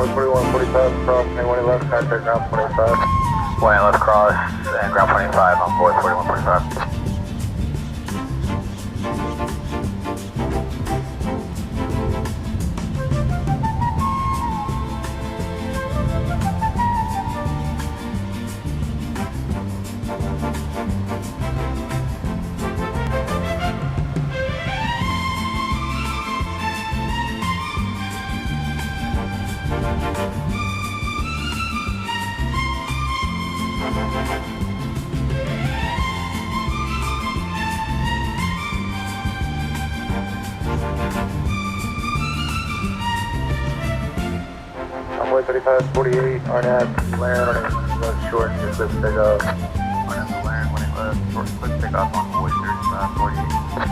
4145, cross, anyone left, contact ground 25. One left cross, and ground 25 on board 4145. Runway 3548, RNAV, land, running short, just lift takeoff. RNAV, land, running left, short, quick takeoff on Runway 3548.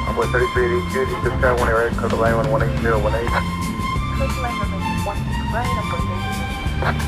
Runway 3382, just try 1 right, code the line 18018. Code line number 1 right, number 8.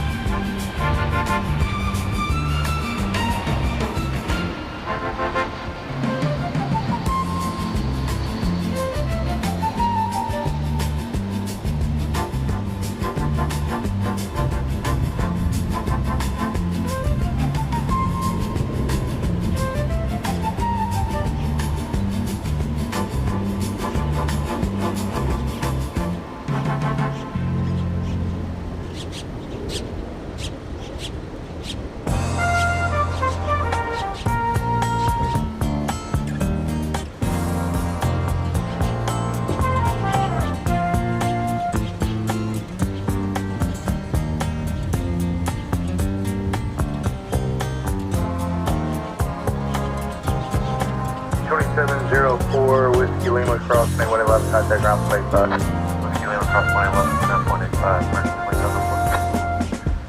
.704 Whiskey Lima cross, anyone left, contact ground 25. Whiskey Lima cross, 111, 185, emergency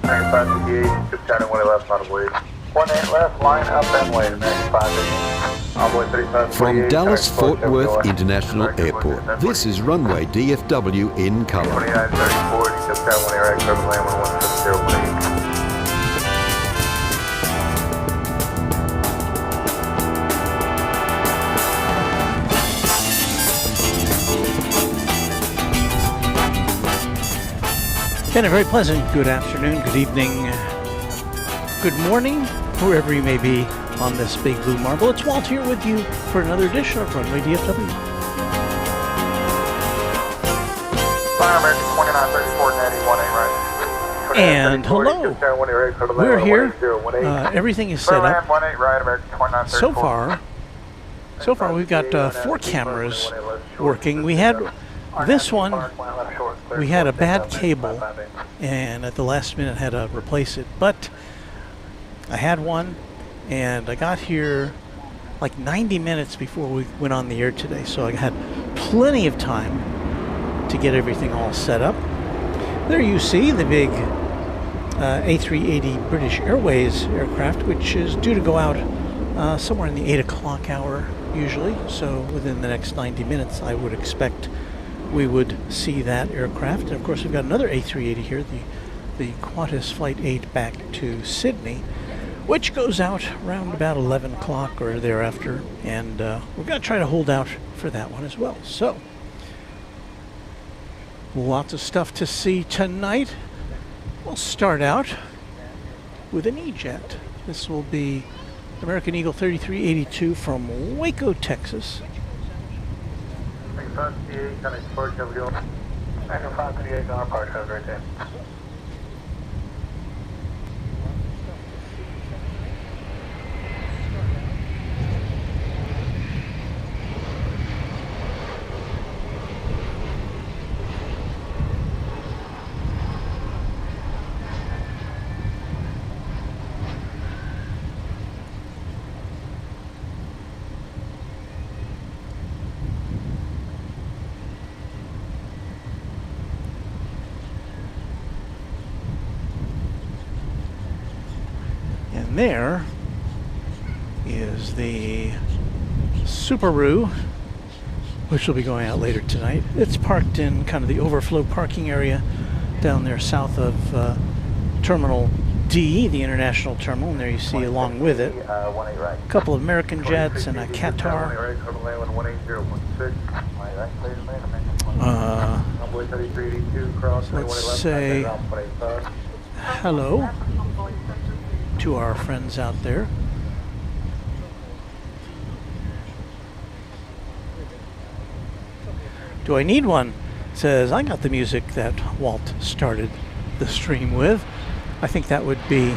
9558, just down 1 left, on the way. 18 left, line up and wait, American 580. From Dallas Fort Worth International Airport, this is Runway DFW in color. 2930, just down 1 right, code the line 16018. And a very pleasant good afternoon, good evening, good morning, wherever you may be on this big blue marble. It's Walt here with you for another edition of Runway DFW. And hello, we're here. Everything is set up. So far we've got 4 cameras working. We had this one. We had a bad cable, and at the last minute had to replace it. But I had one, and I got here like 90 minutes before we went on the air today, so I had plenty of time to get everything all set up. There you see the big A380 British Airways aircraft, which is due to go out somewhere in the 8 o'clock hour usually. So within the next 90 minutes, I would expect we would see that aircraft. And of course, we've got another A380 here, the Qantas Flight 8 back to Sydney, which goes out around about 11 o'clock or thereafter. And we're going to try to hold out for that one as well. So, lots of stuff to see tonight. We'll start out with an E-Jet. This will be American Eagle 3382 from Waco, Texas. 538, kind of sport, how we doing? 538, on our part, have a great day. There is the Subaru, which will be going out later tonight. It's parked in kind of the overflow parking area down there south of Terminal D, the international terminal, and there you see along with it a couple of American jets and a Qatar. Let's say hello to our friends out there. Do I need one? Says, I got the music that Walt started the stream with. I think that would be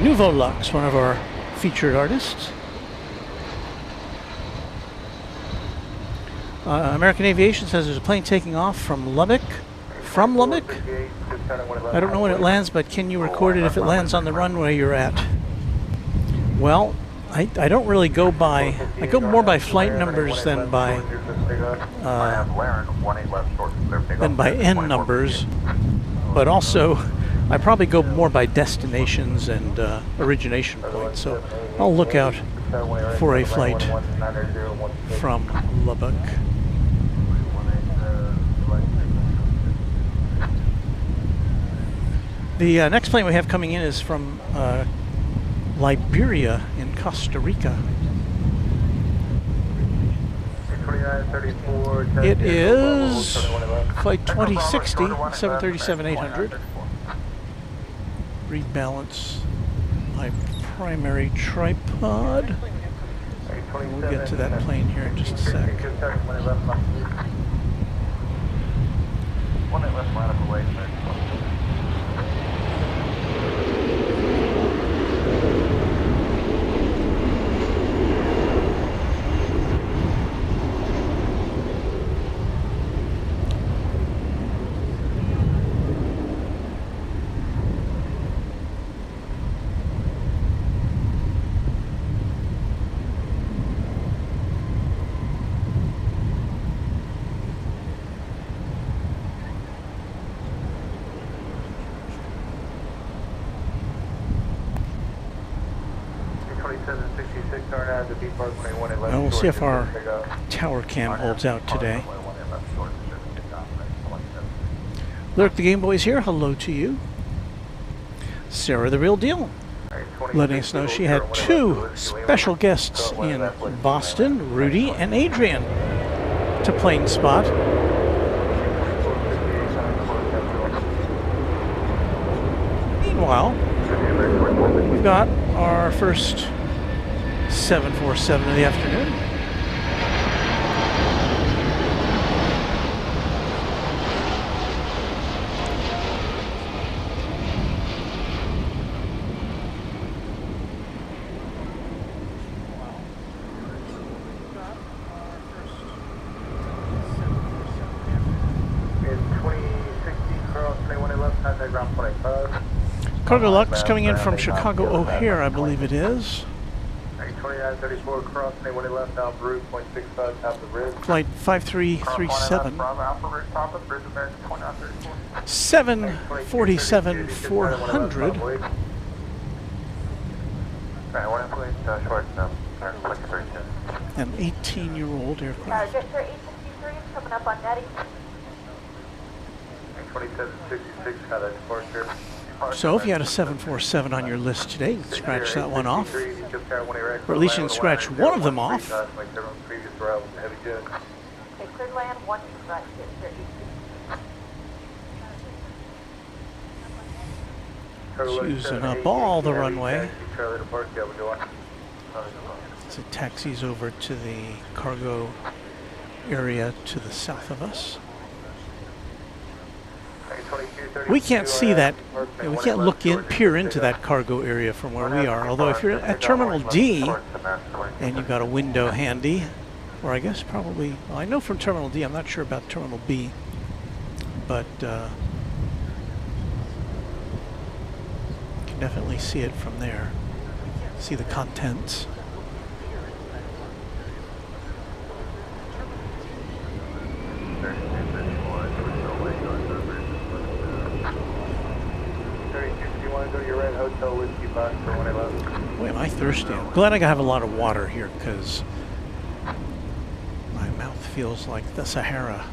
Nouveau Lux, one of our featured artists. American Aviation says there's a plane taking off from Lubbock. From Lubbock? I don't know when it lands, but can you record it if it lands on the runway you're at? Well, I don't really go by, I go more by flight numbers than by N numbers, but also I probably go more by destinations and origination points, so I'll look out for a flight from Lubbock. The next plane we have coming in is from Liberia in Costa Rica. It is flight 2060, 737-800. Rebalance my primary tripod. We'll get to that plane here in just a sec. Well, we'll see if our tower cam holds out today. Lurk the Game Boys here, hello to you. Sarah the Real Deal, letting us know she had two special guests in Boston, Rudy and Adrian, to plane spot. Meanwhile, we've got our first 747 of the afternoon. Cargo Lux coming in from Chicago O'Hare, I believe it is. 2934 cross, anyone left down route, 0.65 top the bridge. Flight 5337. 747-400. An 18-year-old aircraft. Victor 863 is coming up on Nettie. 2766, how that departure. So if you had a 747 on your list today, you can scratch that one off. Or at least you can scratch one of them off. Okay, clear land, one scratch it. Using up all the runway. As it taxis over to the cargo area to the south of us. We can't see that, we can't look in, peer into that cargo area from where we are. Although if you're at Terminal D and you've got a window handy, or I guess probably, well, I know from Terminal D, I'm not sure about Terminal B, but you can definitely see it from there. See the contents. Boy, am I thirsty. I'm glad I have a lot of water here because feels like the Sahara.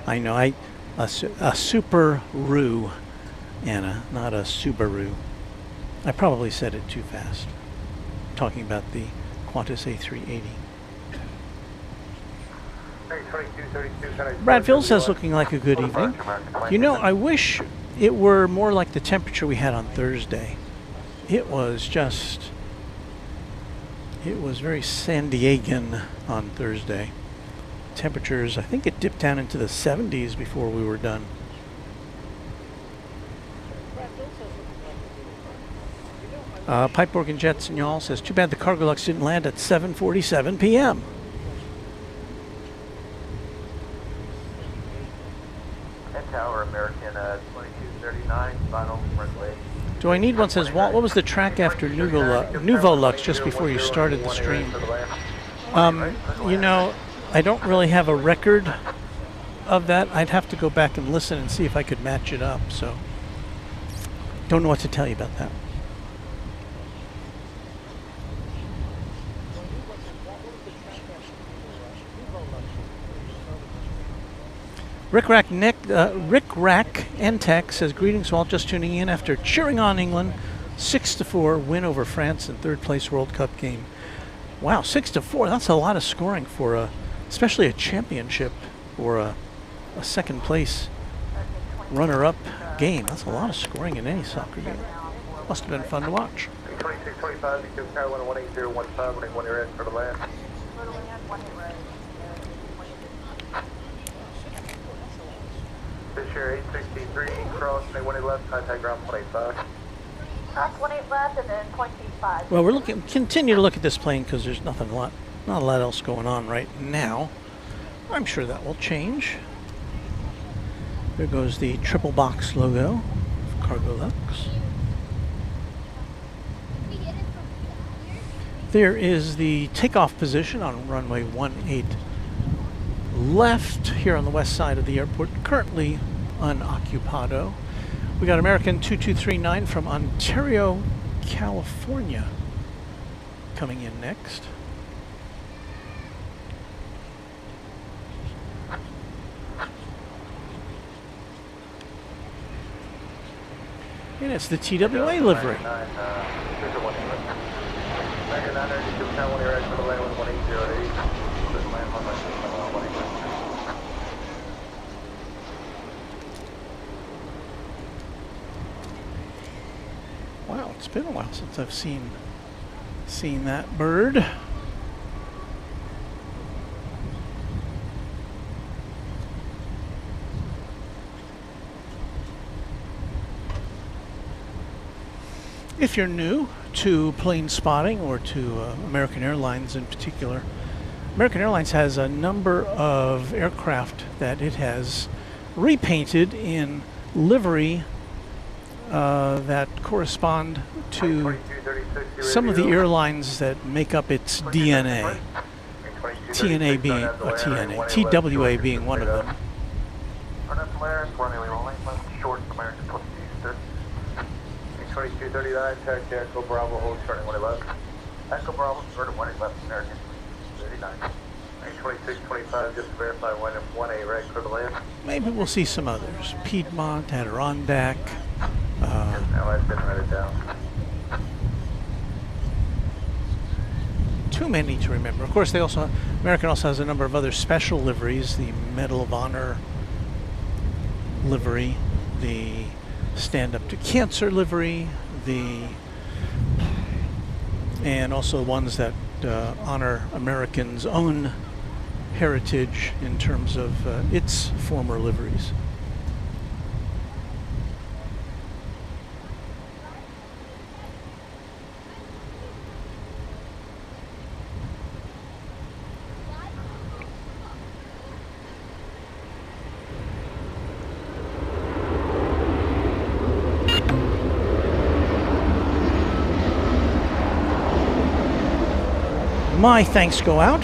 I know, a Subaru, Anna, not a Subaru. I probably said it too fast. Talking about the Qantas A380. Bradfield says looking like a good evening. You know, I wish it were more like the temperature we had on Thursday. It was very San Diegan on Thursday. Temperatures, I think it dipped down into the 70s before we were done. Pipe Organ Jets and y'all says, too bad the Cargolux didn't land at 7:47 p.m. Tower American 2239, final runway. Do I need one? Says Walt, what was the track after Nouveau-Lux just before you started the stream? You know, I don't really have a record of that. I'd have to go back and listen and see if I could match it up, so don't know what to tell you about that. Rick Rack Tech says, greetings, Walt, just tuning in after cheering on England. 6-4 win over France in third place World Cup game. Wow, 6-4, that's a lot of scoring for especially a championship or a second place runner-up game. That's a lot of scoring in any soccer game. Must have been fun to watch. 2625, because Carolina 18015, when you're in for the land. This year 863, cross, they 18 left, contact ground 25. Cross 18 left and then 0.25. Well, we're continue to look at this plane because there's not a lot else going on right now. I'm sure that will change. There goes the triple box logo of Cargolux. There is the takeoff position on runway 18 left here on the west side of the airport, currently unoccupado. We got American 2239 from Ontario, California coming in next. And it's the TWA livery. Wow, it's been a while since I've seen that bird. If you're new to plane spotting or to American Airlines in particular, American Airlines has a number of aircraft that it has repainted in livery that correspond to some of the airlines that make up its DNA. TWA being one of them. Short American 2239, tag Echo Bravo, hold turning 111. Echo Bravo, turning 111, American 39. 2625, just to verify 1A, right for the land. Maybe we'll see some others. Piedmont, Adirondack. Now I've been write it down. Too many to remember. Of course, American also has a number of other special liveries. The Medal of Honor livery, the Stand Up to Cancer livery, and also ones that honor Americans' own heritage in terms of its former liveries. My thanks go out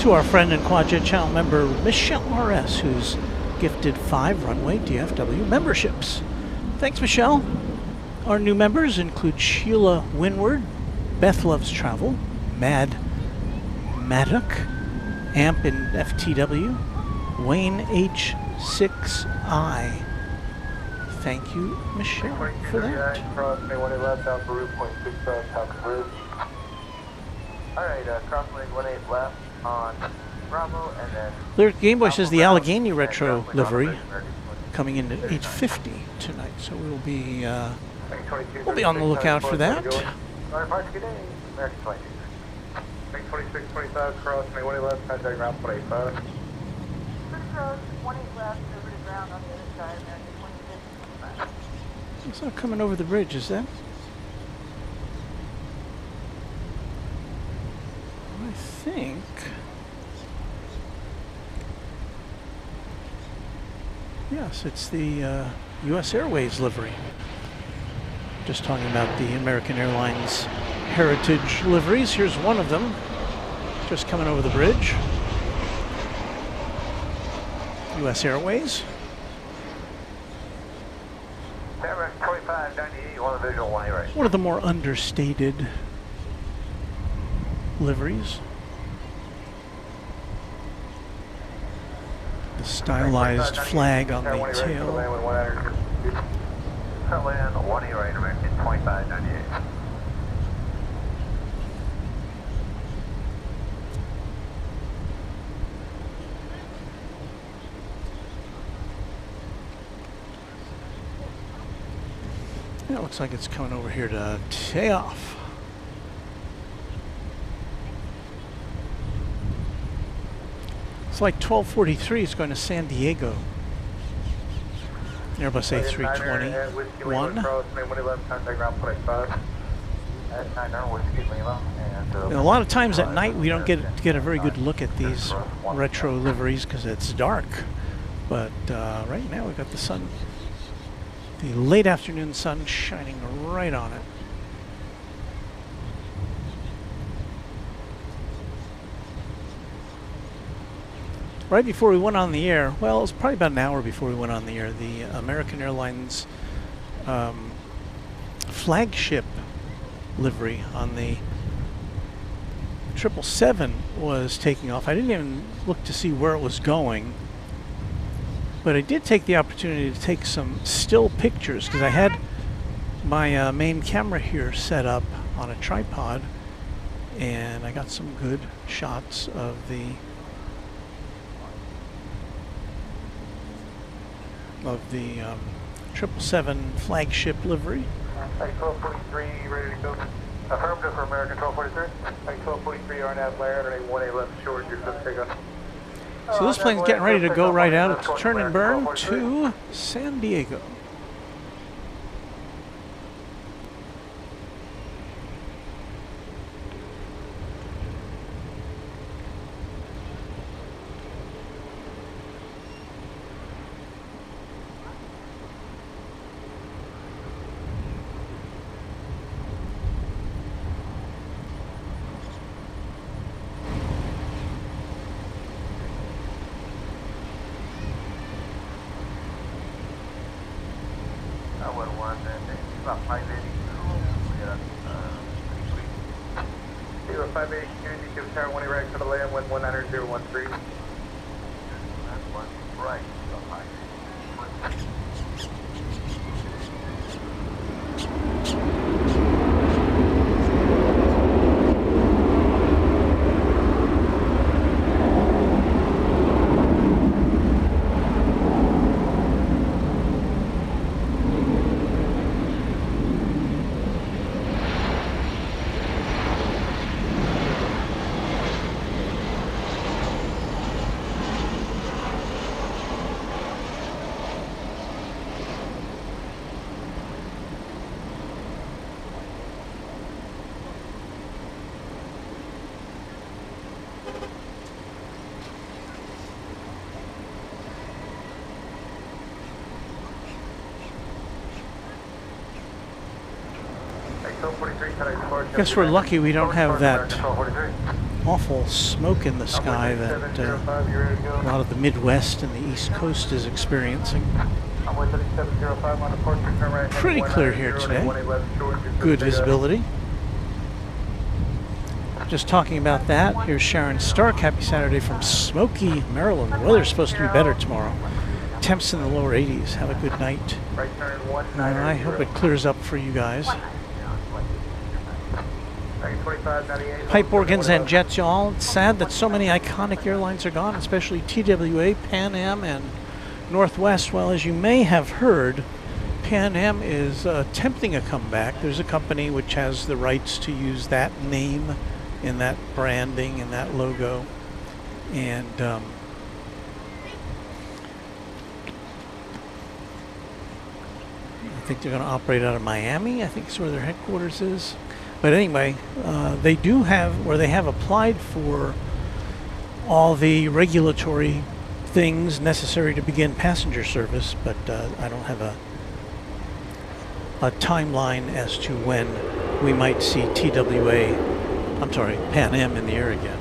to our friend and Quadjet channel member Michelle RS, who's gifted 5 Runway DFW memberships. Thanks, Michelle. Our new members include Sheila Winward, Beth Loves Travel, Mad Maddock, Amp in FTW, Wayne H6I. Thank you, Michelle, for that. Alright, crossing 18 left on Bravo, and then... Lyric Game Boy says the Allegheny Retro livery coming in at 8:50 tonight, so we'll be on the lookout for that. American 26, 25, crossing 18 left, contact ground 25. 6 rows, 18 left, over to ground on the other side, American 26, 25. It's not coming over the bridge, is that? I think... Yes, it's the U.S. Airways livery. Just talking about the American Airlines Heritage liveries. Here's one of them, just coming over the bridge. U.S. Airways. 2598, on the visual, 1 right. One of the more understated liveries. The stylized flag on the tail. Settle in, 1 right, American 2598. Yeah, it looks like it's coming over here to takeoff. It's like 12:43. It's going to San Diego. Airbus A321. And a lot of times at night we don't get a very good look at these retro liveries because it's dark. But right now we've got the sun, the late afternoon sun shining right on it. Right before we went on the air, well, it was probably about an hour before we went on the air, the American Airlines flagship livery on the 777 was taking off. I didn't even look to see where it was going, but I did take the opportunity to take some still pictures because I had my main camera here set up on a tripod, and I got some good shots of the 777 flagship livery. 1243, ready to go. Affirmative for American 1243. 1243, RNAV land, and 18 left short, you're good to take on. So this plane's getting ready to go right out of turn and burn to San Diego. About 580. Yeah, 580, Unity, give tower 1 right for the land, 19013. That's one right, so high. Guess we're lucky we don't have that awful smoke in the sky that a lot of the Midwest and the East Coast is experiencing. Pretty clear here today. Good visibility. Just talking about that, here's Sharon Stark. Happy Saturday from Smoky, Maryland. The weather's supposed to be better tomorrow. Temps in the lower 80s. Have a good night. I hope it clears up for you guys. Pipe organs and jets, y'all. It's sad that so many iconic airlines are gone, especially TWA, Pan Am, and Northwest. Well, as you may have heard, Pan Am is attempting a comeback. There's a company which has the rights to use that name in that branding and that logo. And I think they're going to operate out of Miami. I think it's where their headquarters is. But anyway, they do have, or they have applied for all the regulatory things necessary to begin passenger service, but I don't have a timeline as to when we might see Pan Am in the air again.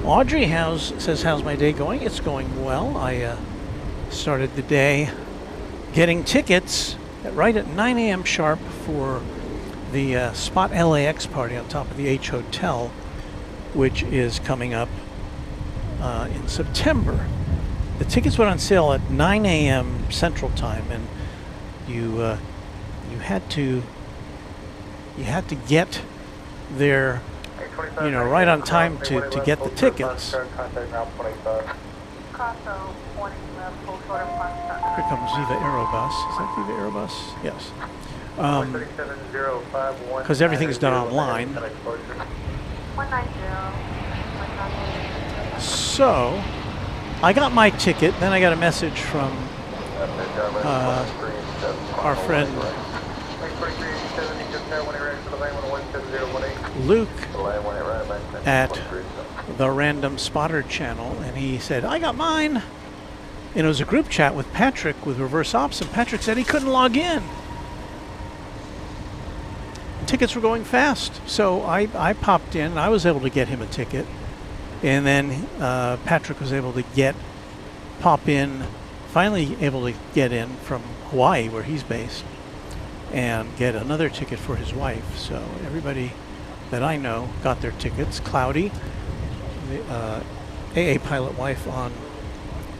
Audrey says, how's my day going? It's going well. I started the day getting tickets right at 9 a.m. sharp for the Spot LAX party on top of the H Hotel, which is coming up in September. The tickets went on sale at 9 a.m. Central Time, and you had to get there, right on time to get the tickets. Here comes Viva Aerobus. Is that Viva Aerobus? Yes. Because everything's done online. So, I got my ticket, then I got a message from our friend Luke at the Random Spotter channel, and he said, I got mine. And it was a group chat with Patrick with Reverse Ops, and Patrick said he couldn't log in. Tickets were going fast, so I popped in, and I was able to get him a ticket. And then Patrick was able to finally able to get in from Hawaii, where he's based, and get another ticket for his wife. So everybody that I know got their tickets. Cloudy, the AA pilot wife on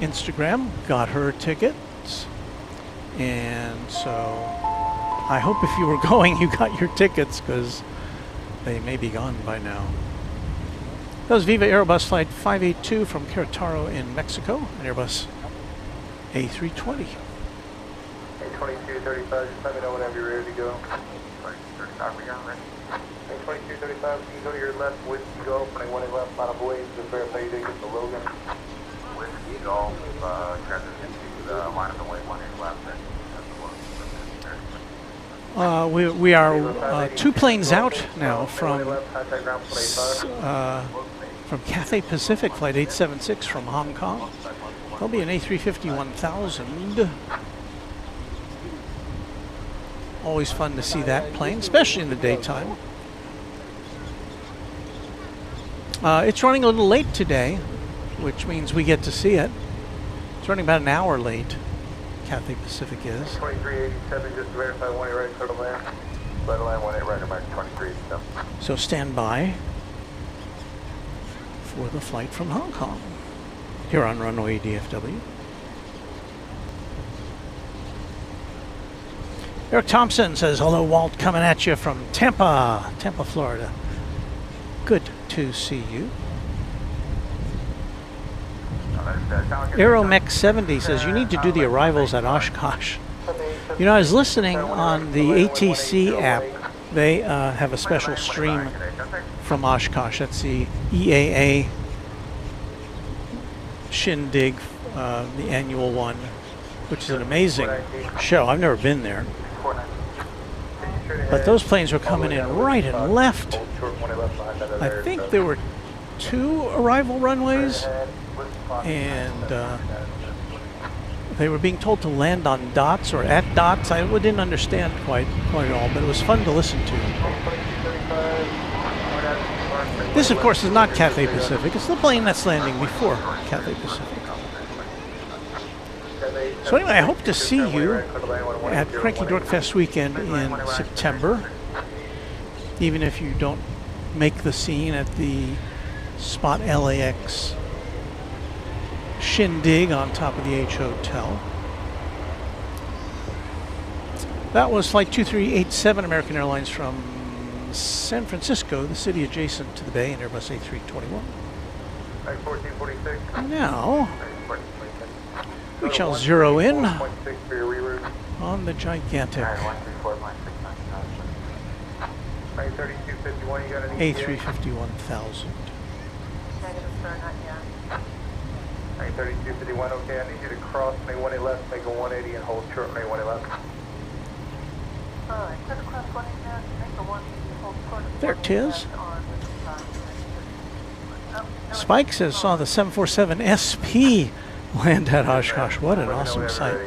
Instagram, got her tickets. And so I hope if you were going, you got your tickets, because they may be gone by now. That was Viva Aerobus Flight 582 from Querétaro in Mexico, an Airbus A320. 2235, just let me know whenever you're ready to go. 2235, can you go to your left, Whiskey Golf, running 18 left, final void, just verify you did get the Logan. Whiskey Golf, transition to the line of the way, 18 left. We are 2 planes out now from Cathay Pacific Flight 876 from Hong Kong. There'll be an A350-1000. Always fun to see that plane, especially in the daytime. It's running a little late today, which means we get to see it. It's running about an hour late. Cathay Pacific is. 2387, just to verify 18 right, clear to land. Clear to land, 18 right, back to 2387. So stand by for the flight from Hong Kong here on Runway DFW. Eric Thompson says, hello, Walt, coming at you from Tampa, Florida. Good to see you. Aeromech 70 says, you need to do the arrivals at Oshkosh. I was listening on the ATC app. They have a special stream from Oshkosh. That's the EAA Shindig, the annual one, which is an amazing show. I've never been there. But those planes were coming in right and left. I think there were 2 arrival runways and They were being told to land on dots or at dots. I didn't understand quite all, but it was fun to listen to. This, of course, is not Cathay Pacific. It's the plane that's landing before Cathay Pacific. So anyway, I hope to see you at Cranky Dork Fest weekend in September. Even if you don't make the scene at the Spot LAX shindig on top of the H Hotel. That was Flight 2387, American Airlines from San Francisco, the city adjacent to the bay, in Airbus A321. Now, we shall zero in on the gigantic A350-1000. Negative, sir, not yet. 3251, okay, I need you to cross May 18 left, make a 180 and hold short May 18 left. Alright, set across 180 now, make a 180, hold short. There it is. Spike says saw the 747 SP land at Oshkosh. What an awesome sight.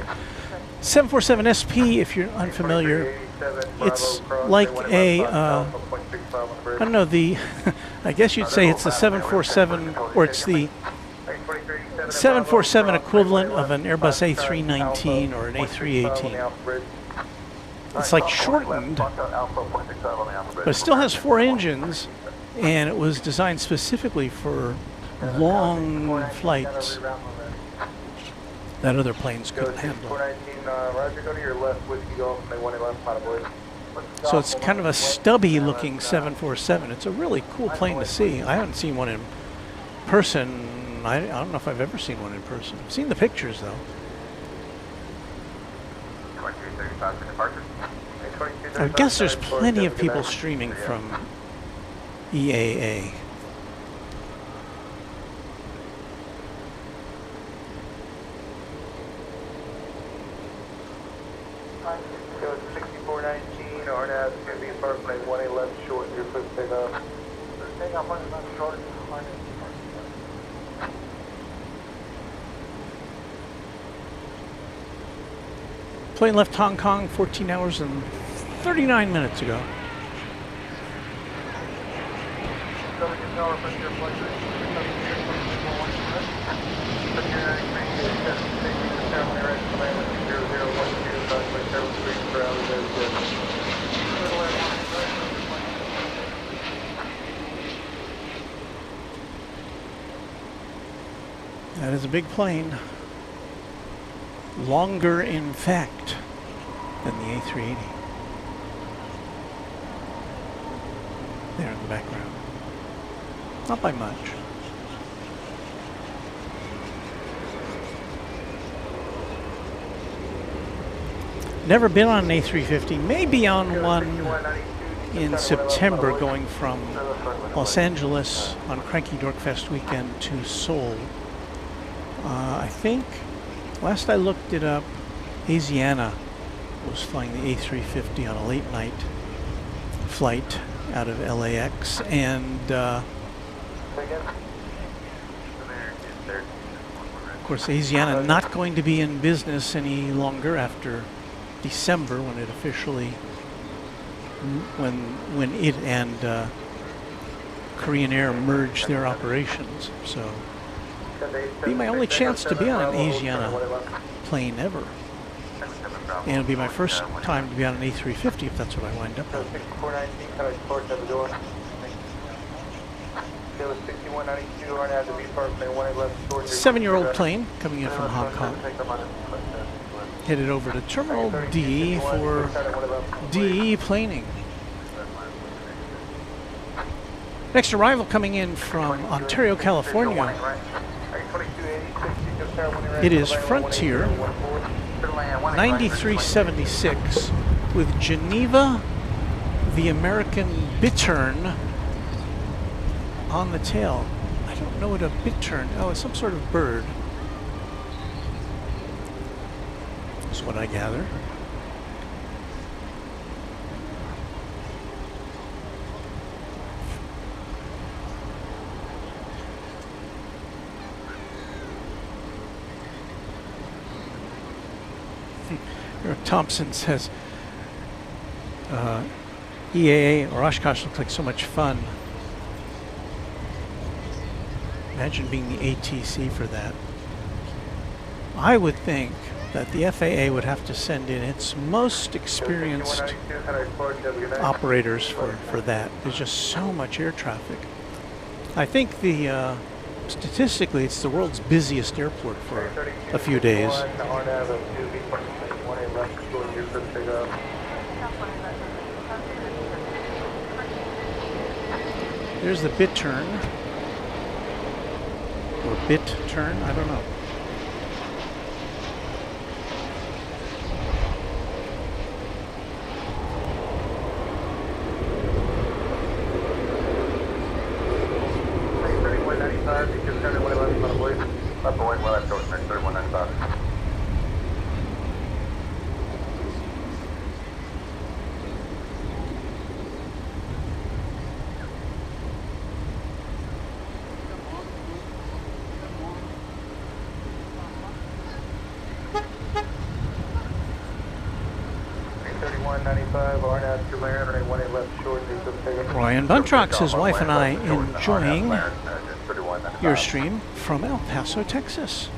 747 SP, if you're unfamiliar, it's like a, I don't know, I guess you'd say it's the 747, or it's the 747 equivalent of an Airbus A319 or an A318. It's like shortened, but it still has 4 engines, and it was designed specifically for long flights that other planes couldn't handle. So it's kind of a stubby looking 747. It's a really cool plane to see. I haven't seen one in person. I don't know if I've ever seen one in person. I've seen the pictures though. I guess there's plenty of people streaming from EAA. Go 6419, RNAV, it's going to be first May 18 left short, you're supposed to take off. Take off 1 left short, Plane left Hong Kong 14 hours and 39 minutes ago. That is a big plane. Longer, in fact, than the A380. There in the background. Not by much. Never been on an A350. Maybe on one in September going from Los Angeles on Cranky Dork Fest weekend to Seoul. I think, last I looked it up, Asiana was flying the A350 on a late night flight out of LAX, and of course Asiana not going to be in business any longer after December, when it officially, when it and Korean Air merged their operations. So be my only chance to be on an Asiana plane ever. And it'll be my first time to be on an A350 if that's what I wind up on. 7-year-old plane coming in from Hong Kong. Headed over to Terminal D for DE planing. Next arrival coming in from Ontario, California. It is Frontier 9376 with Geneva, the American bittern on the tail. I don't know what a bittern, oh, it's some sort of bird. That's what I gather. Thompson says, EAA or Oshkosh looks like so much fun. Imagine being the ATC for that. I would think that the FAA would have to send in its most experienced operators for that. There's just so much air traffic. I think statistically it's the world's busiest airport for a few days. There's the bit turn. Or bit turn, I don't know. Ryan Buntrox, his wife and I enjoying your stream from El Paso, Texas.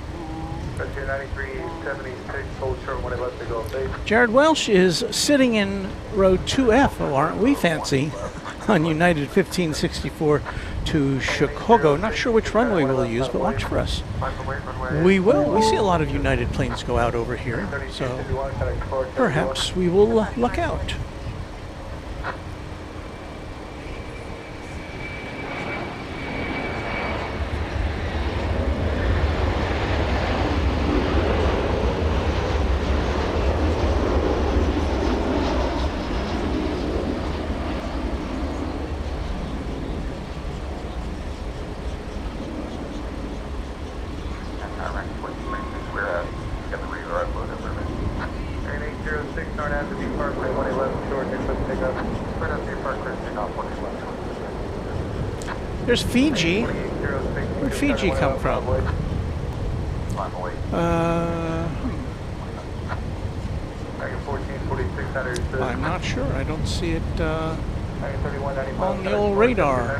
Jared Welsh is sitting in row 2F, oh, aren't we fancy, on United 1564 to Chicago. Not sure which runway we'll use, but watch for us. We will. We see a lot of United planes go out over here, so perhaps we will luck out. There's Fiji. Where'd Fiji come from? I'm not sure. I don't see it on the old radar.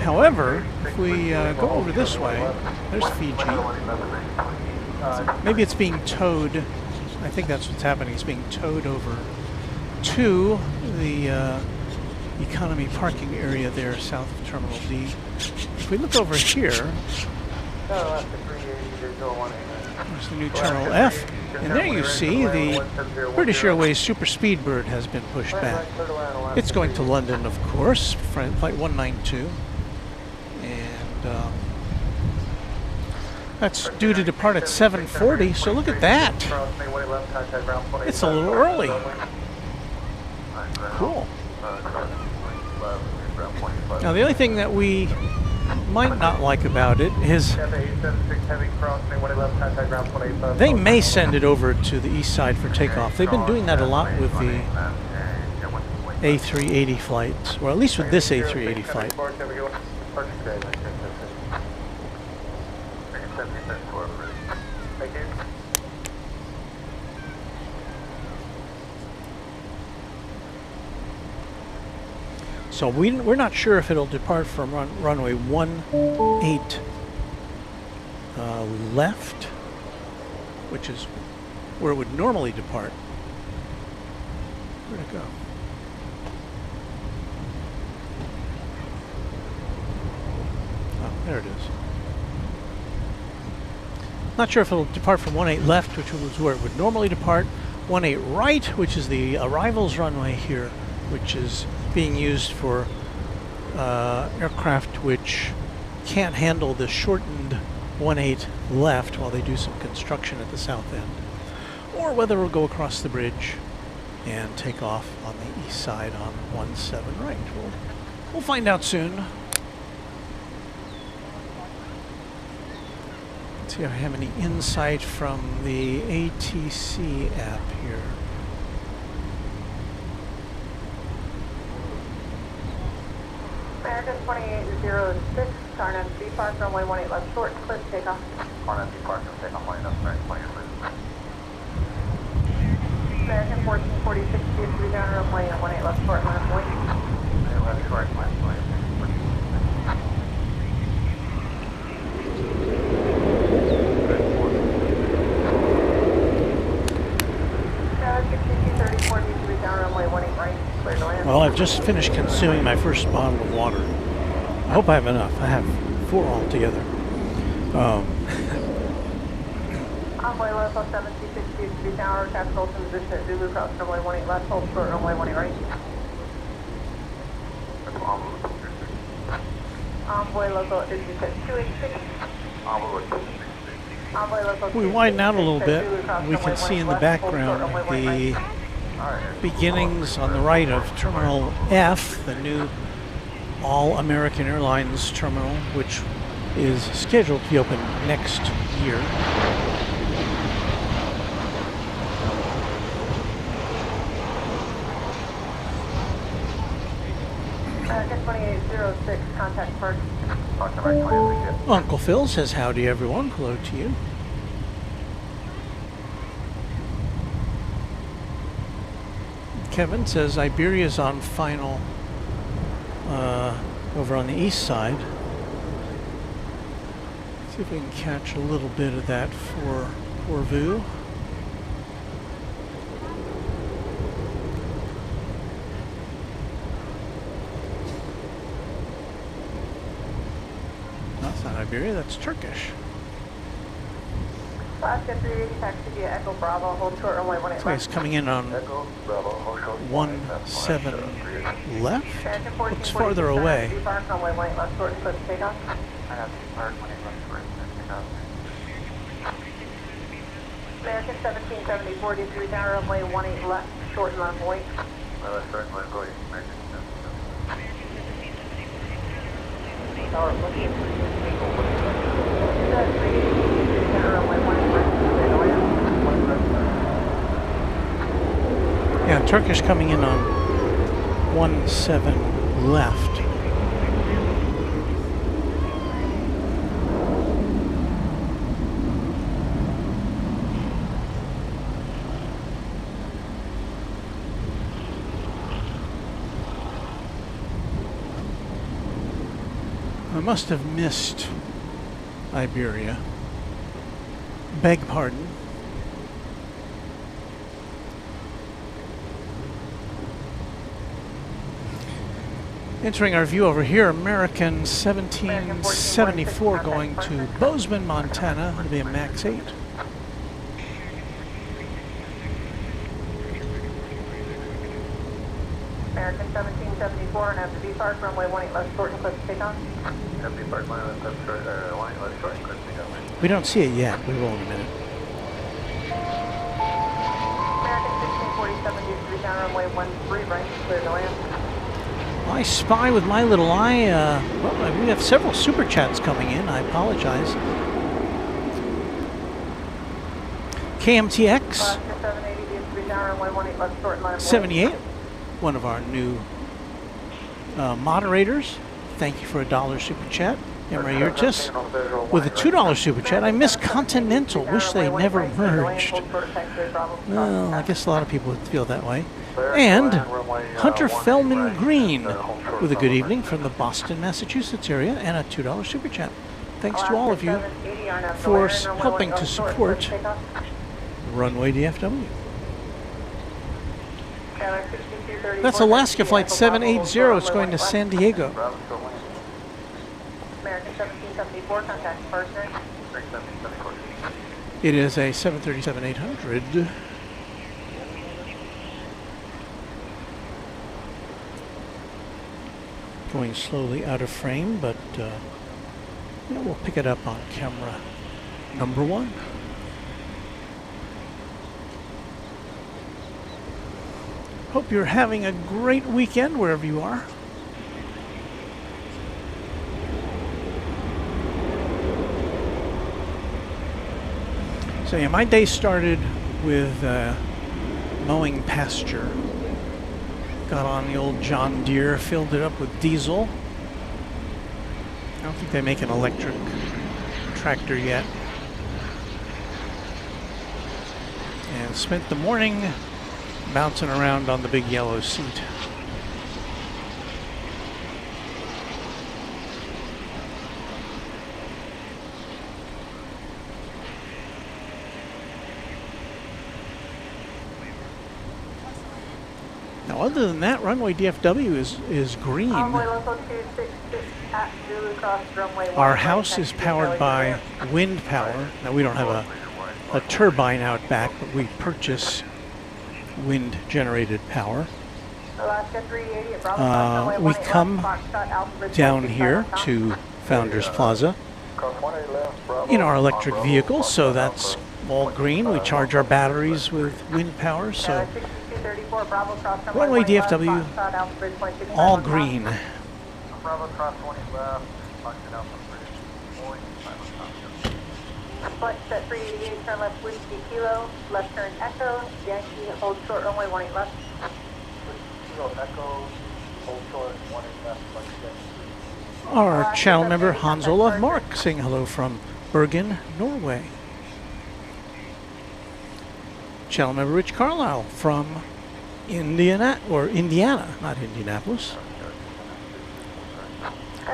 However, if we go over this way, there's Fiji. Maybe it's being towed. I think that's what's happening. It's being towed over to the economy parking area there south of Terminal D. If we look over here, there's the new Terminal F, and there you see the British Airways Super Speedbird has been pushed back. It's going to London, of course, flight 192, and that's due to depart at 7:40, so look at that. It's a little early. Cool. Now, the only thing that we might not like about it is they may send it over to the east side for takeoff. They've been doing that a lot with the A380 flights, or at least with this A380 flight. So we're not sure if it'll depart from runway 18 left, which is where it would normally depart. Where'd it go? Oh, there it is. Not sure if it'll depart from 18 left, which was where it would normally depart. 18 right, which is the arrivals runway here, which is being used for aircraft which can't handle the shortened 18 left while they do some construction at the south end, or whether we'll go across the bridge and take off on the east side on 17 right. We'll find out soon. Let's see if I have any insight from the ATC app here. American 2806. Car 9 B Park, runway 18 left short, clear to take off. Car 9 B Park, take on line up, right, plane, please. American 1446, be down runway 18 left short, line of point. Left short, line, plane. 6234, needs to be down runway 18 right, clear to land. Well, I've just finished consuming my first bottle of water. I hope I have enough. I have 4 altogether. Envoy level 7260, to be down, capital to position at Zulu, cross runway 18 left, hold short, runway 18 right. Envoy local, is you said 286. Envoy local. We widen out a little bit. We can see in the background the beginnings on the right of Terminal F, the new all-American Airlines terminal, which is scheduled to be open next year. American 2806, contact first. Uncle Phil says howdy everyone. Hello to you. Kevin says Iberia's on final over on the east side. See if we can catch a little bit of that for Vu. That's not Iberia, that's Turkish. Alaska 380, taxi via Echo Bravo, hold short runway 18 This guy's coming in on 17 left. Looks farther away. Runway 18 left short, clear to take off. American 1774, needs to be down runway 18 left short and line point. Yeah, Turkish coming in on 17 left. I must have missed Iberia. Beg pardon. Entering our view over here, American 1774 going to Bozeman, Montana. It'll be a MAX 8. American 1774 and after B Park, runway 18 left short and clear to take off. We don't see it yet. We will in a minute. American 1647, needs to be down runway 13 right, clear to land. I spy with my little eye. Well, we have several super chats coming in. I apologize. KMTX Alaska 780, needs to be down runway 18 left short and line of 78, one of our new moderators. Thank you for $1 super chat. Emery Urtis with a $2 super chat. I miss Continental. Wish they never merged. Well, I guess a lot of people would feel that way. And Hunter Fellman Green with a good evening from the Boston, Massachusetts area and a $2 super chat. Thanks to all of you for helping to support Runway DFW. That's Alaska Flight 780. It's going to San Diego. American 1774, contact partner. It is a 737-800. Going slowly out of frame, but we'll pick it up on camera number 1. Hope you're having a great weekend wherever you are. So yeah, my day started with mowing pasture. Got on the old John Deere, filled it up with diesel. don't think they make an electric tractor yet. And spent the morning bouncing around on the big yellow seat. Now, other than that, Runway DFW is green. Our house is powered by wind power. Now, we don't have a turbine out back, but we purchase wind-generated power. We come down here to Founders Plaza in our electric vehicle, so that's all green. We charge our batteries with wind power, so Runway DFW, all green. Bravo cross 20 left, function out from British. Flight set 388, turn left Whiskey Kilo, left turn Echo, Yankee, hold short runway 18 left. Kilo Echo, hold short 18 left, flight set. Our channel member Hans Olav Mark saying hello from Bergen, Norway. Channel member Rich Carlisle from Indiana, not Indianapolis.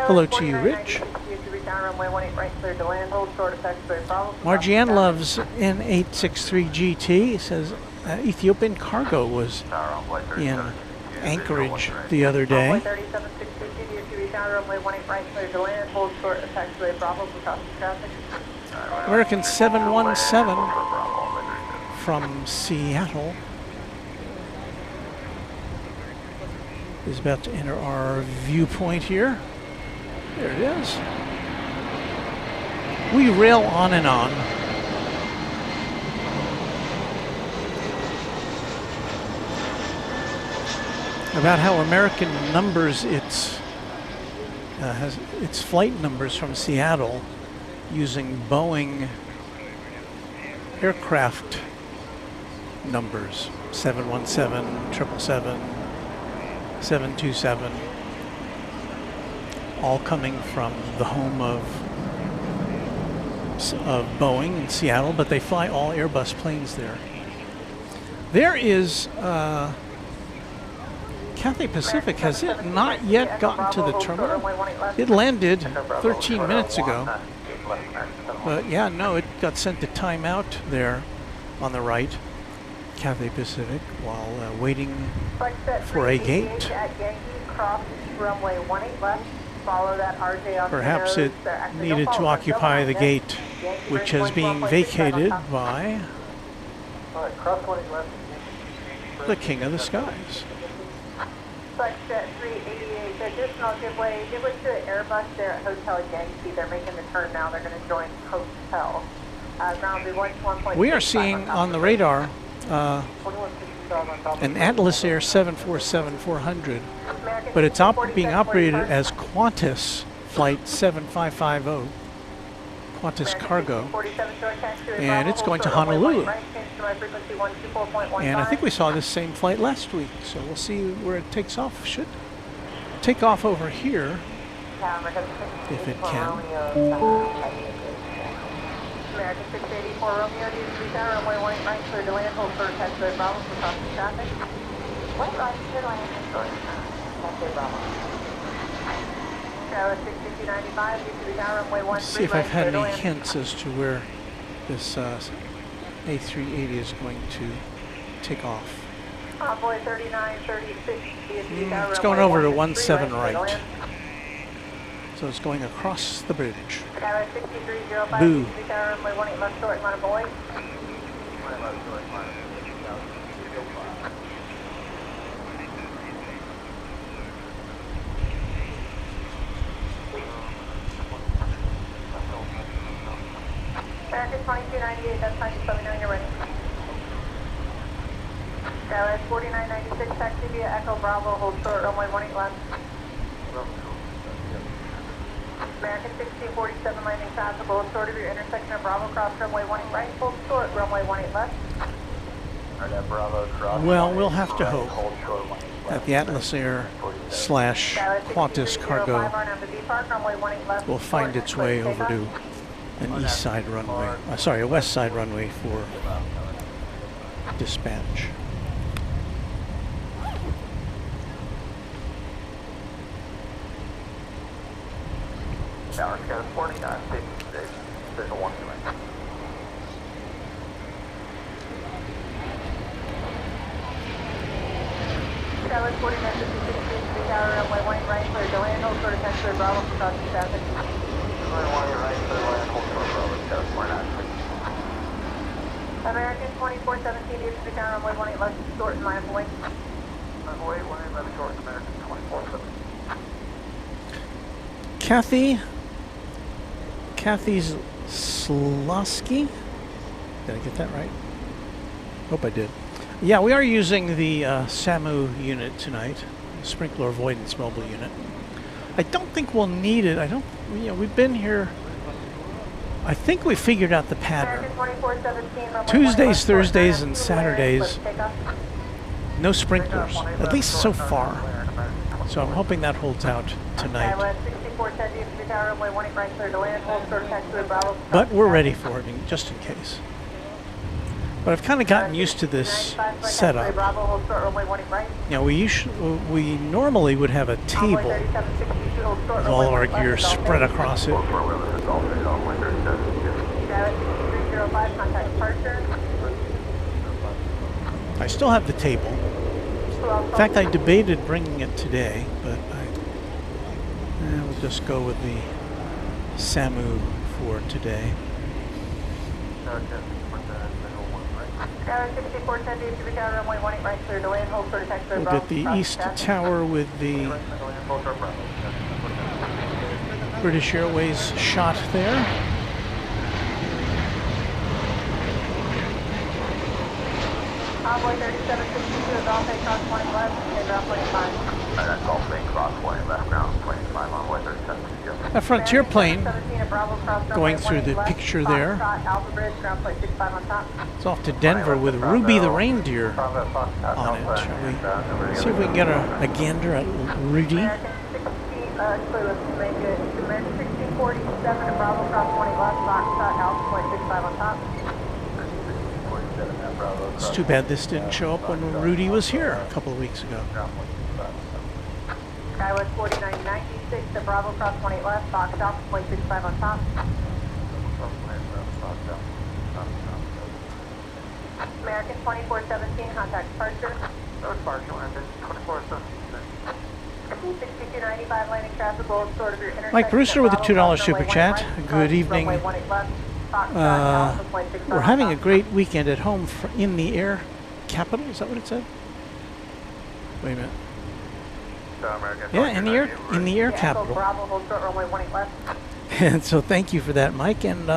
Hello to you, Rich. Margianne loves N863 GT. Says Ethiopian cargo was in Anchorage the other day. American 717 from Seattle is about to enter our viewpoint here. There it is. We rail on and on. About how American numbers its has its flight numbers from Seattle using Boeing aircraft numbers: 717, 777, 727. All coming from the home of Boeing in Seattle, but they fly all Airbus planes there. There is Cathay Pacific. Has it not yet gotten to the terminal? It landed 13 minutes ago. But yeah, no, it got sent to timeout there on the right, Cathay Pacific, while waiting for a gate. Perhaps it needed to occupy the gate, which is being vacated by the King of the Skies. Jet 388, additional give way to Airbus there at Hotel Yankee. They're making the turn now. They're going to join Hotel. Ground will be 1.6. We are seeing on the radar an Atlas Air 747-400, but it's being operated as Qantas Flight 7550, Qantas Cargo, and it's going to Honolulu. And I think we saw this same flight last week, so we'll see where it takes off. Should take off over here, if it can. American 684 Romeo, runway 18 right, clear to land, hold for taxiway Bravo for crossing traffic. White right, clear to land, taxiway Bravo. Tower 65095, runway 13 Let's see if I've had right, any hints as to where this A380 is going to take off. Envoy 3936, It's going over to 17 right. So it's going across the bridge. Boo. American 2298, that's fine, just let me know when you're ready. Dallas 4996, taxi via Echo Bravo, hold short, runway 18 left. American 1647, landing passable, short of your intersection of Bravo, cross runway 18 right, hold short, runway 18 left. Well, we'll have to hope. at the Atlas Air / Qantas cargo will find its way over to an east side runway, a west side runway for dispatch. Tower Scout 49, there's a 1 2. Tower 49, 56, tower, runway 1 right, clear to land, hold short of clear Bravo, cross 2000. Runway 1 right, clear to land, hold short Bravo, Scout 49. American 2417, to the tower, runway 18 left, short and line of wing. Runway 18 left, short, American 2417. Kathy's Slosky. Did I get that right? Hope I did. Yeah, we are using the SAMU unit tonight, sprinkler avoidance mobile unit. I don't think we'll need it. We've been here. I think we figured out the pattern. Tuesdays, Thursdays, and Saturdays, no sprinklers, at least so far. So I'm hoping that holds out tonight. But we're ready for it, just in case. But I've kind of gotten used to this setup. We normally would have a table with all of our gear spread across it. I still have the table. In fact, I debated bringing it today, but we'll just go with the SAMU for today. We'll get the east tower with the British Airways shot there. Convoy 3762, Golf A cross 20 left, and ground 25. That's Golf A cross 20 left, ground 25 on way 3762. A Frontier plane going through the picture there. It's off to Denver with Ruby the reindeer on it. Shall we see if we can get a gander at Rudy? American 1647, Bravo cross 20 left, Foxtrot, Alpha Point 65 on top. It's too bad this didn't show up when Rudy was here a couple of weeks ago. Skywest 4996, the Bravo cross 20 left, Fox Alpha Point 65 on top. American 2417, contact departure. Departure, American 2417. 6295 landing traffic will sort of your intersection. Mike Brewster with a $2 super chat. Good evening. We're having a great weekend at home in the air capital. Is that what it said? Wait a minute. Yeah, in the air capital. And so thank you for that, Mike. And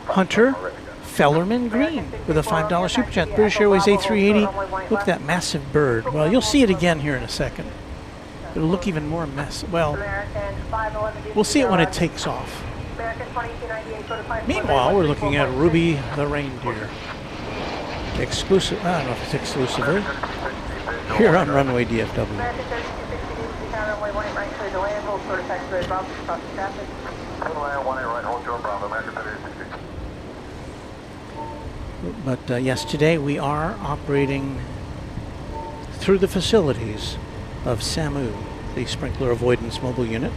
Hunter Fellerman Green with a $5 super chat. British Airways A380. Look at that massive bird. Well, you'll see it again here in a second. It'll look even more massive. Well, we'll see it when it takes off. Meanwhile, we're looking at Ruby the reindeer. Exclusive. I don't know if it's exclusively here on Runway DFW. But yes, today we are operating through the facilities of SAMU, the Sprinkler Avoidance Mobile Unit.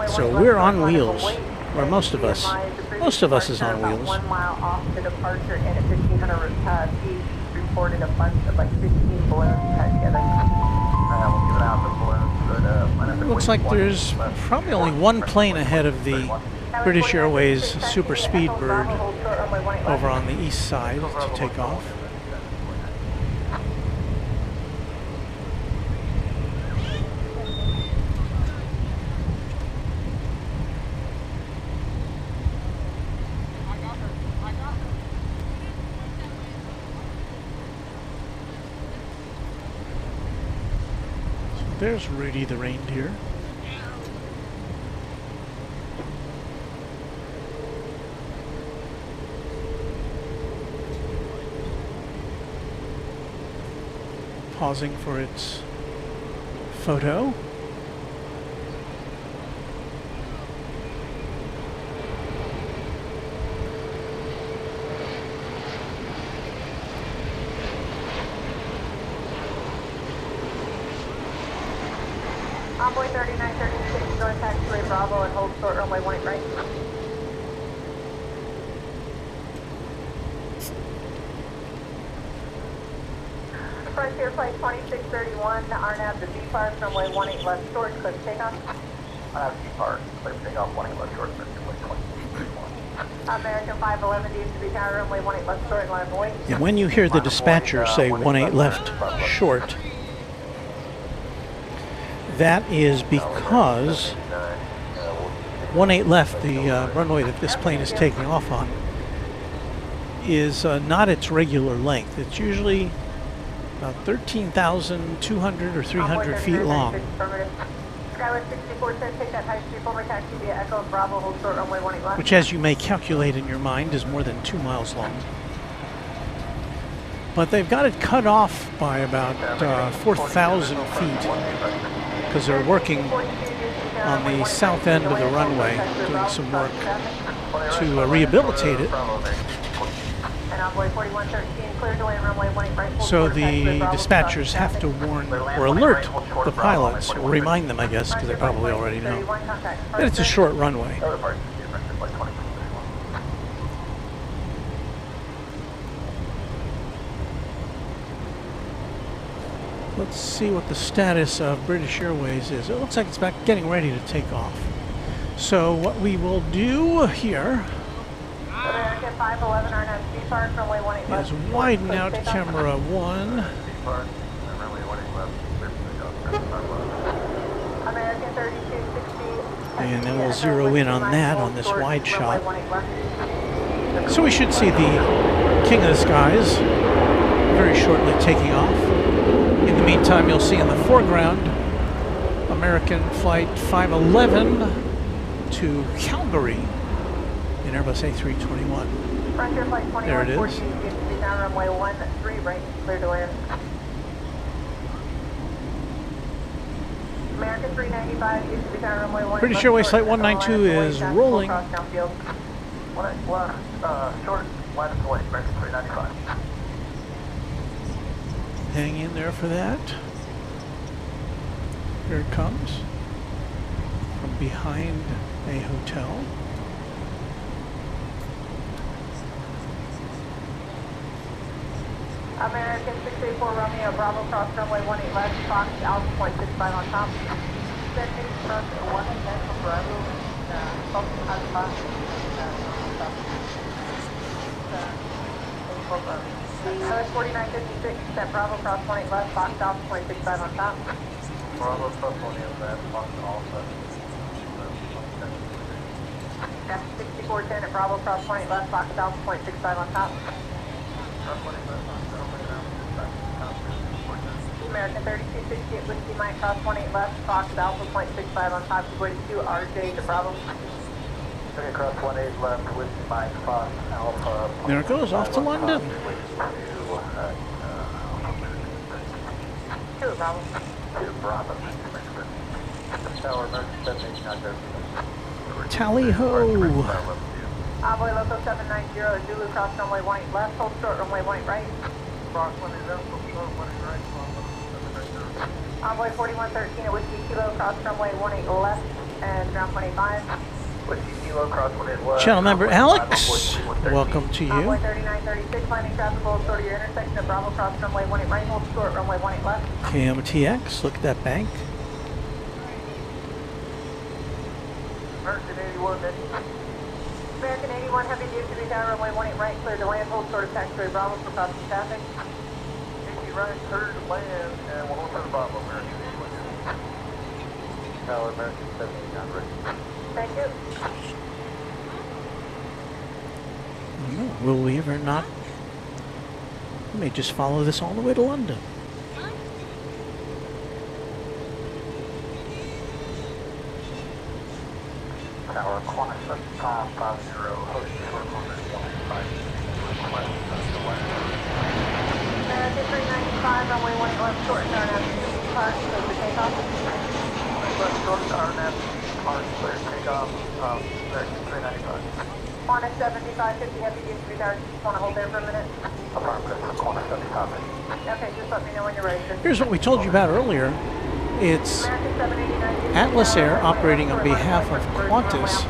So we're on wheels, or most of us is on wheels. 1 mile off the departure and at 1500 feet reported a bunch of like 15 balloons tied together. Looks like there's probably only one plane ahead of the British Airways Super Speedbird over on the east side to take off. There's Rudy the reindeer. pausing for its photo. Envoy 3936, join taxiway Bravo and hold short runway 18 right. Frontier flight 2631, RNAV to B-Park, runway 18 left short, clip takeoff. RNAV B-Park, clip takeoff, 18 left short, frontier flight 2631. American 511, DFW tower, runway 18 left short, line of wait. And when you hear the dispatcher say 18 left short, that is because 18 left, the runway that this plane is taking off on, is not its regular length. It's usually about 13,200 or 300 feet long. Which, as you may calculate in your mind, is more than 2 miles long. But they've got it cut off by about 4,000 feet because they're working on the south end of the runway, doing some work to rehabilitate it. So the dispatchers have to warn or alert the pilots, or remind them, I guess, because they probably already know, that it's a short runway. Let's see what the status of British Airways is. It looks like it's getting ready to take off. So what we will do here is widen out camera 1. And then we'll zero in on that on this wide shot. So we should see the King of the Skies very shortly taking off. In the meantime, you'll see in the foreground American Flight 511 to Calgary in Airbus A321. There it is. American 395, used to be down runway 1. British Airways Flight 192 is rolling. Short, line of way, American 395. Hang in there for that. Here it comes from behind a hotel. American 684 Romeo Bravo cross runway 18 left, Fox Alpha 0.65 on top. Descending from 18 Central Bravo, Fox Alpha, 4956, set Bravo cross 18 left, Fox Alpha 0.65 on top. Bravo cross 18 left, Fox Alpha. 6410 at Bravo cross 18 left, Fox Alpha 0.65 on top. American 3268 Whiskey Mike cross 18 left, Fox Alpha 0.65 on top, 282 RJ to Bravo. Okay, cross 18 left, Whiskey Mike, Fox Alpha. There it goes, off to London. Two Bravo. Two Bravo. Tower, American 789. Tally-ho! Envoy Local 790, Zulu cross runway 18 left, hold short runway 18 right. Cross 18 left, hold short 18 right. Envoy 4113 at Whiskey Kilo, cross runway 18 left and ground 25. Whiskey Kilo, cross 18 left. Channel member Alex, welcome to Envoy you. 3936, landing traffic hold short of your intersection at Bravo, cross runway 18 right, hold short runway 18 left. KMTX, look at that bank. American 81, American 81, heavy DFW tower, runway 18 right, clear to land, hold short of taxiway Bravo for crossing traffic. 80 right, clear to land, and we'll hold to the Bravo, American 81. Tower, American 79, ready. Thank you. Will we ever not? We may just follow this all the way to London. Tower, Qantas 7550, host short limit 185, request to land. American 395, runway 18 left, short and down after park, clear for takeoff. Left short, RNF, park, clear, takeoff, American 395. Corner 7550 heavy duty 3000. Just want to hold there for a minute. Affirmative, corner 75. Okay, just let me know when you're ready, sir. Here's what we told you about earlier. It's American 789. Atlas Air operating on behalf of Qantas.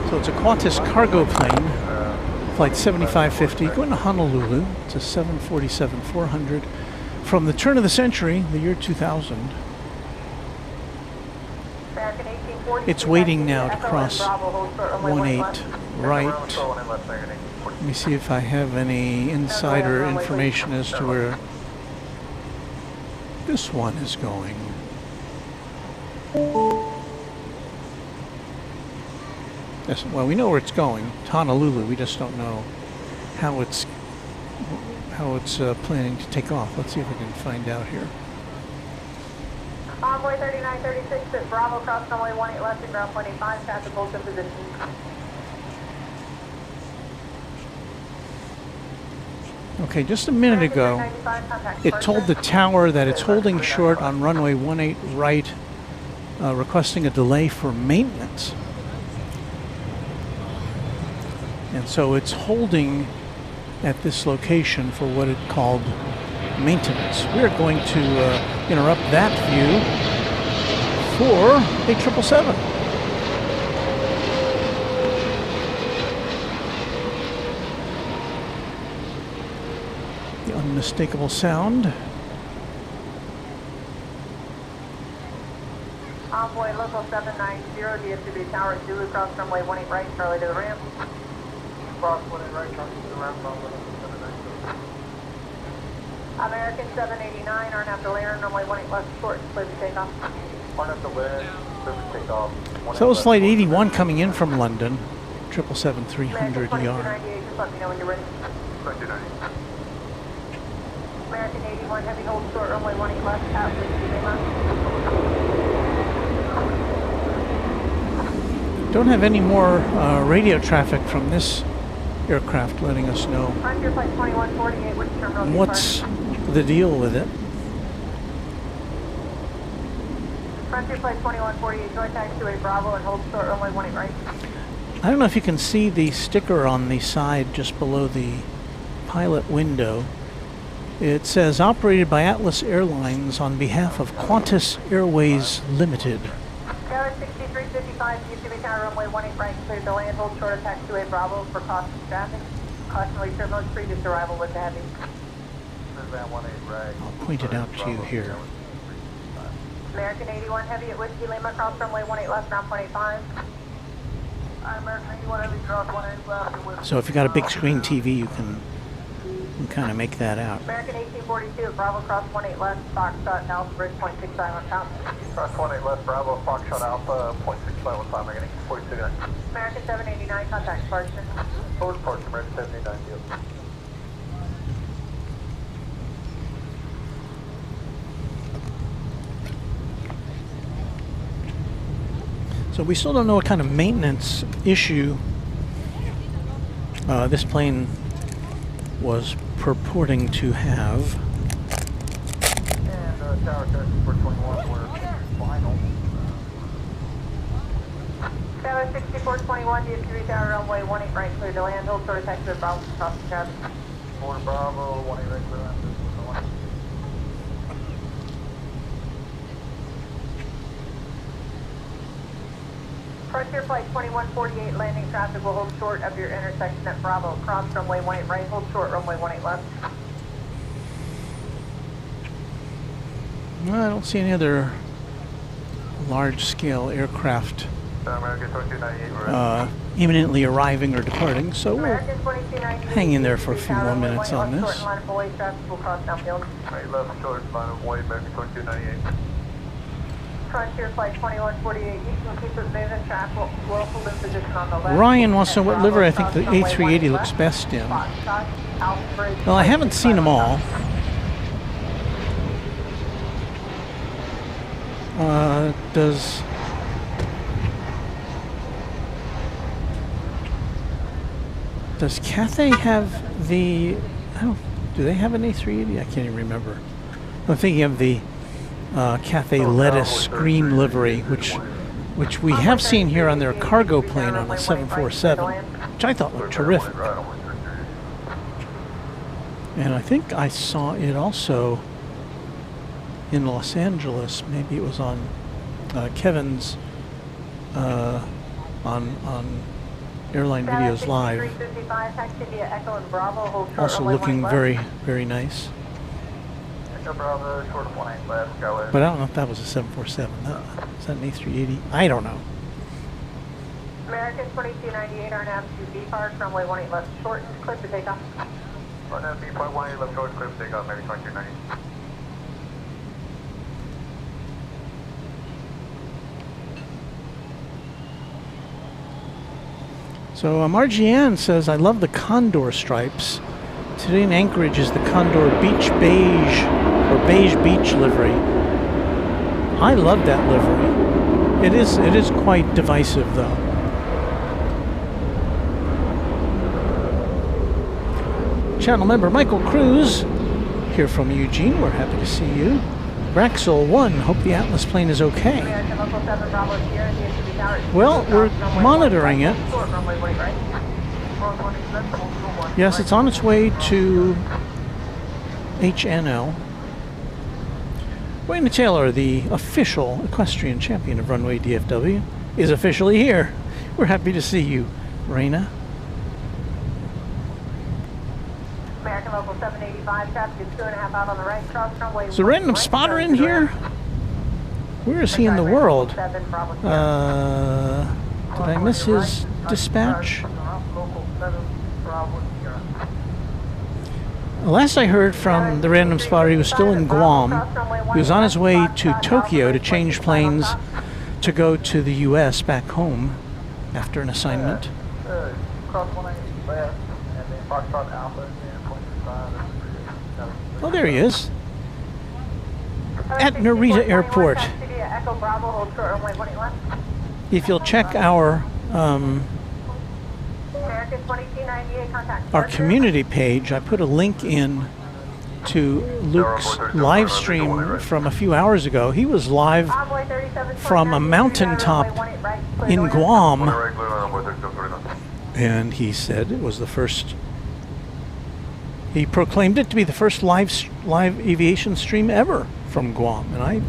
So it's a Qantas cargo plane, flight 7550, going to Honolulu. It's a 747-400 from the turn of the century, the year 2000. It's waiting now to cross 18 right. Let me see if I have any insider information as to where this one is going. Yes, well, we know where it's going. It's Honolulu. We just don't know how it's planning to take off. Let's see if we can find out here. Envoy 3936 at Bravo, cross runway 18 left and ground 25, pass the Bolton position. Okay, just a minute ago, it told the tower that it's holding short on runway 18 right, requesting a delay for maintenance. And so it's holding at this location for what it called maintenance. We're going to interrupt that view for a 777. The unmistakable sound. Envoy local 790, DFW tower at Zulu, cross runway 18 right, Charlie to the ramp. Cross 18 right, Charlie to the ramp, Bravo 790. American 789, RNAV to Lair, runway 18 left, short, clear for takeoff. RNAV to Lair, clear for takeoff. So that was flight 81 coming in from London, 777-300 American ER. 2298, just let me know when you're ready. 2298. American 81, heavy hold short, runway 18 left, at Whiskey Lima. Don't have any more radio traffic from this aircraft letting us know Frontier flight 2148, which terminal? what's the deal with it. Frontier flight 2148, joint taxiway Bravo and hold short, runway 18 right. I don't know if you can see the sticker on the side just below the pilot window. It says operated by Atlas Airlines on behalf of Qantas Airways Limited. Tower 6355, DFW tower, runway 18 right, clear to land, hold short of taxiway Bravo for caution traffic. Cautionary terminals, previous arrival with the heavy. I'll point it out to you here. American 81 heavy at Whiskey Lima, cross runway 18 left, ground 25. American 81 heavy, cross 18 left. So if you got a big screen TV, you can kind of make that out. American 1842 at Bravo, cross 18 left, Foxtrot, Alpha, bridge, 0.65 on top. Cross 18 left, Bravo, Foxtrot Alpha, 0.65 on top, American 42. American 789, contact departure. Forward departure, American 789, deal. So we still don't know what kind of maintenance issue this plane was purporting to have. And tower test for 21, we're final. Tower 6421, DFW tower, runway 18 right, clear to land, hold short of taxiway Bravo, cross the cabin. Forward Bravo, 18 right, clear land, Frontier flight 2148, landing traffic will hold short of your intersection at Bravo. Cross runway 18 right, hold short runway 18 left. Well, I don't see any other large-scale aircraft American 2298, imminently arriving or departing, so we'll American 2298, hang in there for a few more minutes on this. Short line of away traffic will cross downfield. right left short line of way, American 2298. Frontier flight 2148, you can keep it moving, traffic will hold in position on the left. Ryan wants to know what livery I think the A380 looks best in. Well, I haven't seen them all. Does Cathay have the... I don't Do they have an A380? I can't even remember. I'm thinking of the Cathay Lettuce Scream livery, which we have seen here on their cargo plane on the 747, which I thought looked terrific. And I think I saw it also in Los Angeles. Maybe it was on Kevin's on Airline Videos Live. Also looking very, very nice. But I don't know if that was a 747. Is that an A380? I don't know. American 2298 RNAV to B Park, runway 18 left shortened, clear for takeoff. RNAV B Park 18 left shortened, clear for takeoff, American 2298. So Margianne says, I love the Condor stripes. Today in Anchorage is the Condor Beach Beige, or Beige Beach livery. I love that livery. It is quite divisive though. Channel member Michael Cruz, here from Eugene. We're happy to see you. Braxel 1, hope the Atlas plane is okay. Well, we're monitoring it. Yes, it's on its way to HNL. Wayne Taylor, the official equestrian champion of Runway DFW, is officially here. We're happy to see you, Raina. American Local 785, traffic is 2.5 out on the right, cross runway. Is a random spotter in here? Where is he in the world? Did I miss his dispatch? Last I heard from the random spotter, he was still in Guam. He was on his way to Tokyo to change planes to go to the U.S. back home after an assignment. Oh, there he is. At Narita Airport. If you'll check our community page, I put a link in to Luke's live stream from a few hours ago. He was live from a mountaintop in Guam, and he said it was the first. He proclaimed it to be the first live aviation stream ever from Guam, and I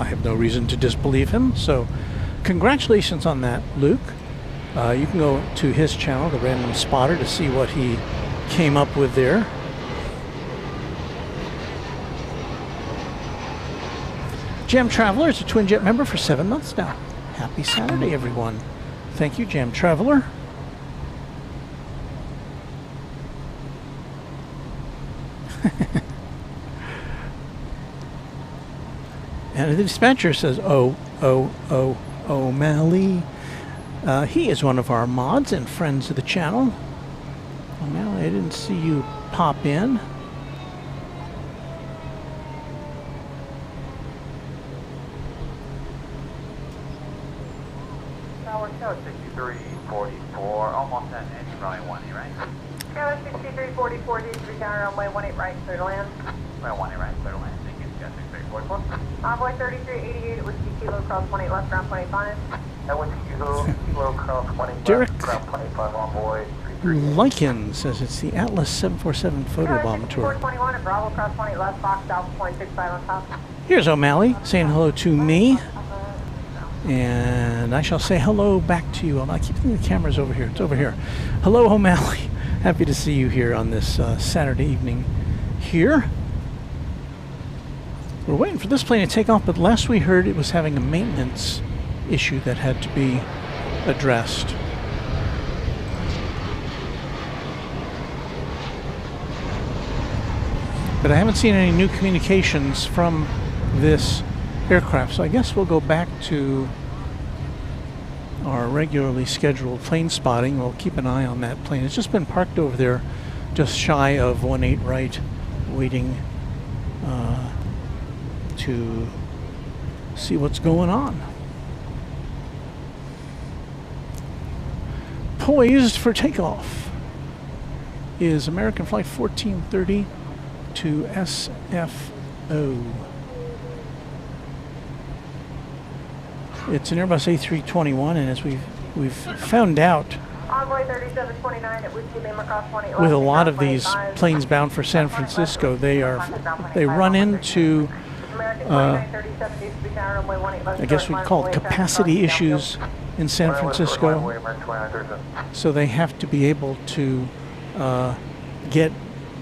have no reason to disbelieve him. So, congratulations on that, Luke. You can go to his channel, The Random Spotter, to see what he came up with there. Jam Traveler is a Twin Jet member for 7 months now. Happy Saturday, everyone. Thank you, Jam Traveler. And the dispatcher says, O'Malley. He is one of our mods and friends of the channel. O'Malley, I didn't see you pop in. Tower 6344, almost at any runway 18, right? Tower 6344, D3 counter, runway 18 right, clear to land. Runway 18 right, clear to land. Thank you. Got 6344. Envoy 3388, it was Kilo cross 18 left, ground 25. That was Kilo cross 25, Derek ground 25 on board. Lycan says it's the Atlas 747 photobomb tour. 421 at Bravo cross 20 left, Fox Alpha 0.65 on top. Here's O'Malley saying hello to me. And I shall say hello back to you. I keep thinking the camera's over here. It's over here. Hello, O'Malley. Happy to see you here on this Saturday evening here. We're waiting for this plane to take off, but last we heard it was having a maintenance issue that had to be addressed. But I haven't seen any new communications from this aircraft, so I guess we'll go back to our regularly scheduled plane spotting. We'll keep an eye on that plane. It's just been parked over there just shy of 18 right, waiting to see what's going on. Poised for takeoff is American Flight 1430 to SFO. It's an Airbus A321, and as we've found out, Envoy 3729 at Whiskey Lima Cross 181. with a lot of these planes bound for San Francisco, they run into I guess we'd call it capacity issues in San Francisco. So they have to be able to get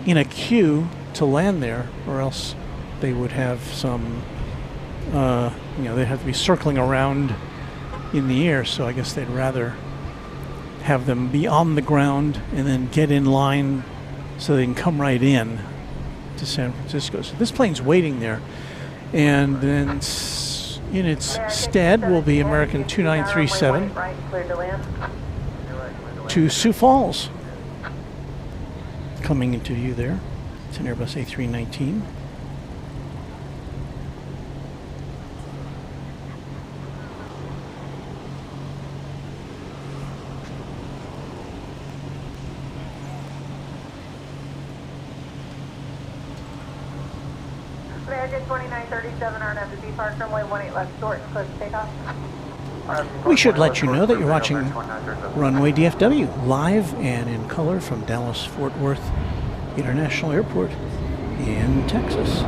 in a queue to land there, or else they would have some, they'd have to be circling around in the air. So I guess they'd rather have them be on the ground and then get in line so they can come right in to San Francisco. So this plane's waiting there. And then in its stead will be American 2937 to Sioux Falls. Coming into view there. It's an Airbus A319. American 2937 RNW Park, runway 18 left short and close to takeoff. We should let you know that you're watching Runway DFW live and in color from Dallas-Fort Worth International Airport in Texas.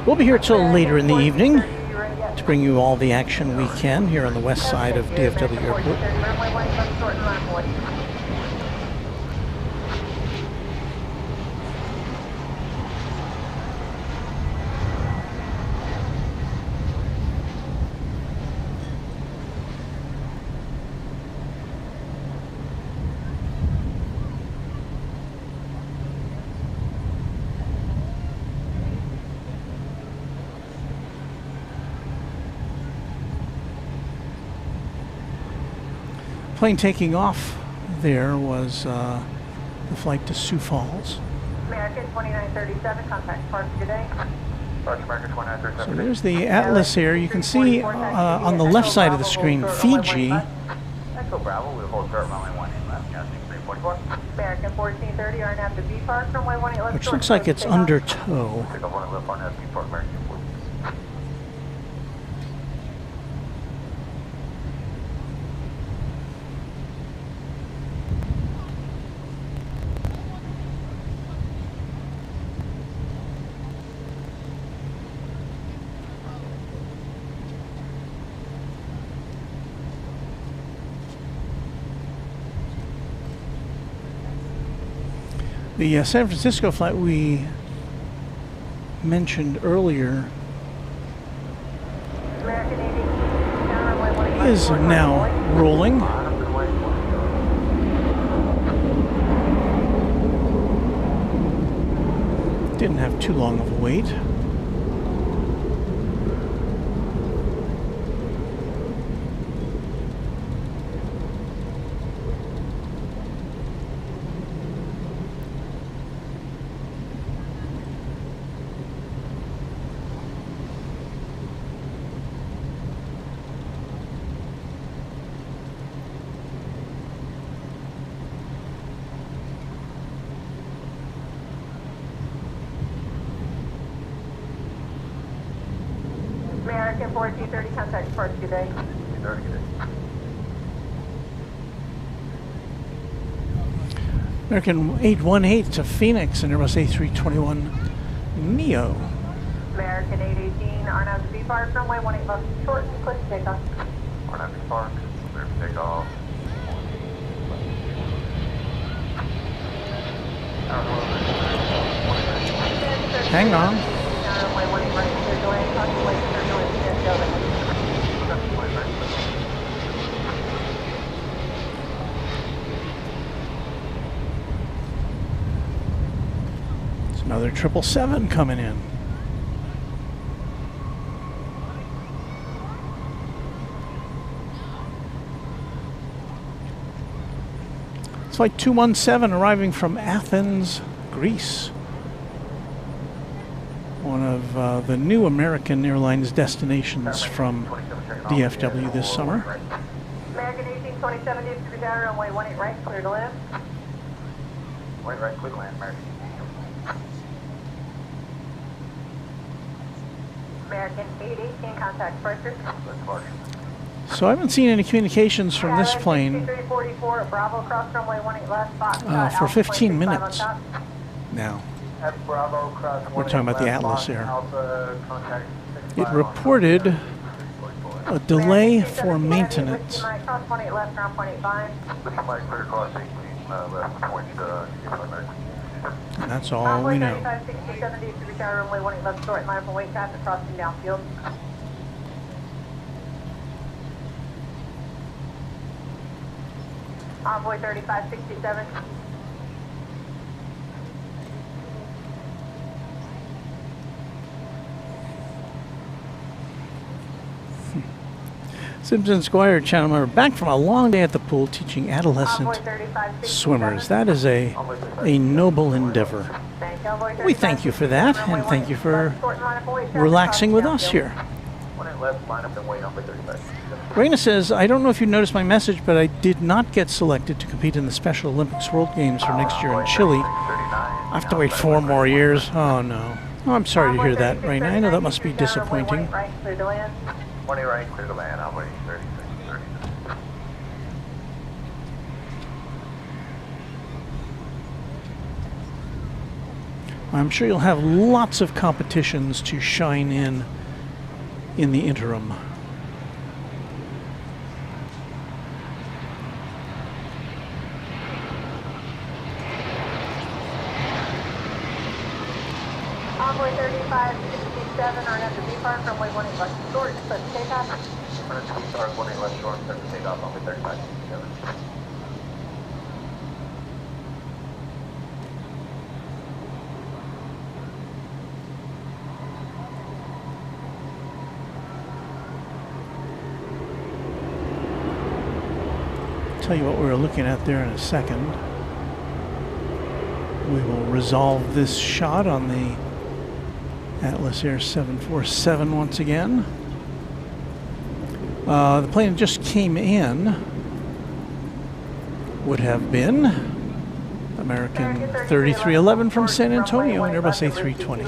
We'll be here till later in the evening to bring you all the action we can here on the west side of DFW Airport. Plane taking off there was the flight to Sioux Falls. American 2937, contact Park today. So there's the Atlas here. You can see on the left side of the screen, Fiji, Echo Bravo, we'll hold short runway 18 left, casting 344. American 1430, RNAV to B Park, runway 18 left which short, looks like close it's to takeoff. under tow. Pick up one left on that B Park, American 14. The San Francisco flight we mentioned earlier American 80, down runway 18 is left, now rolling. Didn't have too long of a wait. American 1430, contact Park today. American 818 to Phoenix, and Airbus A321 Neo. American 818, RNAV to B Park, runway 18 left short and close to takeoff. RNAV B Park, clear for takeoff. Hang on. Down runway 18 right, clear to land, contemplate turbulence, and building. There's another 777 coming in. It's flight 217 arriving from Athens, Greece. One of the new American Airlines destinations from DFW this summer. American 1827, district down runway 18 right, clear to land. White right, clear to land, American. American 818, contact departure. So I haven't seen any communications from this plane 344, Bravo, cross runway 18 left, Fox, for Alpha 15 25 on minutes top. now. That's Bravo, cross We're talking about the Atlas here. Alpha, contact It reported a delay for maintenance. Cross 18 left, ground point 85. Looking like clear cross 18, left point, American. And that's all we know. 35, 60, 70, to be tower, runway 18 left, short line for weight traffic crossing downfield. Envoy 3567. Simpson Squire channel member back from a long day at the pool teaching adolescent swimmers. That is a noble endeavor. We thank you for that, and thank you for relaxing with us here. Raina says, I don't know if you noticed my message, but I did not get selected to compete in the Special Olympics World Games for next year in Chile. I have to wait 4 more years. Oh no. Oh, I'm sorry to hear that, Raina. I know that must be disappointing. 20 right, clear to land, Envoy 3630. I'm sure you'll have lots of competitions to shine in the interim. Envoy 3567 are at the V Park, runway 18 left short, set takeoff. Runway 18 left short, set to take off, Envoy 3567. Tell you what we were looking at there in a second. We will resolve this shot on the Atlas Air 747 once again. The plane that just came in would have been American 3311 from San Antonio and Airbus A320.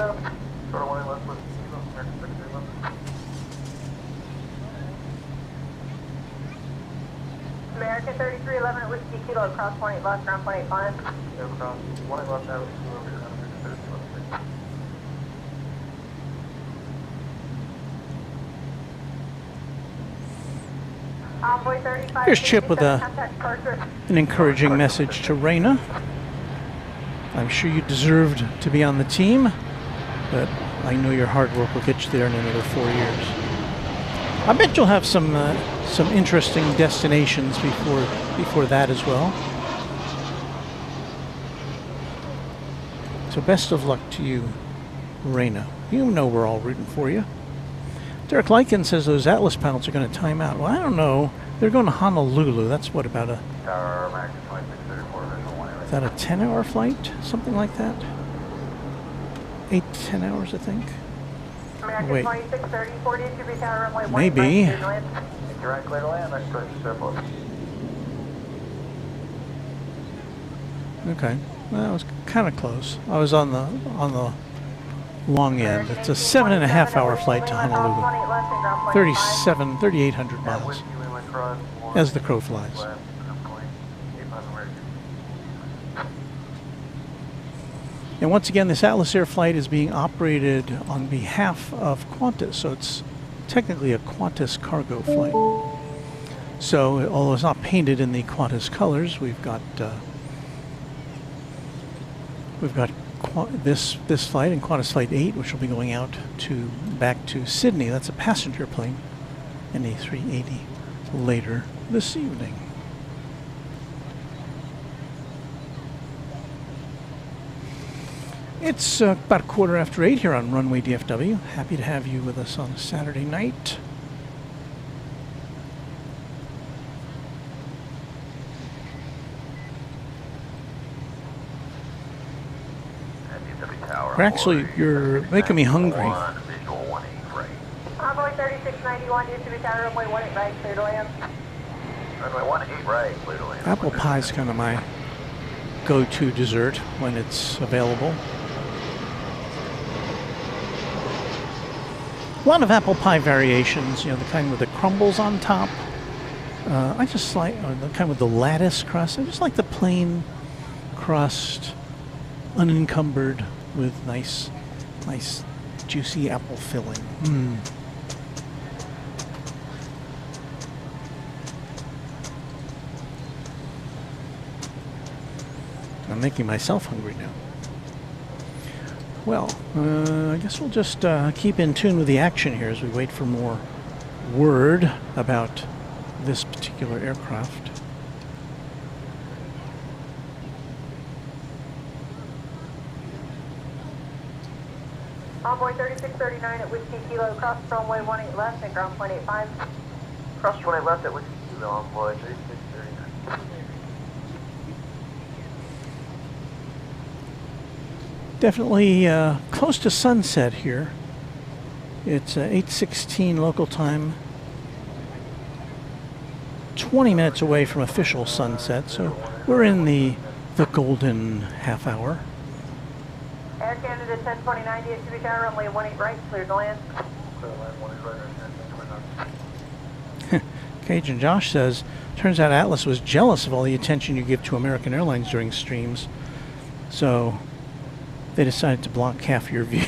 American 3311 Whiskey Kilo, cross 18 left, ground point 85. Cross 20 left, now, Envoy 35. Here's Chip with an encouraging message to Raina. I'm sure you deserved to be on the team, but I know your hard work will get you there in another 4 years. I bet you'll have some interesting destinations before that as well. So best of luck to you, Raina. You know we're all rooting for you. Derek Lykin says those Atlas pilots are going to time out. Well, I don't know. They're going to Honolulu. That's what, about a... Is that a 10-hour flight? Something like that? 8 to 10 hours, I think. Wait. Maybe. Okay. Well, that was kind of close. I was on the long end. It's a 7.5 hour flight to Honolulu. 3,800 miles. As the crow flies. And once again, this Atlas Air flight is being operated on behalf of Qantas, so it's technically a Qantas cargo flight. So, although it's not painted in the Qantas colors, we've got this flight and Qantas Flight 8, which will be going out back to Sydney. That's a passenger plane, an A380, later this evening. It's about 8:15 here on Runway DFW. Happy to have you with us on a Saturday night. Actually, you're making me hungry. Envoy 3691, DFW Tower, runway 18 right, clear to land. Runway 18 right, clear to land. Apple pie is kind of my go-to dessert when it's available. A lot of apple pie variations, you know, the kind with the crumbles on top. I just like the kind with the lattice crust. I just like the plain crust, unencumbered with nice juicy apple filling. I'm making myself hungry now. Well, I guess we'll just keep in tune with the action here as we wait for more word about this particular aircraft. Envoy 3639 at Whiskey Kilo, cross runway 18 left and ground point 85. Cross 18 left at Whiskey Kilo, Envoy 3639. Definitely close to sunset here. It's 8:16 local time. 20 minutes away from official sunset, so we're in the golden half hour. Air Canada 1029, DFW tower, runway 18 right, clear to land. Clear to land, 18 right, 1029. Cajun Josh says, turns out Atlas was jealous of all the attention you give to American Airlines during streams, so they decided to block half your view.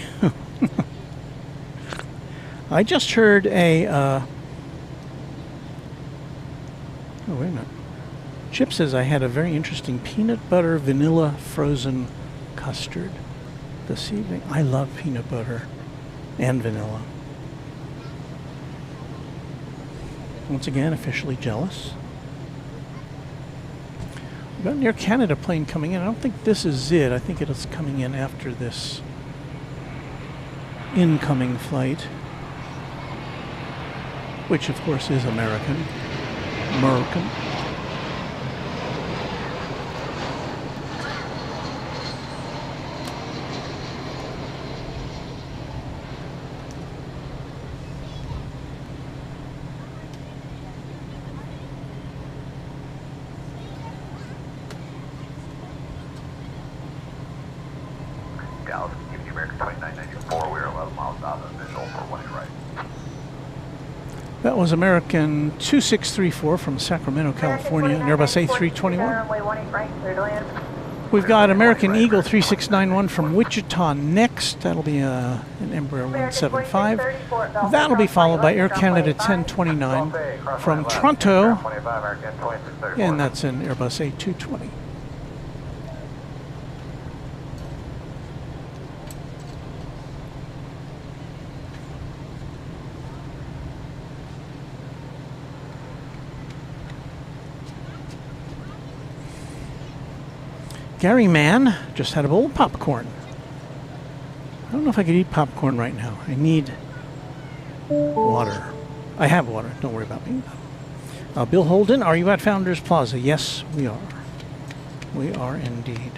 I just heard a oh, wait a minute. Chip says I had a very interesting peanut butter vanilla frozen custard this evening. I love peanut butter and vanilla. Once again, officially jealous. We've got an Air Canada plane coming in. I don't think this is it. I think it's coming in after this incoming flight, which of course is American. Dallas, give the American 2994. We are 11 miles out of visual for 18 right. That was American 2634 from Sacramento, California, an Airbus A321. We've got American Eagle 3691 from Wichita next. That'll be an Embraer 175. That'll be followed by Air Canada 1029 from Toronto, and that's an Airbus A220. Gary Mann just had a bowl of popcorn. I don't know if I could eat popcorn right now. I need water. I have water. Don't worry about me. Bill Holden, are you at Founders Plaza? Yes, we are. We are indeed.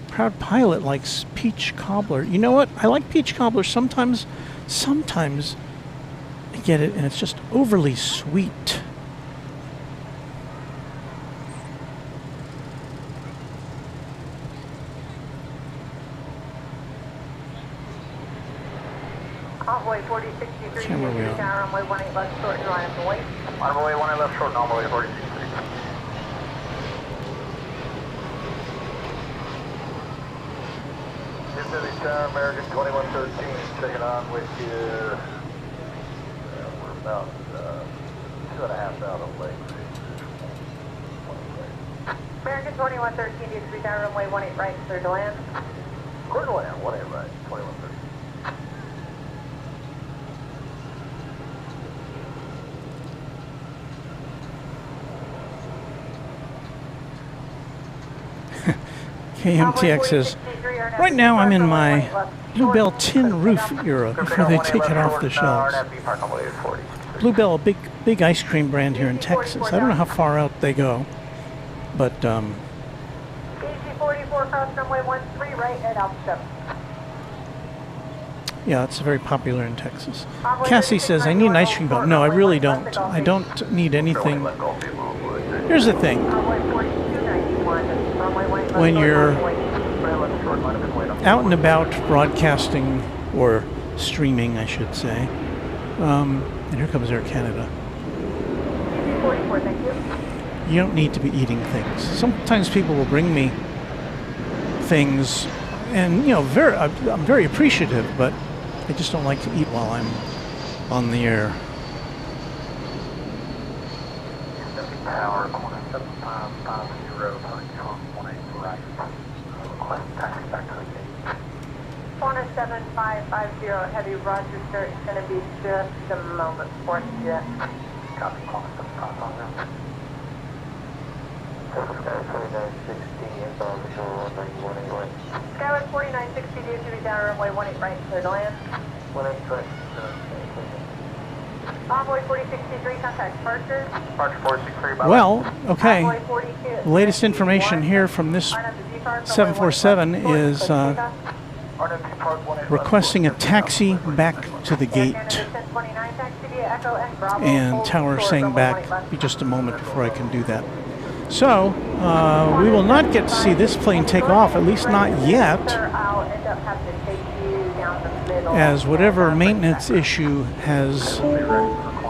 Proud Pilot likes peach cobbler. You know what? I like peach cobbler sometimes. Sometimes I get it and it's just overly sweet. Envoy 4063, Camera wheel. runway 18 left, short, and line up and wait. Runway 18 left, short, envoy 4063. DFW Tower, American 2113, checking on with you. We're about 2.5 out of lake. American 2113, DFW Tower, runway 18 right, clear to land. Clear to land, 18 right, 2113. KMTX says, right now I'm in my Bluebell tin roof era before they take it off the shelves. Bluebell, a big ice cream brand here in Texas. I don't know how far out they go, but DC-44, cross runway 13 right at altitude. yeah, it's very popular in Texas. Cassie says, I need an ice cream belt. No, I really don't. I don't need anything. Here's the thing. when you're out and about broadcasting, or streaming, I should say. And here comes Air Canada. 44, thank you. You don't need to be eating things. Sometimes people will bring me things, and you know, I'm very appreciative, but I just don't like to eat while I'm on the air. Power, corner 7550, right. Request taxi back to the gate. Corner 7550, heavy Roger, sir. It's going to be just a moment for you. Copy, corner 75 on there. Skyward 4960, DFW down runway 18 right, clear to land. 18 right. Envoy 4063, contact departure. Departure 463 by Well, okay. Envoy 42. The latest information here from this 747 is requesting a taxi back to the gate. And tower saying back, be just a moment before I can do that. So, we will not get to see this plane take off, at least not yet, as whatever maintenance issue has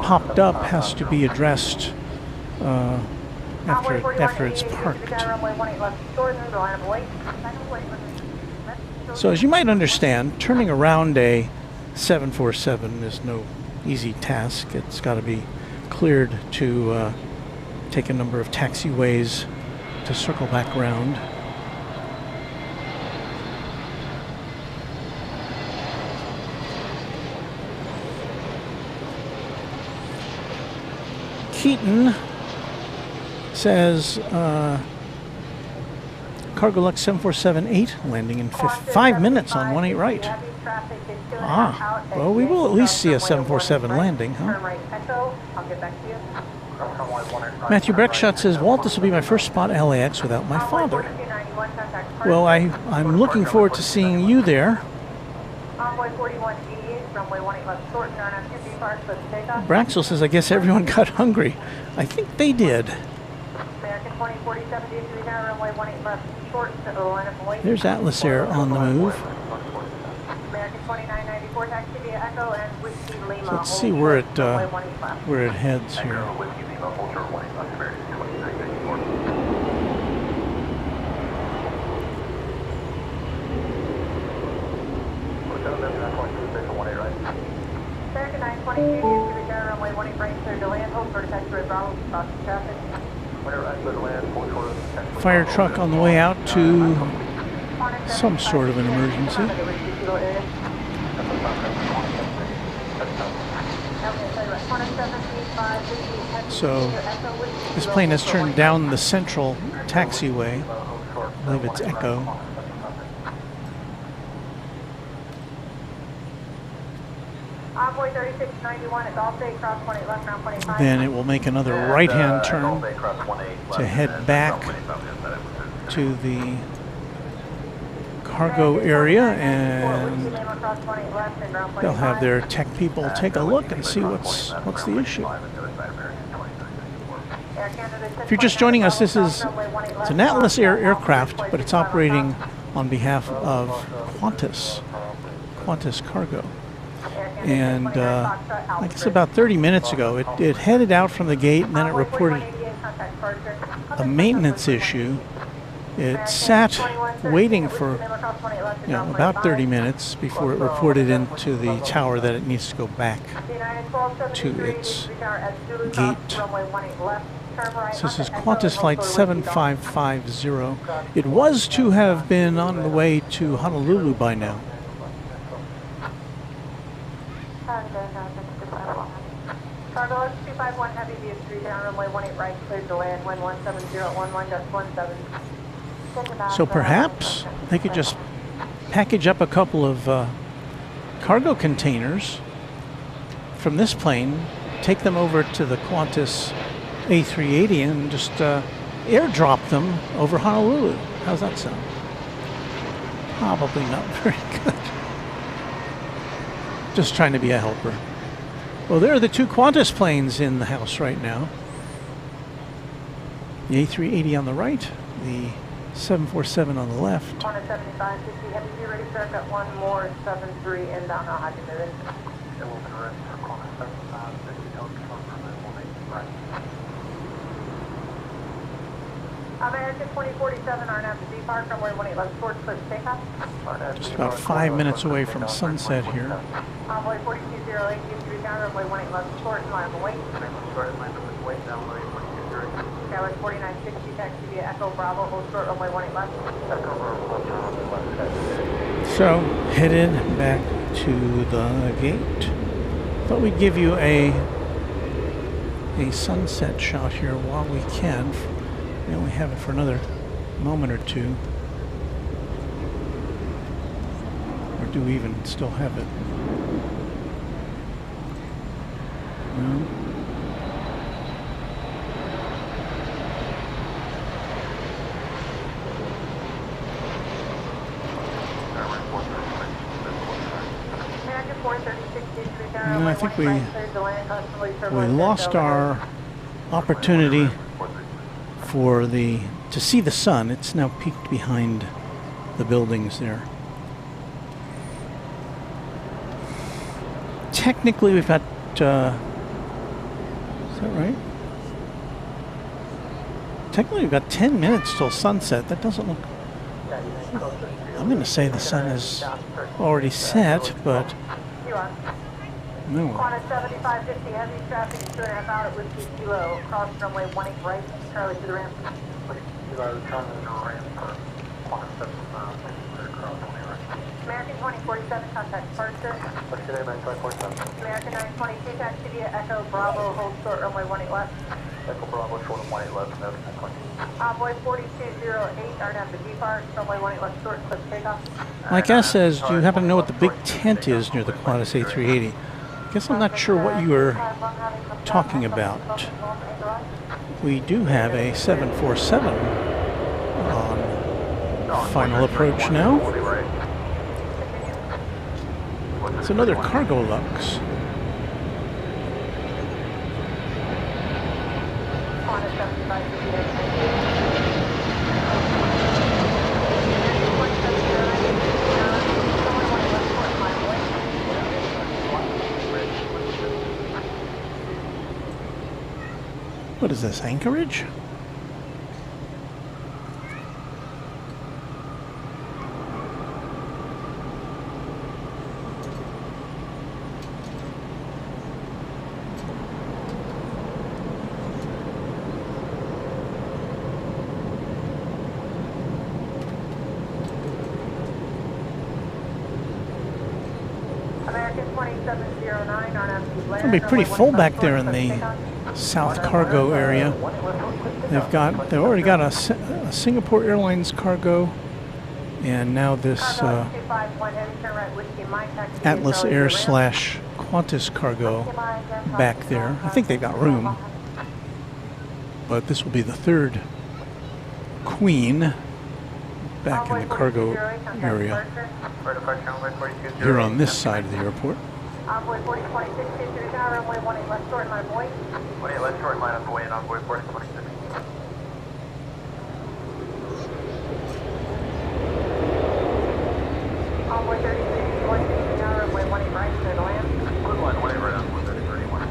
popped up has to be addressed after it's parked. So as you might understand, turning around a 747 is no easy task. It's got to be cleared to take a number of taxiways to circle back around. Keaton says Cargo Lux 747-8 landing in 5 minutes on 18 right. Ah, well, we will at least see a 747 landing, huh? Matthew Breckshot says, Walt, this will be my first spot at LAX without my father. Well, I'm looking forward to seeing you there. Braxel says, I guess everyone got hungry. I think they did. There's Atlas Air on the move. So let's see where it heads here. Fire truck on the way out to some sort of an emergency. So this plane has turned down the central taxiway. I believe it's Echo. Then it will make another right-hand turn to head back to the cargo area, and they'll have their tech people take a look and see what's the issue. If you're just joining us, it's an Atlas Air aircraft, but it's operating on behalf of Qantas Cargo. And I guess about 30 minutes ago, it headed out from the gate, and then it reported a maintenance issue. It sat waiting for about 30 minutes before it reported into the tower that it needs to go back to its gate. So this is Qantas flight 7550. It was to have been on the way to Honolulu by now. Cargo Lux 251 Heavy VS3 down runway 18 right, cleared to land, wind 170.11.17. So perhaps they could just package up a couple of cargo containers from this plane, take them over to the Qantas A380 and just airdrop them over Honolulu. How's that sound? Probably not very good. Just trying to be a helper. Well, there are the two Qantas planes in the house right now. The A380 on the right, the 747 on the left. On a 7550 heavy, be ready, sir. I've got one more 73 inbound. I'll have you move in. It will be ready for corner 7550. Don't confirm for my 18 right. American 2047, RNAV to D-Park, runway 18 left, short slip takeoff. Just about 5 minutes away from sunset here. Envoy 4208, you to be down, runway 18 left, short and line away. Short and line of weight, downway 4208. Skyway 4960, taxi via Echo Bravo, hold short, runway 18 left. Echo Bravo, hold short, runway left. So, headed back to the gate. Thought we'd give you a sunset shot here while we can. We only have it for another moment or two. Or do we even still have it? No. No, I think we lost our opportunity for to see the sun. It's now peaked behind the buildings there. Technically, we've got. Is that right? Technically, we've got 10 minutes till sunset. That doesn't look. I'm going to say the sun is already set, but. No. On a 7550 heavy traffic, 2.5 out at Whiskey Kilo, cross runway 18 right, Charlie to the ramp. American 2047, contact departure. American 922, taxi via Echo Bravo, hold short, runway 18 left. Echo Bravo, short of 18 left, American 922. Envoy 4208, RNAV to D-Park, runway 18 left, short, clip takeoff. My guess is, do you happen to know what the big tent is near the Qantas A380? I guess I'm not sure what you were talking about. We do have a 747 on final approach now. It's another cargo lux. What is this, Anchorage? It'll be pretty full back there in the South Cargo area. They've already got a Singapore Airlines cargo, and now this Atlas Air / Qantas cargo back there. I think they've got room, but this will be the third Queen back in the cargo area here on this side of the airport. Envoy 4026, runway 18 left short, line away. 18 left short, line up away, and Envoy 4026. Envoy 36, 160, runway 18 right, clear to land. Good line, 18 right, Envoy 3031.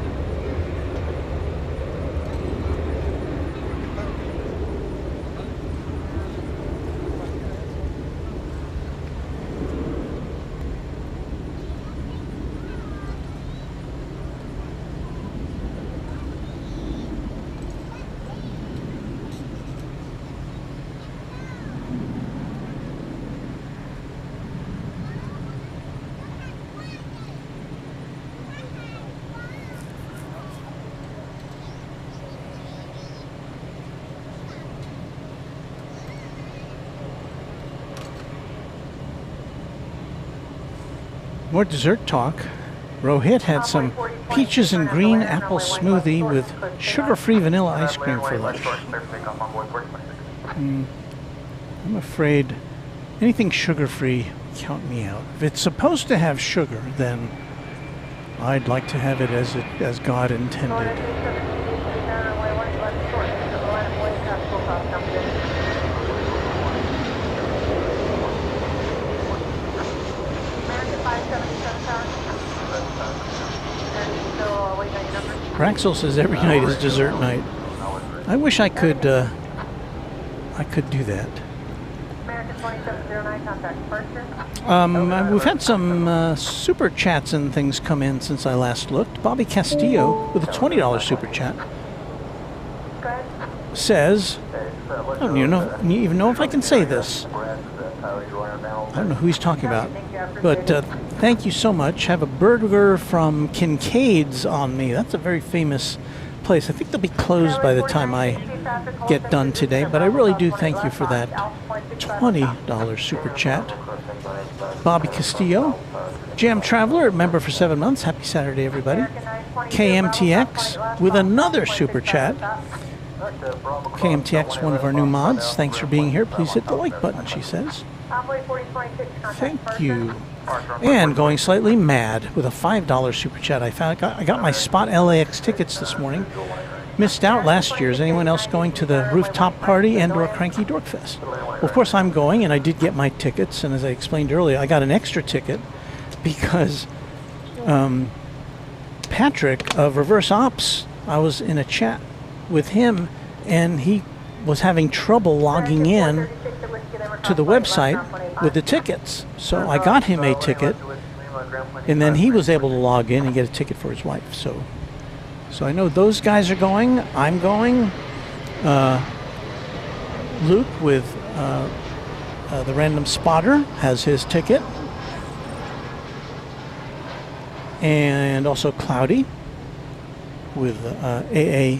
More dessert talk. Rohit had some peaches and green apple smoothie with sugar-free vanilla ice cream for lunch. I'm afraid anything sugar-free, count me out. If it's supposed to have sugar, then I'd like to have it as God intended. Raxel says every night is dessert night. I wish I could do that. American 2709, contact departure. We've had some super chats and things come in since I last looked. Bobby Castillo with a $20 super chat says, I don't even know if I can say this. I don't know who he's talking about. But thank you so much. Have a burger from Kincaid's on me. That's a very famous place. I think they'll be closed by the time I get done today, but I really do thank you for that $20 super chat. Bobby Castillo, Jam Traveler, member for 7 months. Happy Saturday, everybody. KMTX with another super chat. KMTX, one of our new mods. Thanks for being here. Please hit the like button, she says. Thank you. And going slightly mad with a $5 super chat. I got my spot LAX tickets this morning. Missed out last year. Is anyone else going to the rooftop party and or Cranky Dorkfest? Well, of course I'm going, and I did get my tickets. And as I explained earlier, I got an extra ticket because Patrick of Reverse Ops, I was in a chat with him, and he was having trouble logging in to the website with the tickets. So I got him a ticket, and then he was able to log in and get a ticket for his wife. So I know those guys are going. I'm going. Luke with the Random Spotter has his ticket. And also Cloudy with AA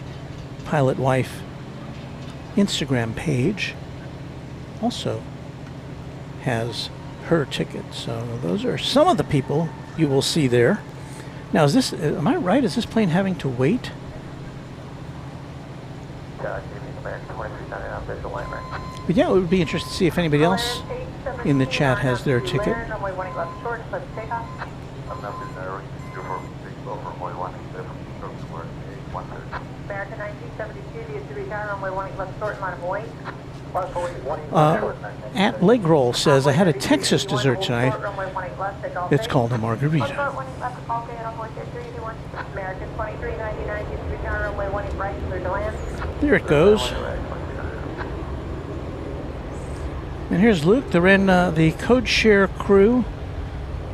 Pilot Wife Instagram page also has her ticket. So those are some of the people you will see there. Now, is this, am I right? Is this plane having to wait? But yeah, it would be interesting to see if anybody else in the chat has their ticket. American 1972, DFW runway 18 left short, line of Hawaii. At Leg Roll says, I had a Texas dessert tonight. It's called a margarita. American 2399, DFW runway 18 right, clear to land. There it goes. And here's Luke. They're in the code share crew.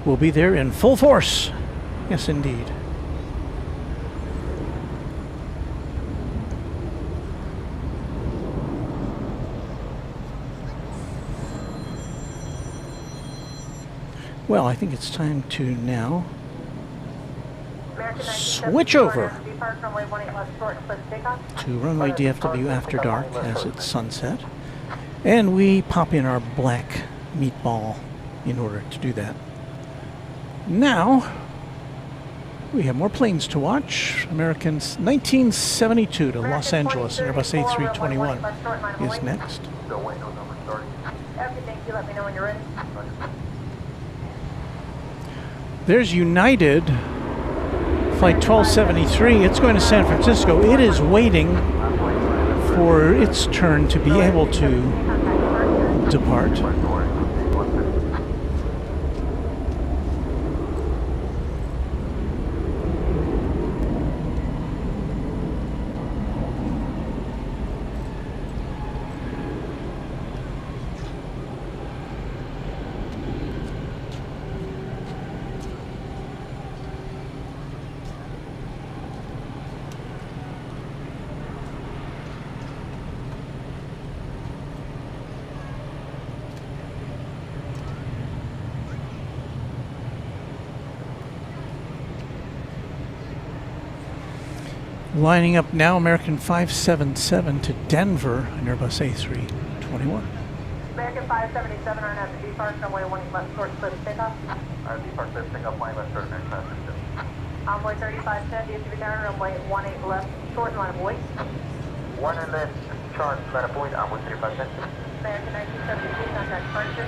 Will be there in full force. Yes, indeed. Well, I think it's time to now switch over to Runway DFW After Dark as it's sunset. And we pop in our black meatball in order to do that. Now, we have more planes to watch. American's 1972 to Los Angeles, Airbus A321 is next. Let me know when you're ready. There's United, Flight 1273. It's going to San Francisco. It is waiting for its turn to be able to depart. Lining up now, American 577 to Denver, an Airbus A321. American 577 are at the depart runway 18 left short, clear to takeoff. Depart clear to take off, line left short, next passage. Envoy 3510, DFW tower, runway 18 left short, line of Hawaii. 1 and left, chart, line of point, Envoy 3510. American 1972, contact departure.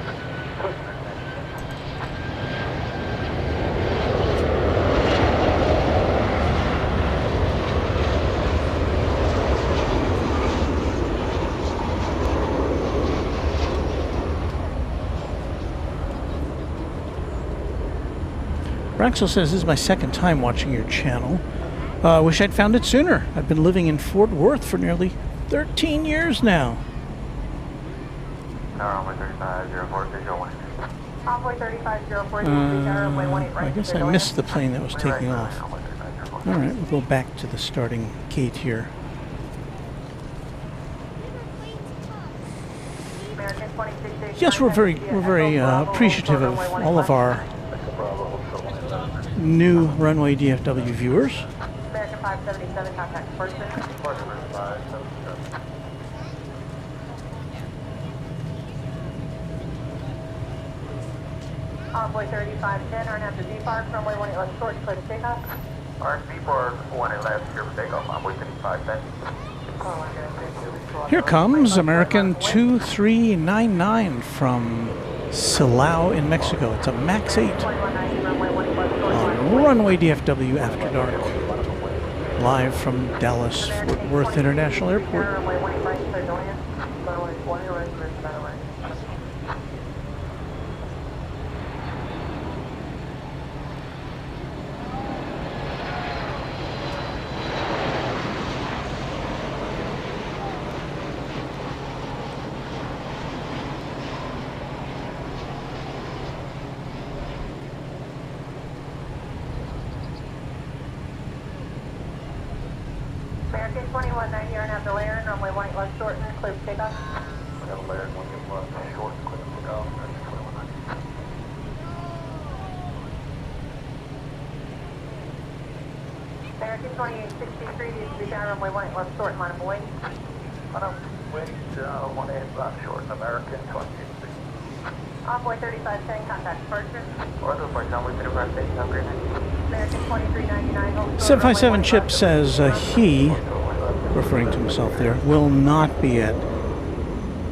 Raxel says, this is my second time watching your channel. I wish I'd found it sooner. I've been living in Fort Worth for nearly 13 years now. Runway 3504, visual 1. Envoy 3504, runway 18 right. I guess I missed the plane that was taking off. All right, we'll go back to the starting gate here. Yes, we're very appreciative of all of our new Runway DFW viewers. American 577, contact person. Envoy 3510, RNAV to D-Park, runway 18 left short, clear to takeoff. RSP for 18 left, clear for takeoff, Envoy 3510. Here comes American 2399 from Silao in Mexico. It's a MAX 8 on Runway DFW After Dark, live from Dallas Fort Worth International Airport. American 2190, RNAV to Lair, runway 18 left short, clear for takeoff. We have a layer 18 left short, clear for takeoff, American 2190. American 2863, DSB down, runway 18 left short, line of wing. Wait, 18 left short, American 2860. Envoy 3510, contact person. Order for Runway 3510, upgrade. American 2399, hold short, 757 Chip says he, referring to himself there, will not be at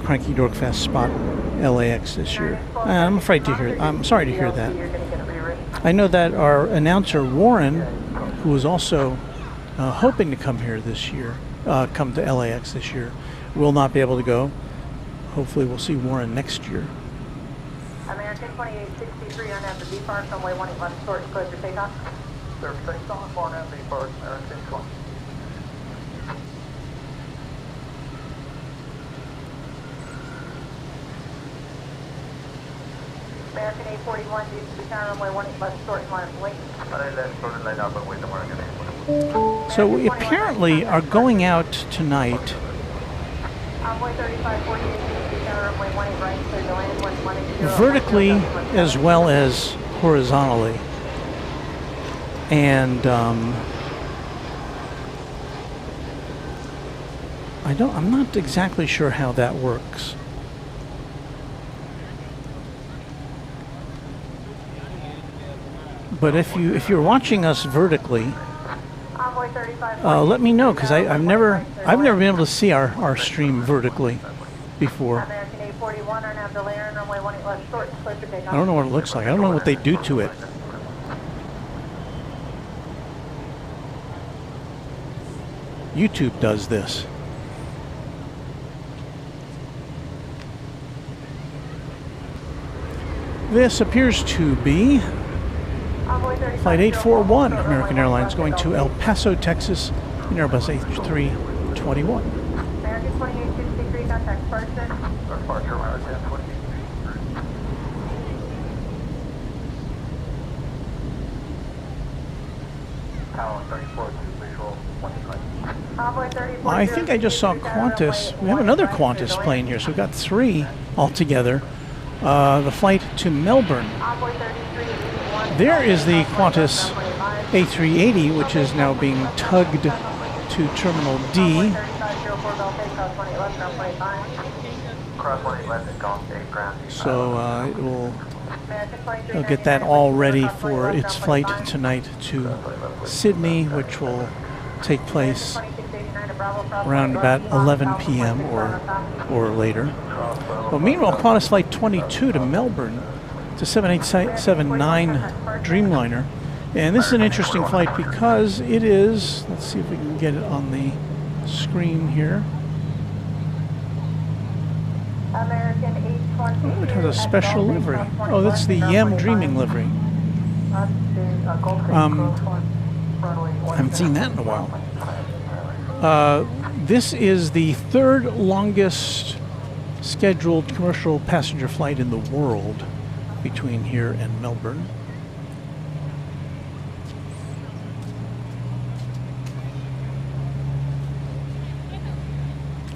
Cranky Dorkfest spot LAX this year. I'm afraid to hear. I'm sorry to hear that. I know that our announcer Warren, who was also hoping to come here this year, come to LAX this year, will not be able to go. Hopefully, we'll see Warren next year. American 2863 on after D-Park, runway 18 left short, clear for takeoff. Clear for takeoff, on D-Park, American 20. American 841, DSB down, runway 18 left short, line of wing. So we apparently are going out tonight Envoy 3548, DSB down, runway 18 right, clear to land, 180. vertically as well as horizontally. And I'm not exactly sure how that works. But if you're watching us vertically, let me know, because I've never been able to see our stream vertically before. American 841 on after Lair, runway 18 left short, clear for takeoff. I don't know what it looks like. I don't know what they do to it. YouTube does this. This appears to be Flight 841, American Airlines, going to El Paso, Texas, in Airbus A321. American 2863, contact person. Departure, American 2863. Tower 34, visual 120. Envoy 34. I think I just saw Qantas. We have another Qantas plane here, so we've got 3 altogether. The flight to Melbourne. Envoy 3381. There is the Qantas A380, which is now being tugged to Terminal D. Cross 18 left and gone 8 ground. So it'll get that all ready for its flight tonight to Sydney, which will take place around about 11 p.m. or later. Well, meanwhile, Qantas Flight 22 to Melbourne, it's a 7879 Dreamliner. And this is an interesting flight because it is, let's see if we can get it on the screen here. American 820. Oh, it has a special livery. Oh, that's the Yam Dreaming livery. I Haven't seen that in a while. This is the third longest scheduled commercial passenger flight in the world between here and Melbourne.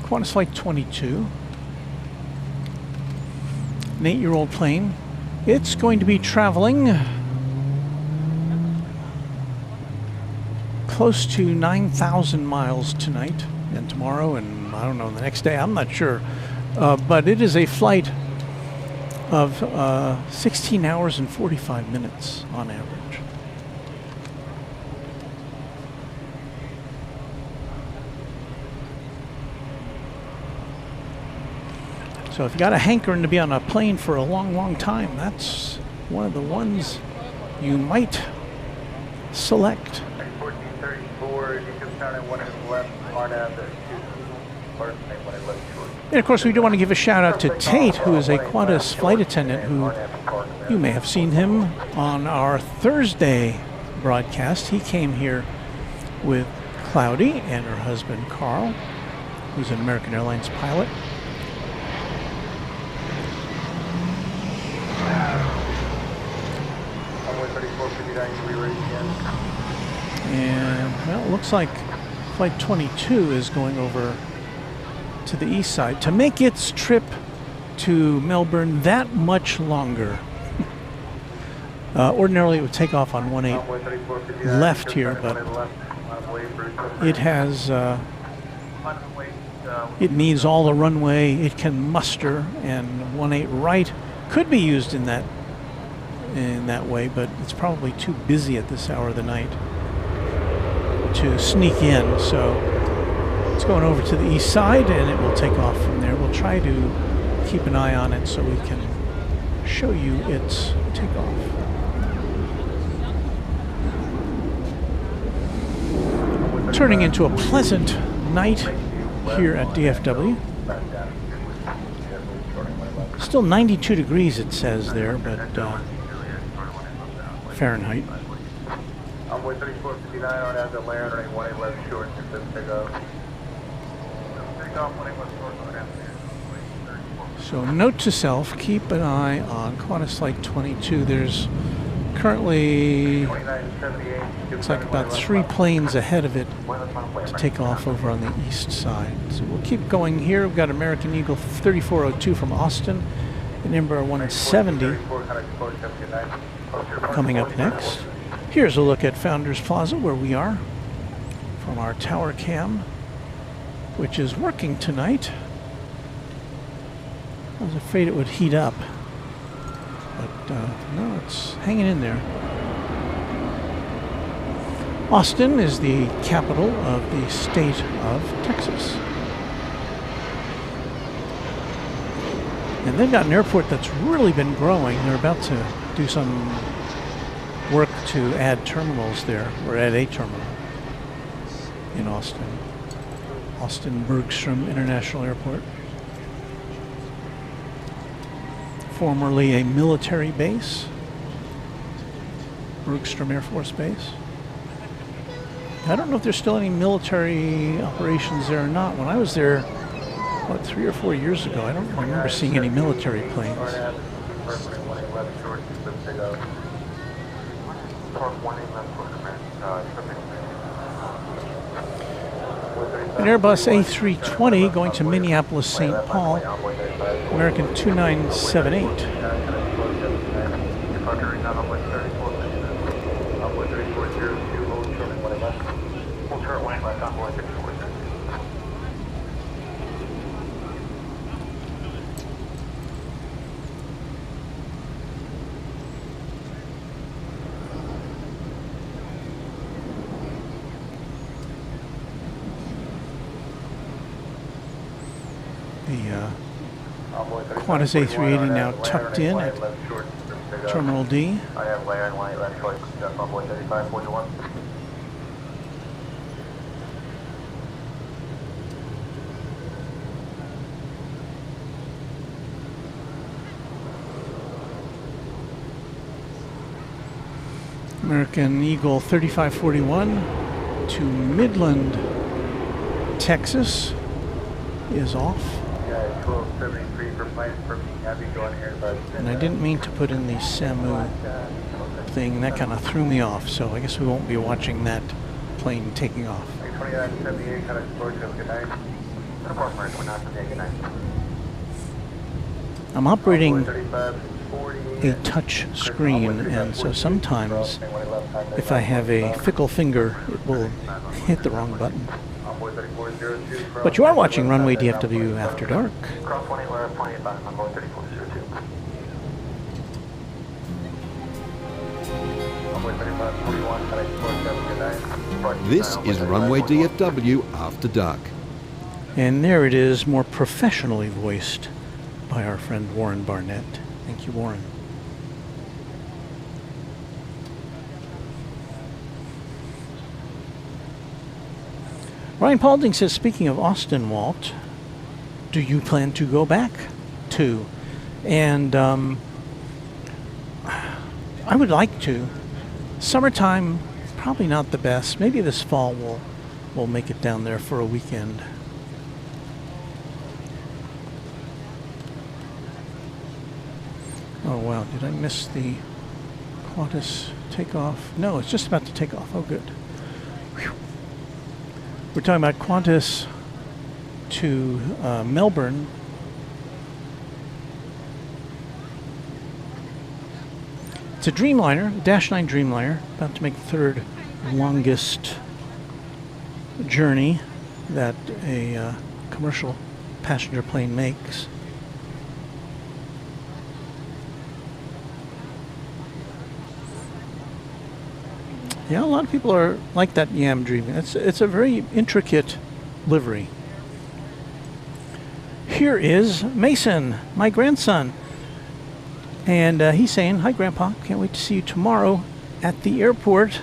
Qantas Flight 22, an 8-year-old plane. It's going to be traveling close to 9,000 miles tonight and tomorrow, and I don't know, the next day, I'm not sure. But it is a flight of 16 hours and 45 minutes on average. So if you got a hankering to be on a plane for a long, long time, that's one of the ones you might select. 1434, you can start at 1 and left, hard out there. And of course, we do want to give a shout out to Tate, who is a Qantas flight attendant who you may have seen him on our Thursday broadcast. He came here with Cloudy and her husband Carl, who's an American Airlines pilot. And well, it looks like Flight 22 is going over to the east side to make its trip to Melbourne that much longer. Ordinarily it would take off on 18 left here, but it has it needs all the runway it can muster, and 18 right could be used in that way, but it's probably too busy at this hour of the night to sneak in. So it's going over to the east side, and it will take off from there. We'll try to keep an eye on it so we can show you its takeoff. Turning into a pleasant night here at DFW. Still 92 degrees it says there, but Fahrenheit. I'm with 3459 on as a land, running 18 left short, and then take off. Take off 18 left short, on down there. So note to self, keep an eye on Qantas Flight 22. There's currently, it's like about 3 planes ahead of it to take off over on the east side. So we'll keep going here. We've got American Eagle 3402 from Austin and Embraer 170 coming up next. Here's a look at Founders Plaza, where we are, from our tower cam, which is working tonight. I was afraid it would heat up, but no, it's hanging in there. Austin is the capital of the state of Texas. And they've got an airport that's really been growing. They're about to do some work to add terminals there, or add a terminal in Austin. Austin Bergstrom International Airport. Formerly a military base, Bergstrom Air Force Base. I don't know if there's still any military operations there or not. When I was there, what, 3 or 4 years ago, I don't remember seeing any military planes. An Airbus A320 going to Minneapolis, St. Paul, American 2978. Qantas A380 now tucked in at Terminal D. I have land 18 left short, just on board 3541. American Eagle 3541 to Midland, Texas is off. Yeah, 1273 for planes for me. Happy going here. And I didn't mean to put in the SAMU thing. That kind of threw me off, so I guess we won't be watching that plane taking off. 2978, kind of explored. Good night. Good night. I'm operating a touch screen, and so sometimes if I have a fickle finger, it will hit the wrong button. But you are watching Runway DFW After Dark. This is Runway DFW After Dark. And there it is, more professionally voiced by our friend Warren Barnett. Thank you, Warren. Ryan Paulding says, speaking of Austin, Walt, do you plan to go back to? And I would like to. Summertime, probably not the best. Maybe this fall we'll make it down there for a weekend. Oh wow, did I miss the Qantas takeoff? No, it's just about to take off. Oh good. Whew. We're talking about Qantas to Melbourne. It's a Dreamliner, a Dash 9 Dreamliner, about to make the third longest journey that a commercial passenger plane makes. Yeah, a lot of people are like that Yam Dream. It's a very intricate livery. Here is Mason, my grandson. And he's saying, "Hi, Grandpa. Can't wait to see you tomorrow at the airport."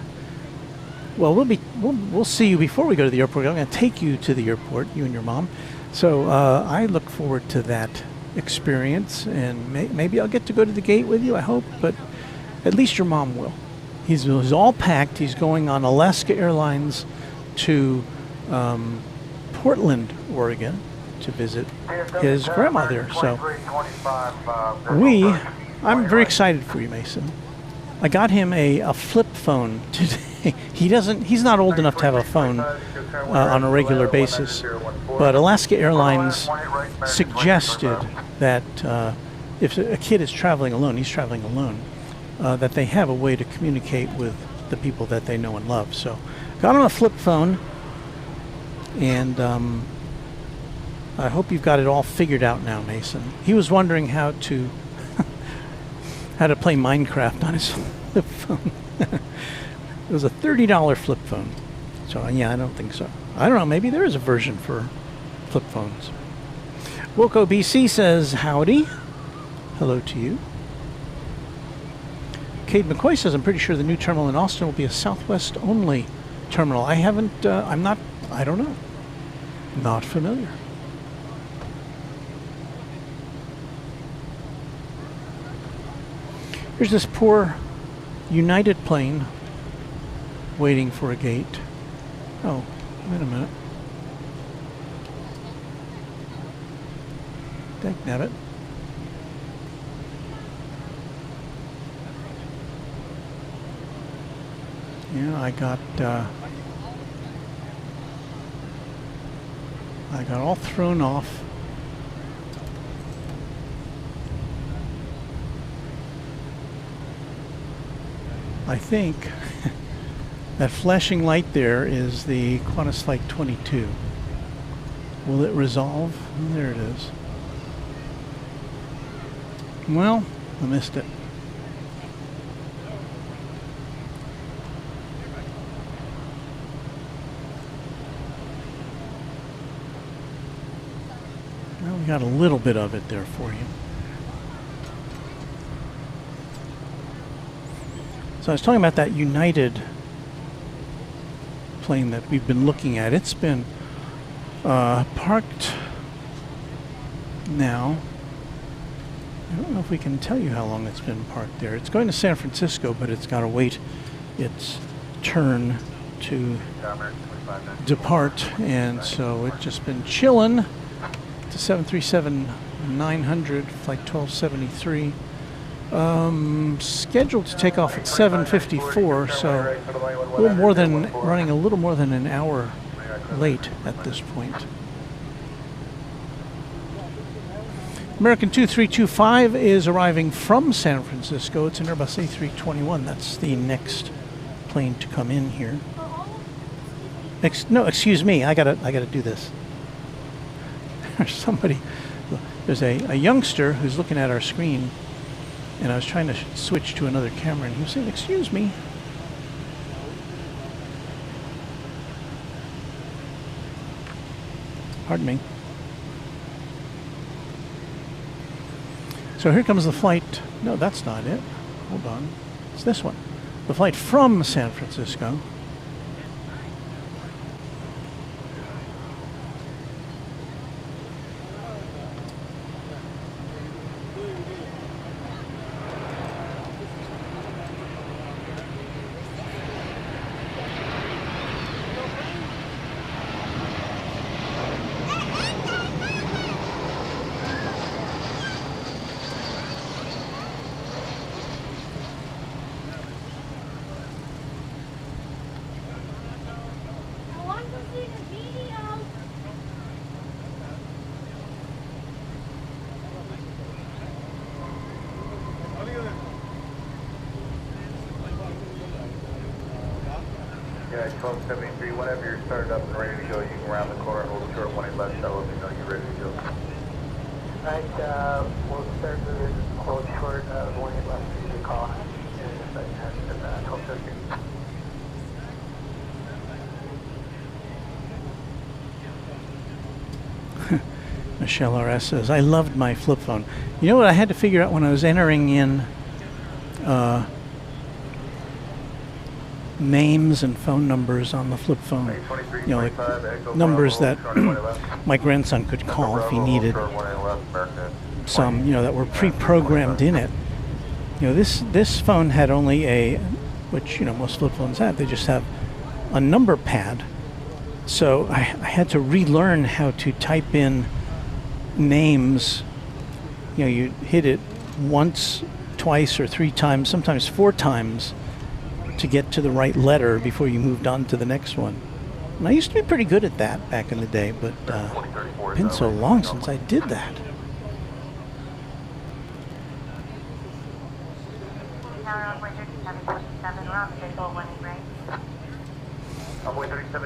Well, we'll see you before we go to the airport. I'm going to take you to the airport, you and your mom. So I look forward to that experience, and maybe I'll get to go to the gate with you. I hope, but at least your mom will. He's all packed. He's going on Alaska Airlines to Portland, Oregon, to visit his grandma there. So I'm very excited for you, Mason. I got him a flip phone today. He's not old enough to have a phone on a regular basis, but Alaska Airlines suggested that if a kid is traveling alone, he's traveling alone, that they have a way to communicate with the people that they know and love. So got him a flip phone, and I hope you've got it all figured out now, Mason. He was wondering how to play Minecraft on his flip phone. It was a $30 flip phone. So yeah, I don't think so. I don't know, maybe there is a version for flip phones. Wilco BC says, howdy. Hello to you. Cade McCoy says, I'm pretty sure the new terminal in Austin will be a Southwest only terminal. I don't know. Not familiar. Here's this poor United plane waiting for a gate. Oh, wait a minute. Dagnabbit. Yeah, I got all thrown off. I think that flashing light there is the Qantas Flight 22. Will it resolve? There it is. Well, I missed it. Well, we got a little bit of it there for you. So I was talking about that United plane that we've been looking at. It's been parked now. I don't know if we can tell you how long it's been parked there. It's going to San Francisco, but it's got to wait its turn to depart, and so it's just been chilling to 737-900, flight 1273. Scheduled to take off at 7:54, so running a little more than an hour late at this point. American 2325 is arriving from San Francisco. It's an Airbus A321. That's the next plane to come in here. No, excuse me. I gotta do this. There's somebody. There's a youngster who's looking at our screen, and I was trying to switch to another camera, and he was saying, "Excuse me." Pardon me. So here comes the flight. No, that's not it. Hold on. It's this one. The flight from San Francisco. Yeah, 1273, whenever you're started up and ready to go, you can round the corner, hold short 18 left, that will let me know you're ready to go. Alright, we'll start moving, hold short, 18 left, you can call, and just like that, 1213. Michelle RS says, I loved my flip phone. You know what I had to figure out when I was entering in names and phone numbers on the flip phone? You know, like numbers that my grandson could call if he needed some, you know, that were pre-programmed in it. You know, this phone had only a, which, you know, most flip phones have, they just have a number pad. So I had to relearn how to type in names. You know, you hit it once, twice, or 3 times, sometimes 4 times to get to the right letter before you moved on to the next one. And I used to be pretty good at that back in the day, but it's been so long since I did that.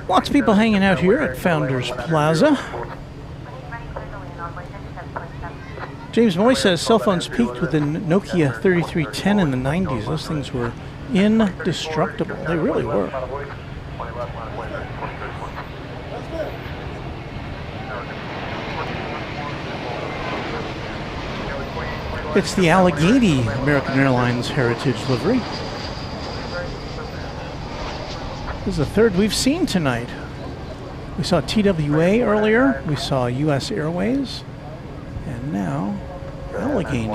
Lots of people hanging out here at Founders Plaza. James Moy says cell phones peaked with the Nokia 3310 in the 90s. Those things were indestructible. They really were. It's the Allegheny American Airlines Heritage livery. This is the third we've seen tonight. We saw TWA earlier, we saw US Airways, and now Allegheny.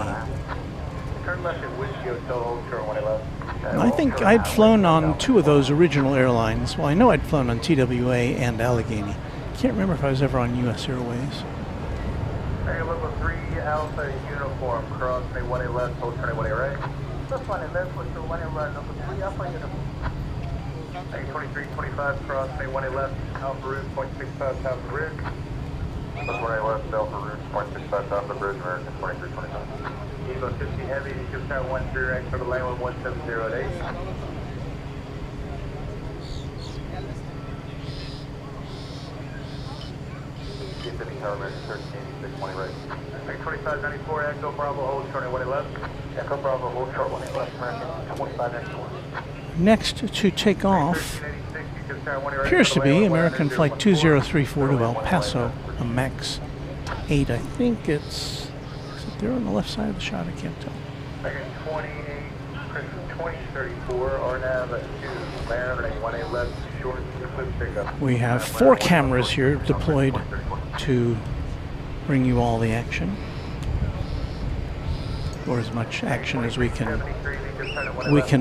I think I'd flown on 2 of those original airlines. Well, I know I'd flown on TWA and Allegheny. Can't remember if I was ever on US Airways. Level 3 Alpha uniform, cross me 18 left, hold turn 18 right. This one in left, push to 18 right, number 3 Alpha uniform. 2325, cross me 18 left, Alpha route, 0.65 south of the bridge. Plus 18 left, Alpha route, 0.65 south of the bridge, American 2325. Evo 50 heavy, you can start 13 right for the lane 17008. Descending tower, American 1386, 20 right. 2594, Echo Bravo, hold short 18 left. Echo Bravo, hold short 18 left, American 2594. Next to take off appears to be American Flight 2034 to El Paso, a MAX 8. I think it's, is it there on the left side of the shot? I can't tell. 2034, RNAV at 2, land 18 left, short, pickup. We have 4 cameras here deployed to bring you all the action, or as much action as we can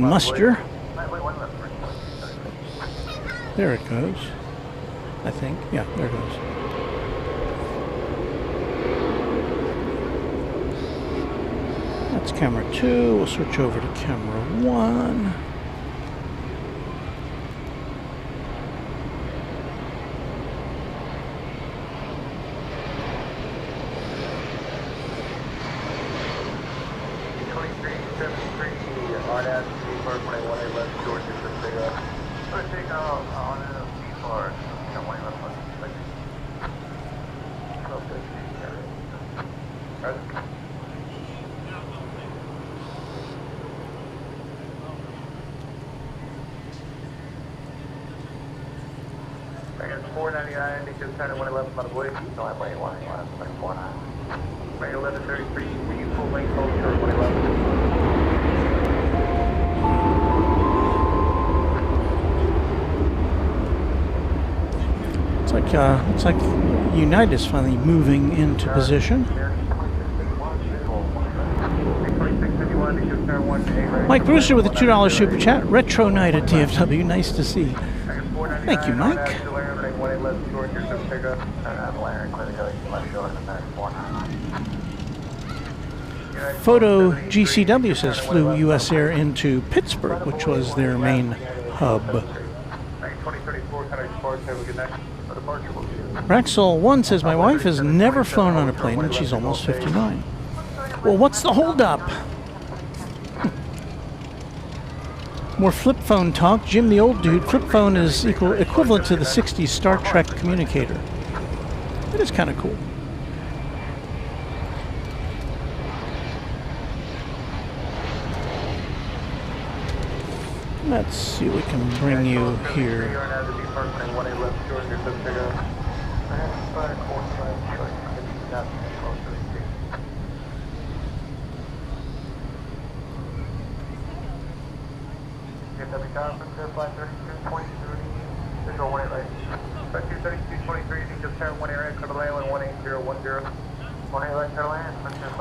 muster. There it goes. I think. Yeah, there it goes. That's camera 2. We'll switch over to camera 1. Looks like United is finally moving into position. Mike Brewster with a $2 super chat. Retro night at DFW. Nice to see. Thank you, Mike. Photo GCW says flew U.S. Air into Pittsburgh, which was their main hub. Braxel1 says, my wife has never flown on a plane and she's almost 59. Well, what's the holdup? More flip phone talk. Jim, the old dude, flip phone is equivalent to the 60s Star Trek communicator. It is kind of cool. Let's see what we can bring you here.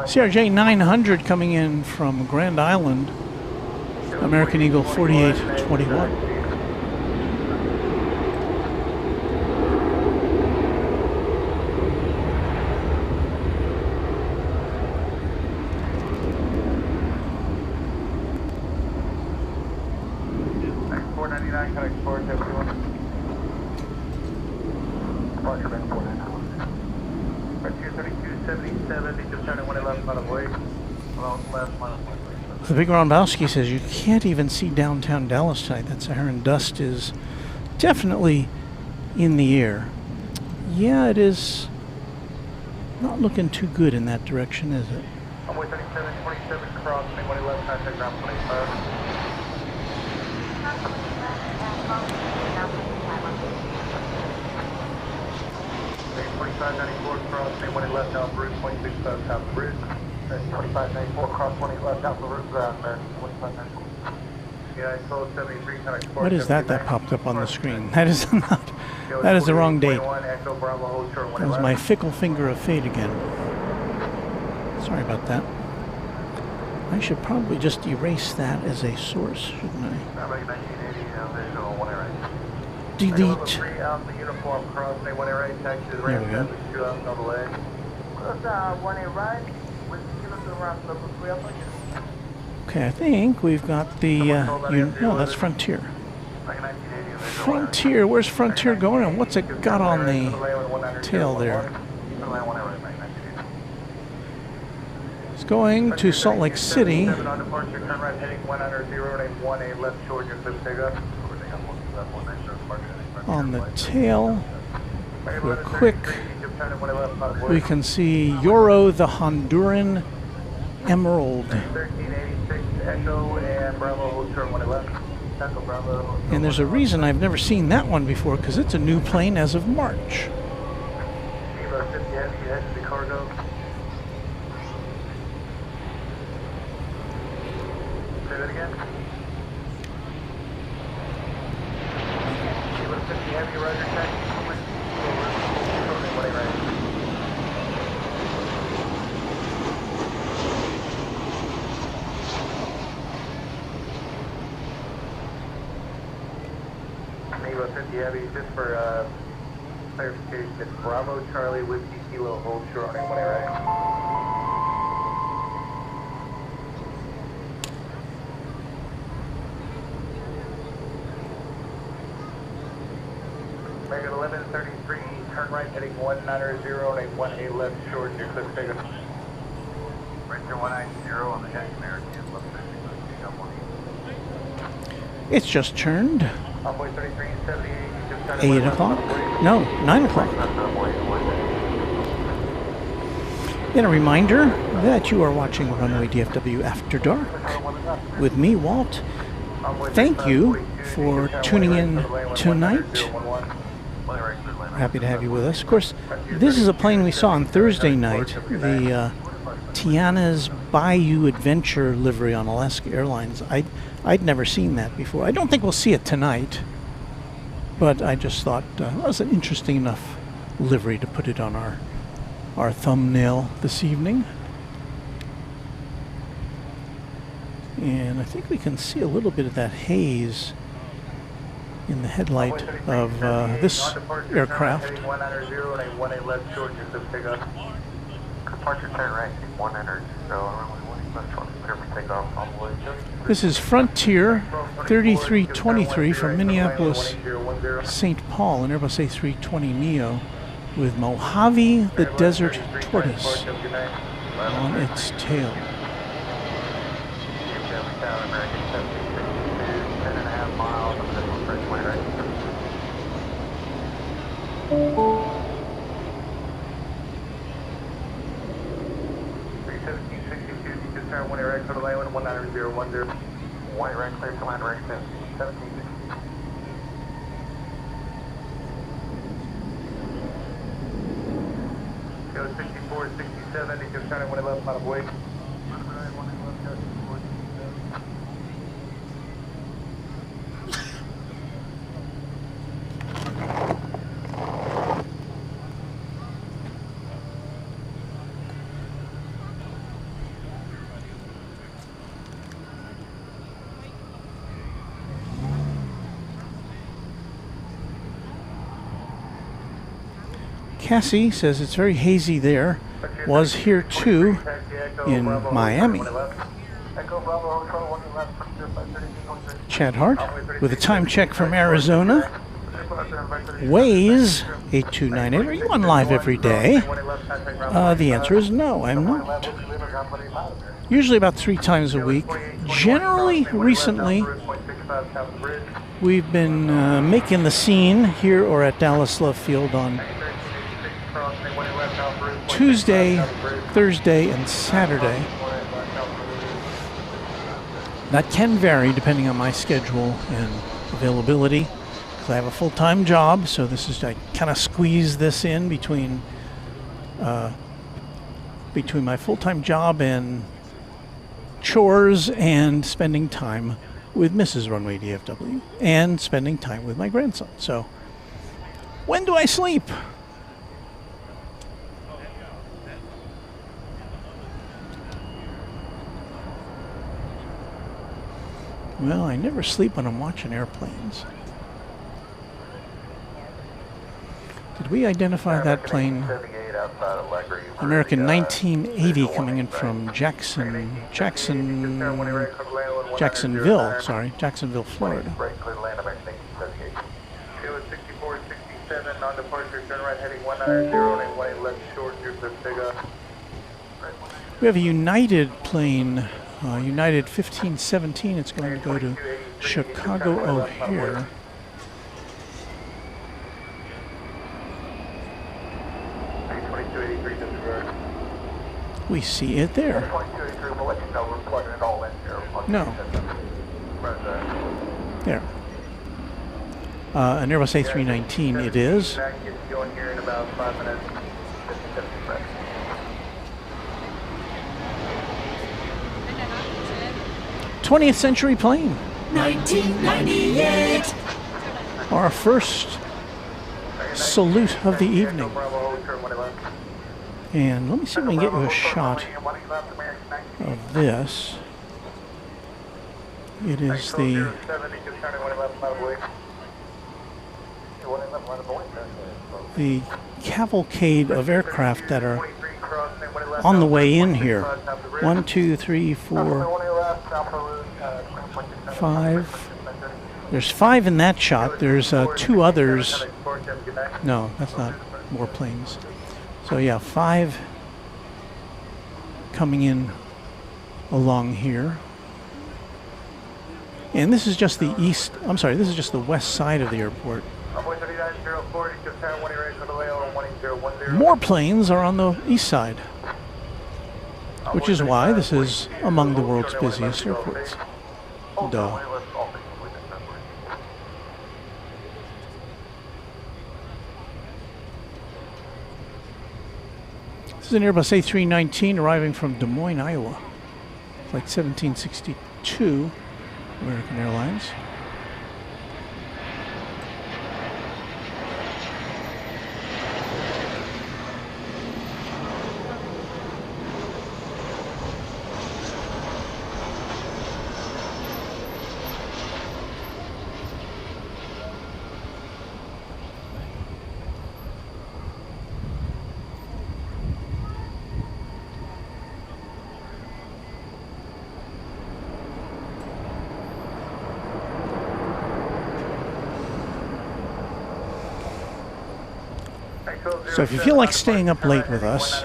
CRJ 900 coming in from Grand Island. American Eagle 4821. The Big Rondowski says you can't even see downtown Dallas tonight. That Saharan dust is definitely in the air. Yeah, it is not looking too good in that direction, is it? Runway 3727 cross, 2111, contact ground 25. Take 2594 cross, 2111 down Bruce, 0.65 top Bruce. 2594 cross 28 left out the route ground there. 2594. Yeah, I told 73 connect. What is that popped up on the screen? That is not. That is the wrong date. That was my fickle finger of fate again. Sorry about that. I should probably just erase that as a source, shouldn't I? Delete. There we go. Okay, I think we've got the, no, that's Frontier. Frontier, where's Frontier going and what's it got on the tail there? It's going to Salt Lake City. On the tail, real quick, we can see Yoro the Honduran Emerald. And there's a reason I've never seen that one before, because it's a new plane as of March. Yeah, just for clarification, it's Bravo Charlie Whiskey Kilo Hold Short on 1 right? American 1133, turn right heading 190 on a 18 left short, your clip taken. Right there 190 on the heading American, left 50, It's just turned Envoy 3378, 8 o'clock. No, 9 o'clock. And a reminder that you are watching Runway DFW After Dark with me, Walt. Thank you for tuning in tonight. Happy to have you with us. Of course, this is a plane we saw on Thursday night, the Tiana's Bayou Adventure livery on Alaska Airlines. I'd never seen that before. I don't think we'll see it tonight, but I just thought that was an interesting enough livery to put it on our thumbnail this evening. And I think we can see a little bit of that haze in the headlight of this aircraft. This is Frontier 3323 from Minneapolis, St. Paul, an Airbus A320neo with Mojave the Desert Tortoise on its tail. White right clear to land right 17. Go 64, 67, you just turn it 1 left out of way. Cassie says it's very hazy there. Was here too in Miami. Chad Hart with a time check from Arizona. Waze 8298. Are you on live every day? The answer is no, I'm not. Usually about 3 times a week. Generally, recently, we've been making the scene here or at Dallas Love Field on Tuesday, Thursday, and Saturday. That can vary depending on my schedule and availability, because I have a full-time job, so this is, I kind of squeeze this in between my full-time job and chores and spending time with Mrs. Runway DFW and spending time with my grandson. So when do I sleep? Well, I never sleep when I'm watching airplanes. Did we identify that plane? American 1980 coming in from Jacksonville, Florida. We have a United plane. United 1517, it's going to go to Chicago O'Hare. We see it there. No. There. An Airbus A319 it is. 20th century plane. 1998. Our first salute of the evening. And let me see if we can get you a shot of this. It is the the cavalcade of aircraft that are on the way in here. 1, 2, 3, 4, 5. There's 5 in that shot. There's 2 others. No, that's not more planes. So yeah, 5 coming in along here. And this is just the east, I'm sorry, this is just the west side of the airport. More planes are on the east side, which is why this is among the world's busiest airports. Duh. This is an Airbus A319 arriving from Des Moines, Iowa. Flight 1762, American Airlines. So if you feel like staying up late with us,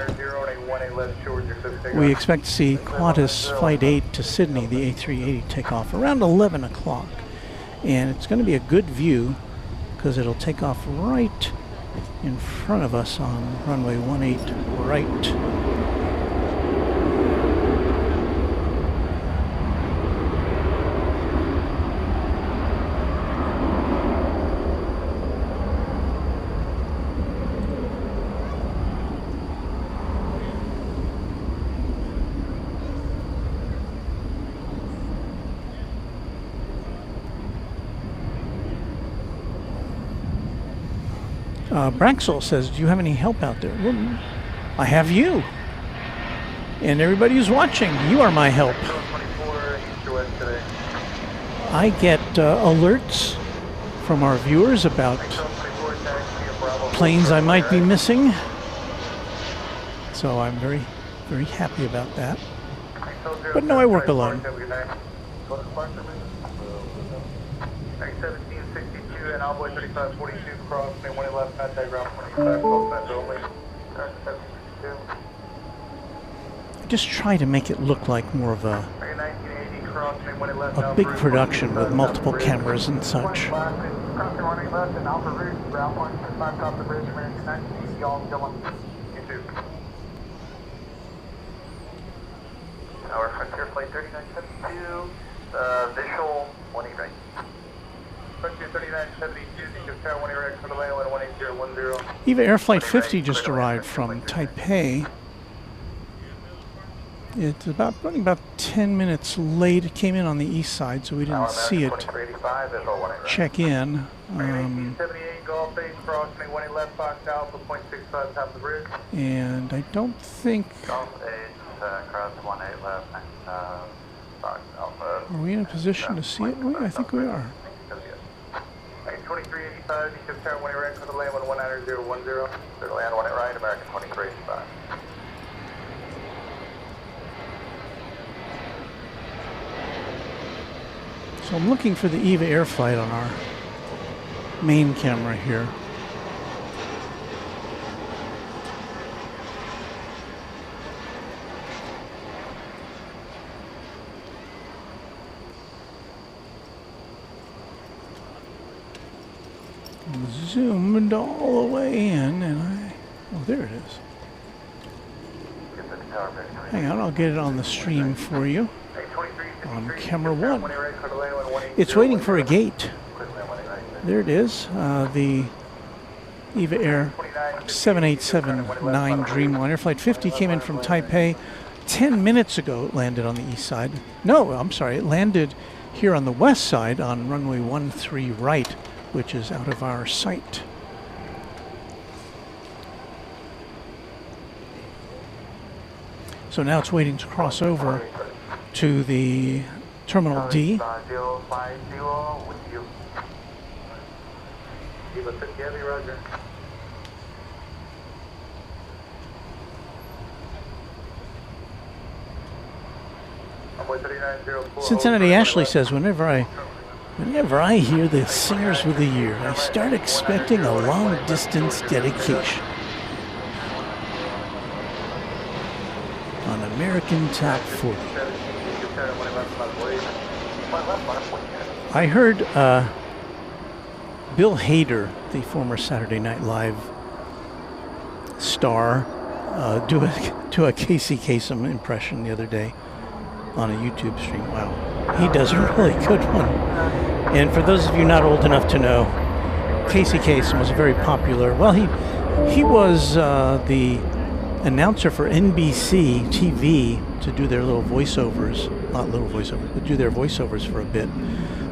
we expect to see Qantas Flight 8 to Sydney, the A380, take off around 11 o'clock. And it's going to be a good view because it'll take off right in front of us on runway 18 right. Braxel says, do you have any help out there? Well, I have you. And everybody who's watching, you are my help. I get alerts from our viewers about planes I might be missing. So I'm very, very happy about that. But no, I work alone. 1762 and Envoy 3542 cross, main 1 left, contact ground 25, close send only. 1762. I just try to make it look like more of a big production with multiple cameras and such. Our Frontier Flight 3972, visual 18 right. Frontier 3972, Tower 1 right, for the land 18010. EVA Air Flight 50 just arrived from Taipei. It's running about 10 minutes late. It came in on the east side, so we didn't see it check in. 78 Golf 8 crossing 1 left, Fox Alpha, 0.65 top of the bridge. And I don't think... Golf 8, cross 18 left, Fox Alpha. Are we in a position to see it? I think we are. 2385, you Tower 1 right for the land 19010. To the land 1 right, American 2385. So I'm looking for the EVA Air Flight on our main camera here. Zoomed all the way in, and oh, there it is. Hang on, I'll get it on the stream for you. On camera 1. It's waiting for a gate. There it is. The EVA Air 7879 Dreamliner Flight 50 came in from Taipei 10 minutes ago. It landed on the east side. No, I'm sorry. It landed here on the west side on runway 13 right, which is out of our sight. So now it's waiting to cross over to the Terminal D. Eva 50 Heavy, roger. Cincinnati Ashley says, whenever I hear the Singers of the Year, I start expecting a long-distance dedication on American Top 40. I heard Bill Hader, the former Saturday Night Live star, do a Casey Kasem impression the other day on a YouTube stream. Wow, he does a really good one. And for those of you not old enough to know, Casey Kasem was very popular. Well, he was the announcer for NBC TV to do their little voiceovers, not little voiceovers, but do their voiceovers for a bit.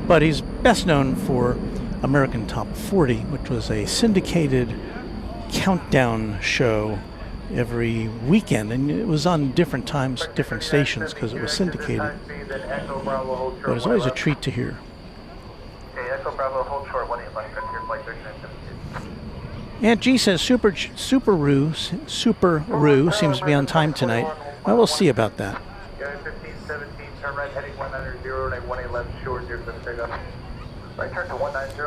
But he's best known for American Top 40, which was a syndicated countdown show every weekend, and it was on different times, different stations, because it was syndicated. But it was always a treat to hear. Aunt G says Super-Roo seems to be on time tonight. Well, we'll see about that.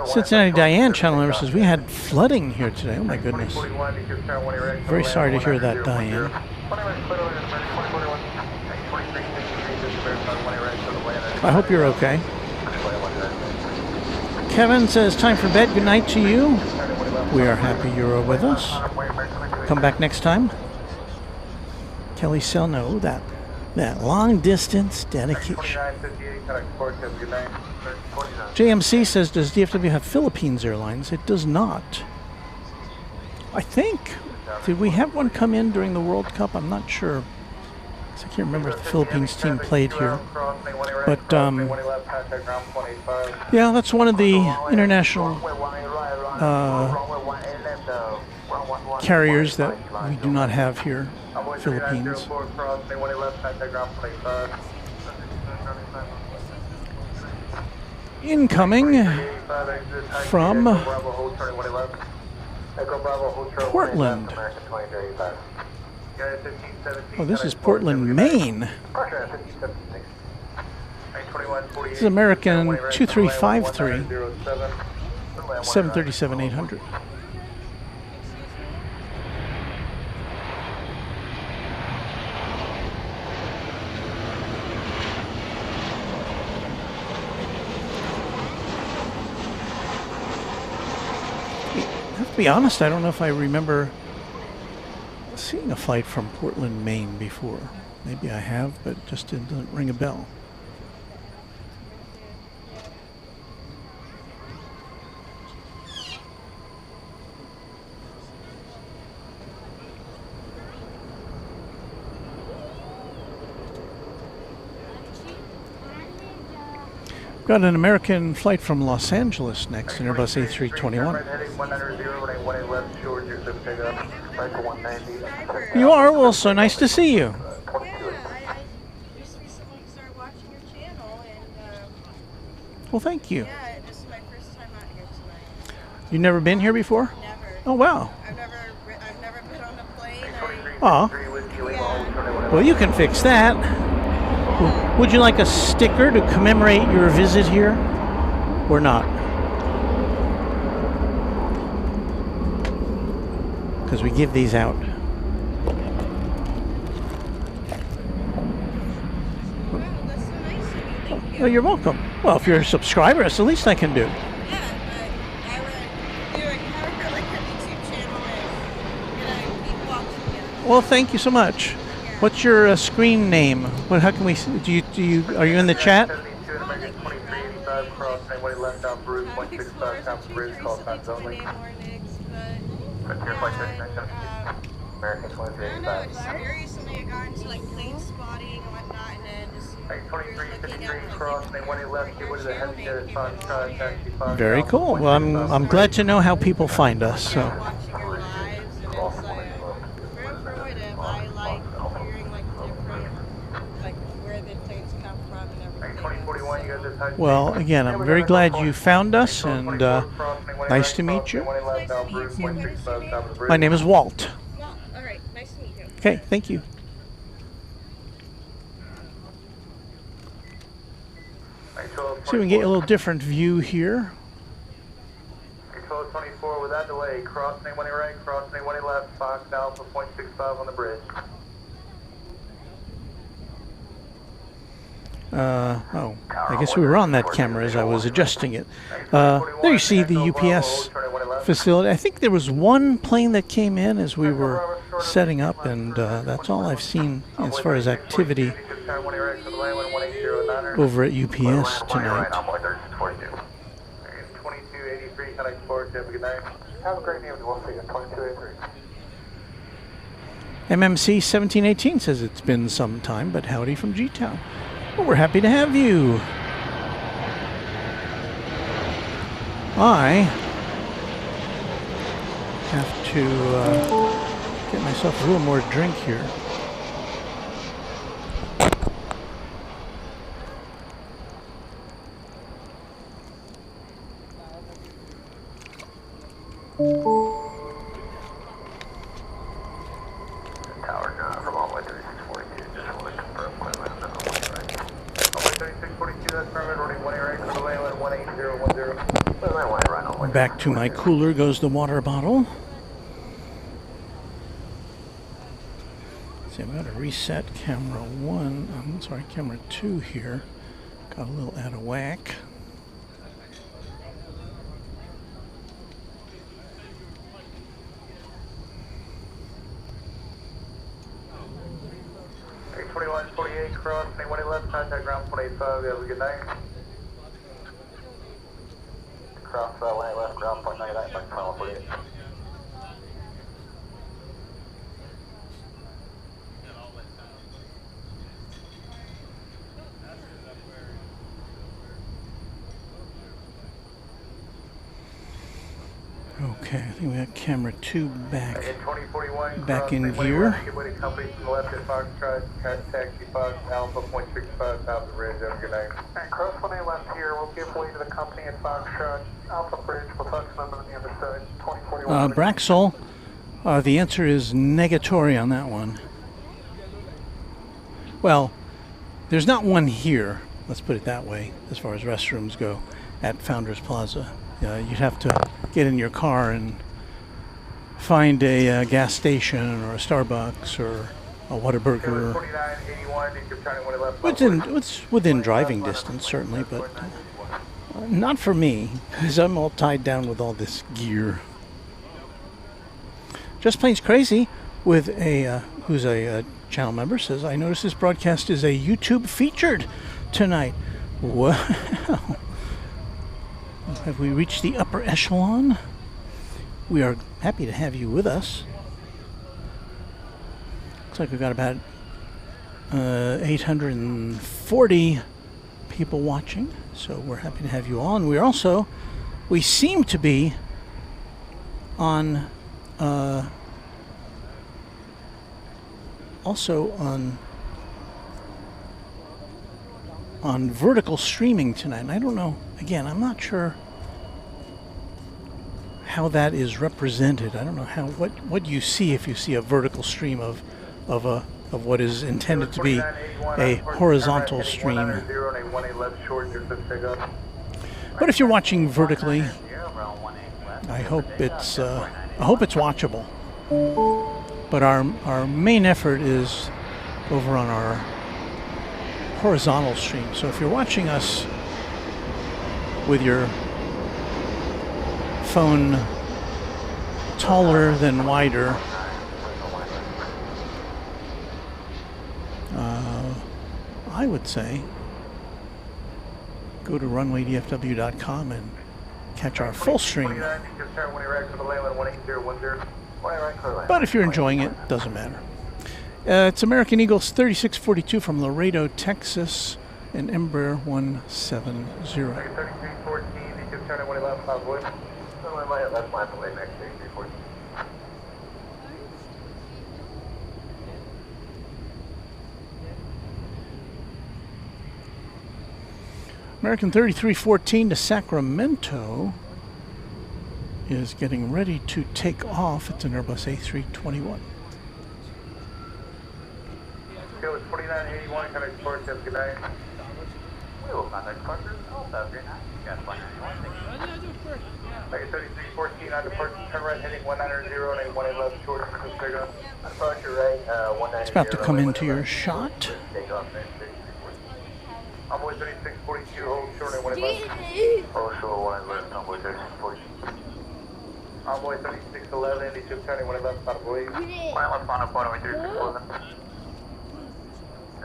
Cincinnati Diane channel member says we had flooding here today. Oh my goodness. Very sorry to hear that, Diane. I hope you're okay. Kevin says time for bed. Good night to you. We are happy you're with us. Come back next time. Kelly Selno, that long distance dedication. JMC says, does DFW have Philippines Airlines? It does not. I think. Did we have one come in during the World Cup? I'm not sure. I can't remember if the Philippines team played here. But, yeah, that's one of the international carriers that we do not have here, Philippines. Incoming from Portland. Oh, this is Portland, Maine. This is American 2353, 737-800. To be honest, I don't know if I remember seeing a flight from Portland, Maine before. Maybe I have, but it just didn't ring a bell. Got an American flight from Los Angeles next, an Airbus A321. You are? Well, so nice to see you. Yeah, I just recently started watching your channel, and Well, thank you. yeah, this is my first time out here tonight. You never been here before? Never. Oh, wow. I've never been on a plane. Aw. Yeah. Well, you can fix that. Would you like a sticker to commemorate your visit here? Or not? Because we give these out. Wow, that's so nice of you. Thank you. Oh, you're welcome. Well, if you're a subscriber, that's the least I can do. Yeah, but I would do a cover like your YouTube channel and keep watching you. Well, thank you so much. What's your screen name? What? How can we? Are you in the chat? Happy Explorers and Chasers used to be 20 more Nicks, but I don't know, just very recently I got into like plane spotting and whatnot, and then just looking at Very cool. Well, I'm glad to know how people find us. So. watching your lives, and it's very informative. I like hearing like different, like where the planes come from and everything. Well, again, I'm very glad you found us, and Nice to meet you. Nice to meet you. What is your name? My name is Walt. Well, alright, nice to meet you. Okay, thank you. So we can get a little different view here. 1224 without delay, cross 81 right, cross 81 left, Fox Alpha, 0.65 on the bridge. Oh, I guess we were on that camera as I was adjusting it. There you see the UPS facility. I think there was one plane that came in as we were setting up, and that's all I've seen as far as activity over at UPS tonight. 2283, connect forward, have a good night. Have a great day, we'll see you, 2283. MMC 1718 says it's been some time, but howdy from G-Town. Well, we're happy to have you. I have to get myself a little more drink here. Tower from all way 3642, just want to confirm climate on the way right. All way 3642, that's permit, running 1 right, for the lane, 18010. Back to my cooler goes the water bottle. See, I'm going to reset camera 1, I'm sorry, camera 2 here. Got a little out of whack. Hey, 2148, cross, 21 left, contact ground 185, have a good night. Cross lane left, ground 198, back to 2148. Okay, I think we got camera 2 back. In 2041, Back in cross, gear. Get with the company to the left at Foxtrot, taxi Fox Alpha 0.65 south of the bridge, have a good night. And cross 18 left here, we'll give way to the company at Foxtrot, Alpha Bridge, we'll talk to them on the other side, 2041. Braxel, the answer is negatory on that one. Well, there's not one here, let's put it that way, as far as restrooms go, at Founders Plaza. You'd have to get in your car and find a gas station or a Starbucks or a Whataburger. It's within driving distance, certainly, but not for me, because I'm all tied down with all this gear. Just Plains Crazy, with a who's a channel member, says, I noticed this broadcast is a YouTube featured tonight. Wow. Have we reached the upper echelon? We are happy to have you with us. Looks like we've got about 840 people watching, so we're happy to have you on. We seem to be on also on vertical streaming tonight. And I don't know, again, I'm not sure how that is represented. I don't know what you see if you see a vertical stream of what is intended to be a horizontal stream. But if you're watching vertically, I hope it's watchable. But our main effort is over on our horizontal stream. So if you're watching us with your phone taller than wider, I would say go to runwaydfw.com and catch our full stream. But if you're enjoying it, doesn't matter. It's American Eagles 3642 from Laredo, Texas, and Embraer 170. 3314, you can turn it when he left, left line for lane next 3314. American 3314 to Sacramento. is getting ready to take off. It's an Airbus A321. Okay, with 4981, can I export you? Good night. We will contact departure. Also, good night. Gas line 91. Like 3614 on departure, turn right heading 190 and 18 left short. Disregard. Departure right, 190. It's about to come into your shot. Take off next 3614. Envoy 3642, hold short and 18 left. Hold short 1 left, Envoy 3642. Envoy 3611, Egypt County 1 left, not a void. 1 left, on a point, 3611.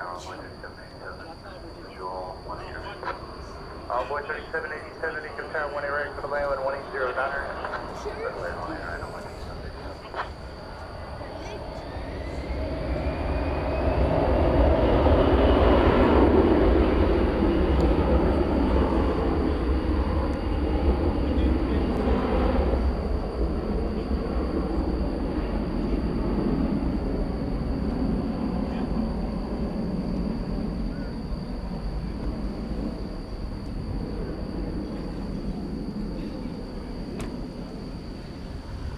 Envoy 3787, visual 180. Envoy 3787, Egypt County 1 right for the land, 180 Diner.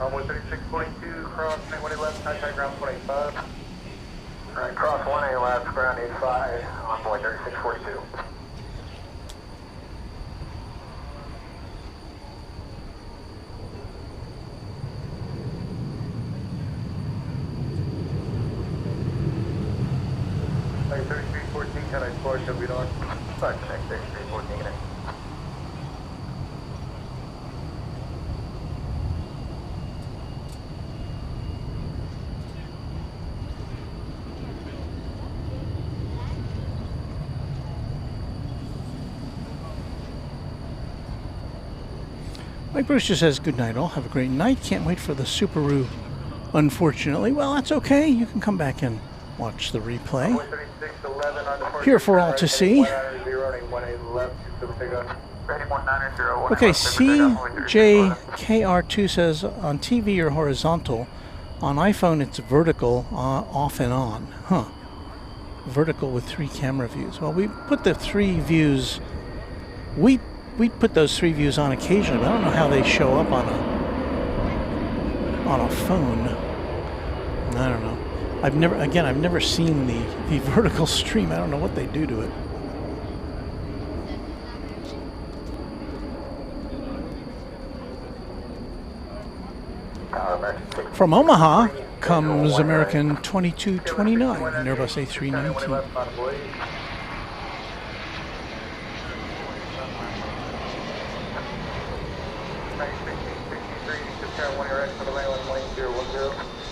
Envoy 3642, cross 1 left, contact ground 25. Alright, cross 1A left, ground 85, Envoy 3642. Like 3314, can I export you? We don't. Sorry, connect 3314 in it. Mike Bruce just says, good night all. Have a great night. Can't wait for the Subaru. Unfortunately, well, that's okay. You can come back and watch the replay. Envoy 3611 on departure. Here for all to see. 190 and 18 left, Ready 190, Okay, CJKR2 says, on TV or horizontal. On iPhone, it's vertical, off and on. Huh. Vertical with 3 camera views. Well, we put the 3 views. We put those 3 views on occasionally, but I don't know how they show up on a phone. I don't know. I've never seen the vertical stream. I don't know what they do to it. From Omaha comes American 2229, an Airbus A319.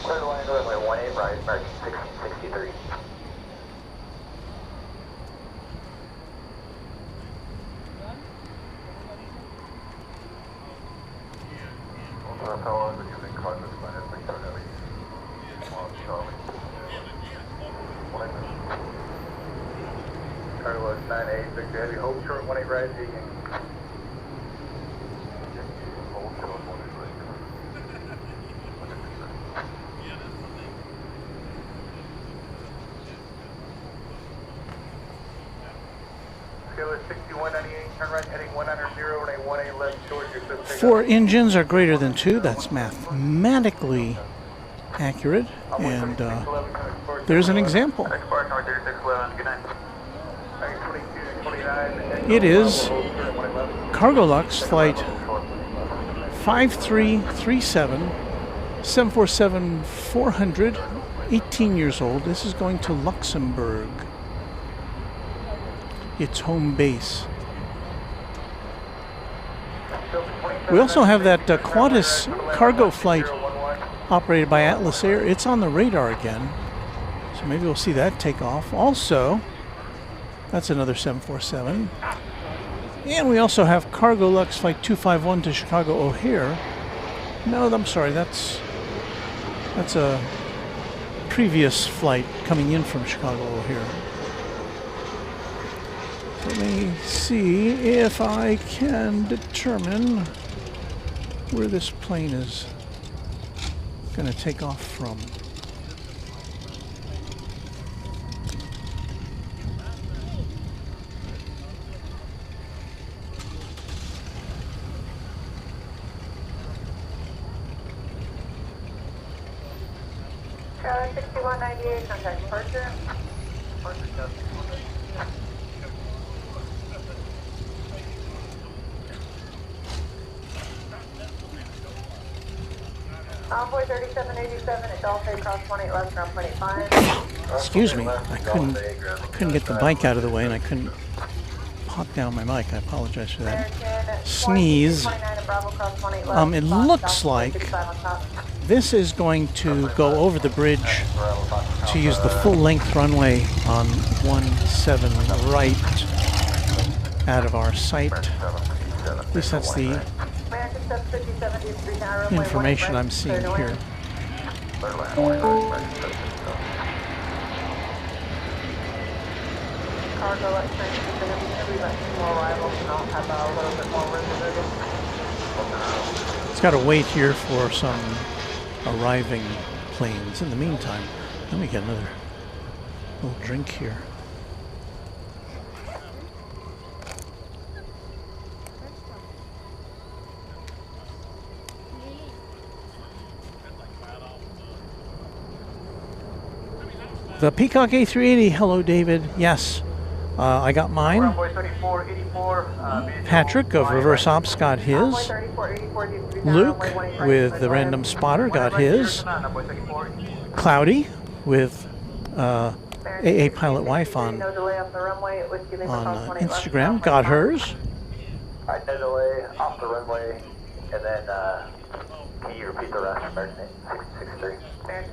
Clear the line, runway 18 right, American 1663. Carlos 98, Victor Heavy, hold short 18 right, Scale is 6198, turn right heading 190 and a 18 left short. 4 engines are greater than 2. That's mathematically accurate. And there's an example. It is Cargolux flight 5337, 747-400, 18 years old. This is going to Luxembourg, its home base. We also have that Qantas cargo flight operated by Atlas Air. It's on the radar again, so maybe we'll see that take off. Also, that's another 747. And we also have Cargolux flight 251 to Chicago O'Hare. No, I'm sorry, that's a previous flight coming in from Chicago O'Hare. Let me see if I can determine where this plane is going to take off from. America 6198, contact departure. Envoy 3787 at Delta across 18 left, ground 0.85. Excuse me, I couldn't get the mic out of the way, and I couldn't pop down my mic. I apologize for that. Sneeze. It looks like this is going to go over the bridge to use the full-length runway on 17 right out of our site. At least that's the information I'm seeing here. Cargo exchange is going to be about 2 more arrivals, and I'll have a little bit more room to move. It's got to wait here for some arriving planes. In the meantime, let me get another little drink here. The Peacock A380, hello David, yes, I got mine. Patrick of Reverse Ops got his. Luke with the Random Spotter got his. Cloudy with AA Pilot Wife on Instagram got hers. Alright, no delay, off the runway, and then can you repeat the rest? American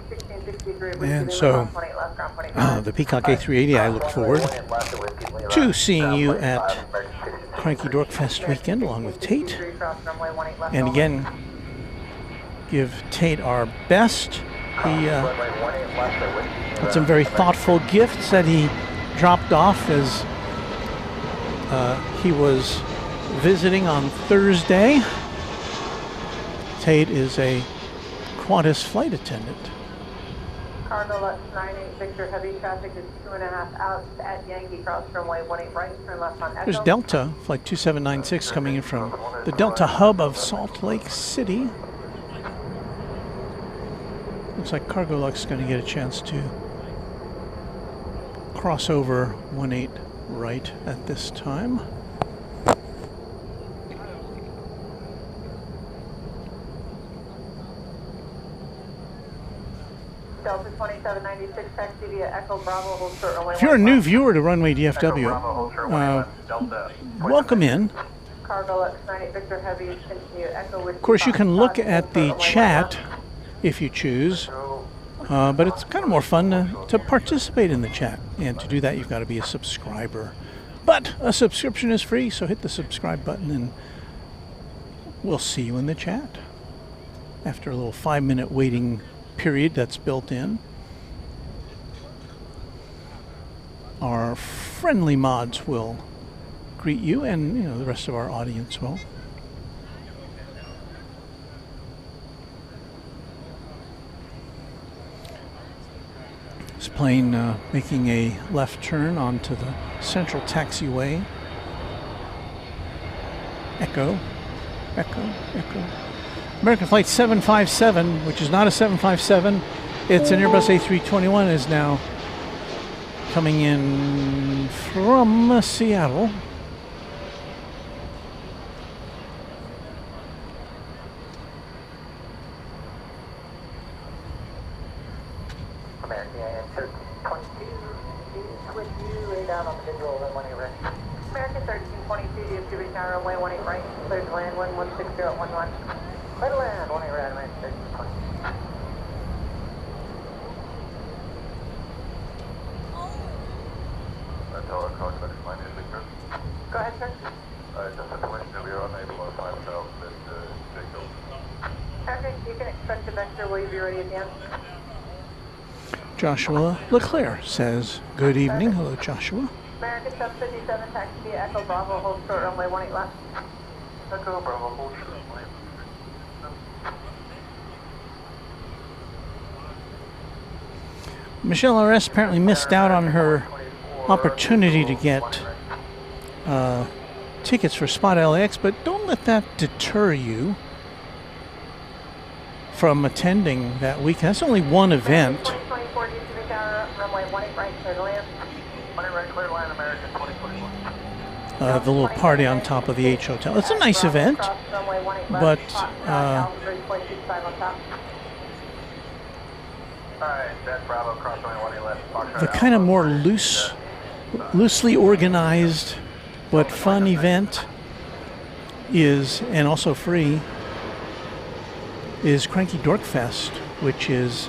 663. And so, the Peacock A380, I look forward to seeing you at Cranky Dorkfest weekend along with Tate. And again, give Tate our best. He had some very thoughtful gifts that he dropped off as he was visiting on Thursday. Tate is a Qantas flight attendant. Cargo Lux 98 Victor, heavy traffic is 2.5 out at Yankee Cross runway 18 right, turn left on Echo. There's Delta, flight 2796 coming in from the Delta hub of Salt Lake City. Looks like Cargo Lux is going to get a chance to cross over 18 right at this time. Delta 2796, taxi via Echo Bravo, hold short runway. If you're a new viewer to Runway DFW, welcome in. Cargo Lux 98 Victor, heavy, continue Echo with. Of course, you can look at the chat if you choose, but it's kind of more fun to participate in the chat. And to do that, you've got to be a subscriber. But a subscription is free, so hit the subscribe button and we'll see you in the chat after a little 5-minute waiting period that's built in. Our friendly mods will greet you, and the rest of our audience will. This plane making a left turn onto the central taxiway. Echo, Echo, Echo. American Flight 757, which is not a 757, it's an Airbus A321, is now coming in from Seattle. American 1322 is with you, lay down on the visual runway right. American 1322, DFW Tower, runway 18 right, clear to land 1160 at 11. Clear to land, 18 right, American 1322. Go ahead, sir. Just information that we are unable to find ourselves at Jacob. Okay, you can expect a vector. Will you be ready at the end? Joshua Leclerc says, good evening. Hello, Joshua. American 757, taxi via Echo Bravo, hold short runway 18 left. Echo Bravo, hold short runway. Michelle R.S. apparently missed out on her opportunity to get tickets for Spot LAX, but don't let that deter you from attending that weekend. That's only one event. 2024 DFW Tower, runway 18 right, clear to land. 18 right, clear to land, American 2021. The little party on top of the H Hotel. It's a nice event, but the kind of more loosely organized but fun event is, and also free, is Cranky Dork Fest, which is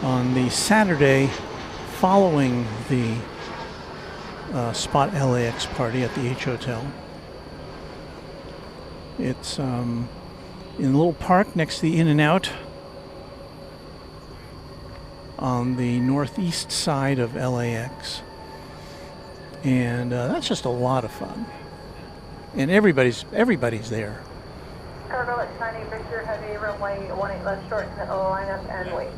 on the Saturday following the Spot LAX party at the H Hotel. It's in a little park next to the In-N-Out on the northeast side of LAX. And that's just a lot of fun. And everybody's there. Cargo at 90, Victor, heavy, runway 18 left, short, line up and wait.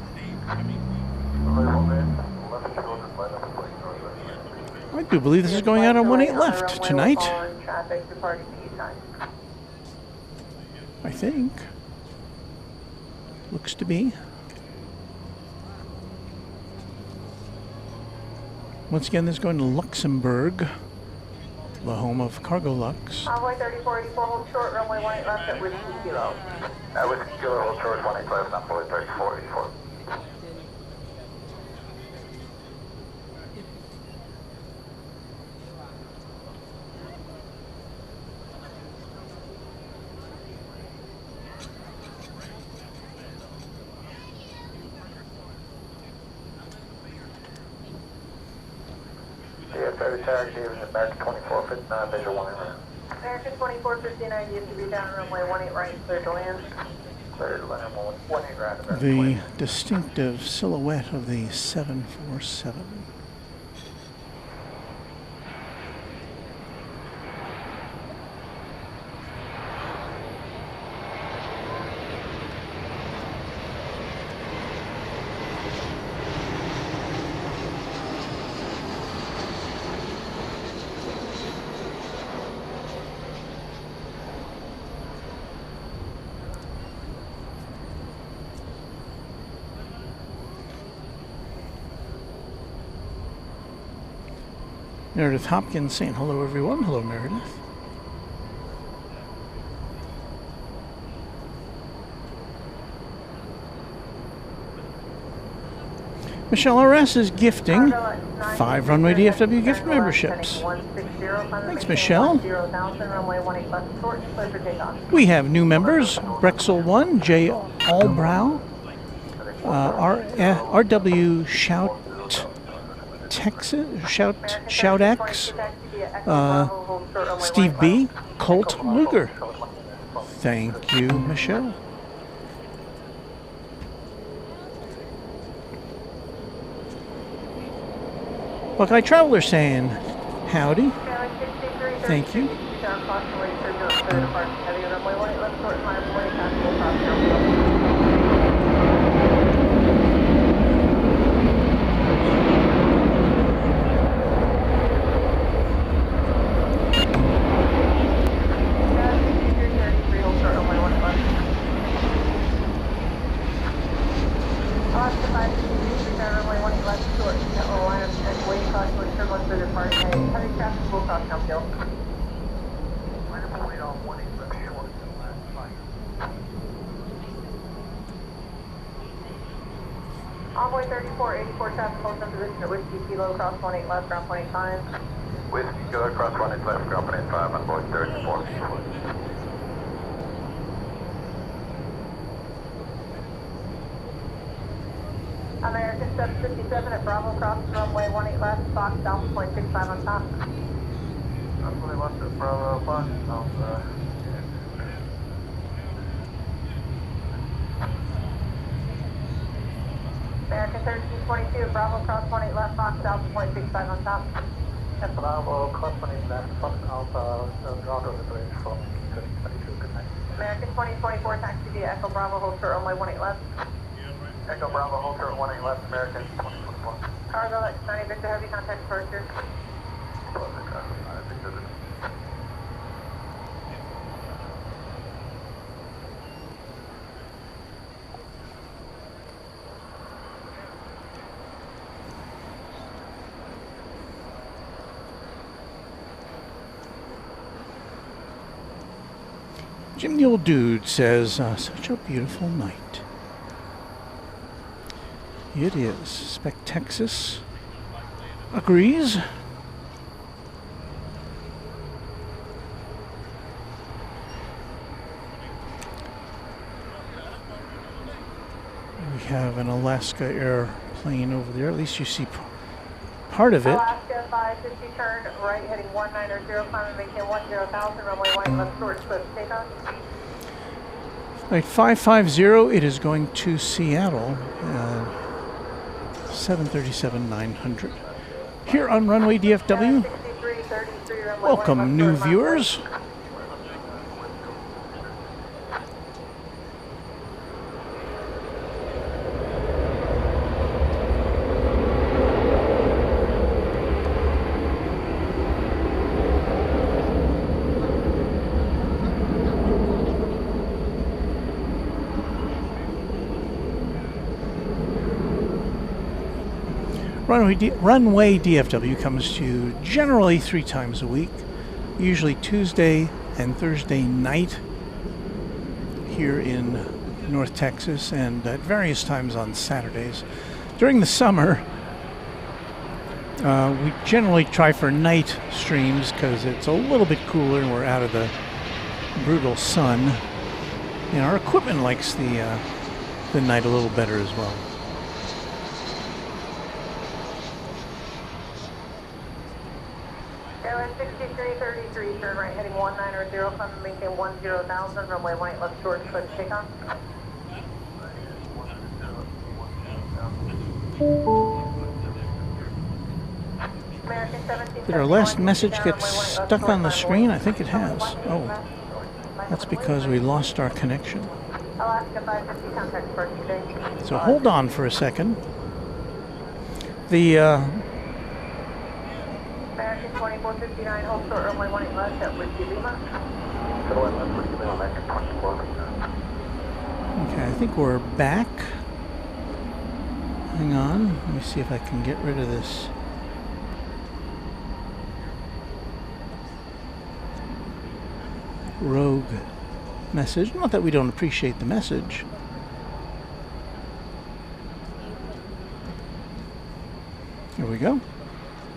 I do believe this is going out on 18 left tonight. I think. Looks to be. Once again, this is going to Luxembourg, the home of Cargo Lux. Runway 3484, hold short, runway 18 left at Whiskey Kilo. Whiskey Kilo, hold short, 18 left, Napoli 3484. DFW Tower, American 2459, visual 1 around. American 2459, DFW down, runway 18 right, clear to land. Clear to land, 18 right, American The 20. distinctive silhouette of the 747. Meredith Hopkins saying hello, everyone. Hello, Meredith. Michelle RS is gifting 5 Runway DFW gift memberships. Thanks, Michelle. We have new members: Brexel1, J. Allbrow, RW Shout Texas, Shout X, Steve B, Colt Luger. Thank you, Michelle. Buckeye Traveler saying howdy. Thank you. Envoy 3484, traffic holds in position at Whiskey Kilo, cross 18 left, ground 25. Whiskey Kilo, cross 18 left, ground 25, Envoy 3484. American 757 at Bravo, cross runway 18 left, Fox Alpha 0.65 on top. That's what they left at Bravo, Fox Alpha. American 1322, Bravo, cross 18 left, Fox Alpha 0.65 on top. And Bravo, cross 18 left, Fox Alpha, ground on the bridge from 1322, good night. American 2024, taxi via Echo Bravo, hold short runway 18 left. Echo Bravo, hold short 18 left, American 2024. Cargo at 90, Victor Heavy, contact departure. Jim the Old Dude says, such a beautiful night. It is. Spec Texas agrees. We have an Alaska airplane over there. At least you see part of it. Alaska 550 turn right heading 1900, climbing maintain 10,000, runway 1 left short, swift takeoff. Right, 550, it is going to Seattle, 737-900. Here on Runway DFW, welcome new viewers. Runway DFW comes to you generally 3 times a week, usually Tuesday and Thursday night here in North Texas, and at various times on Saturdays. During the summer, we generally try for night streams because it's a little bit cooler and we're out of the brutal sun. And our equipment likes the night a little better as well. Airline 6333, turn right heading 1900, climbing maintain 10,000, runway 1 left short, swift takeoff. Did our last message get stuck on the screen? I think it has. Oh, that's because we lost our connection. Alaska 550, contact departure today. So hold on for a second. The American 2459, hold short, runway 1 left at Whiskey Lima. okay, I think we're back. Hang on, let me see if I can get rid of this. Rogue message. Not that we don't appreciate the message. Here we go.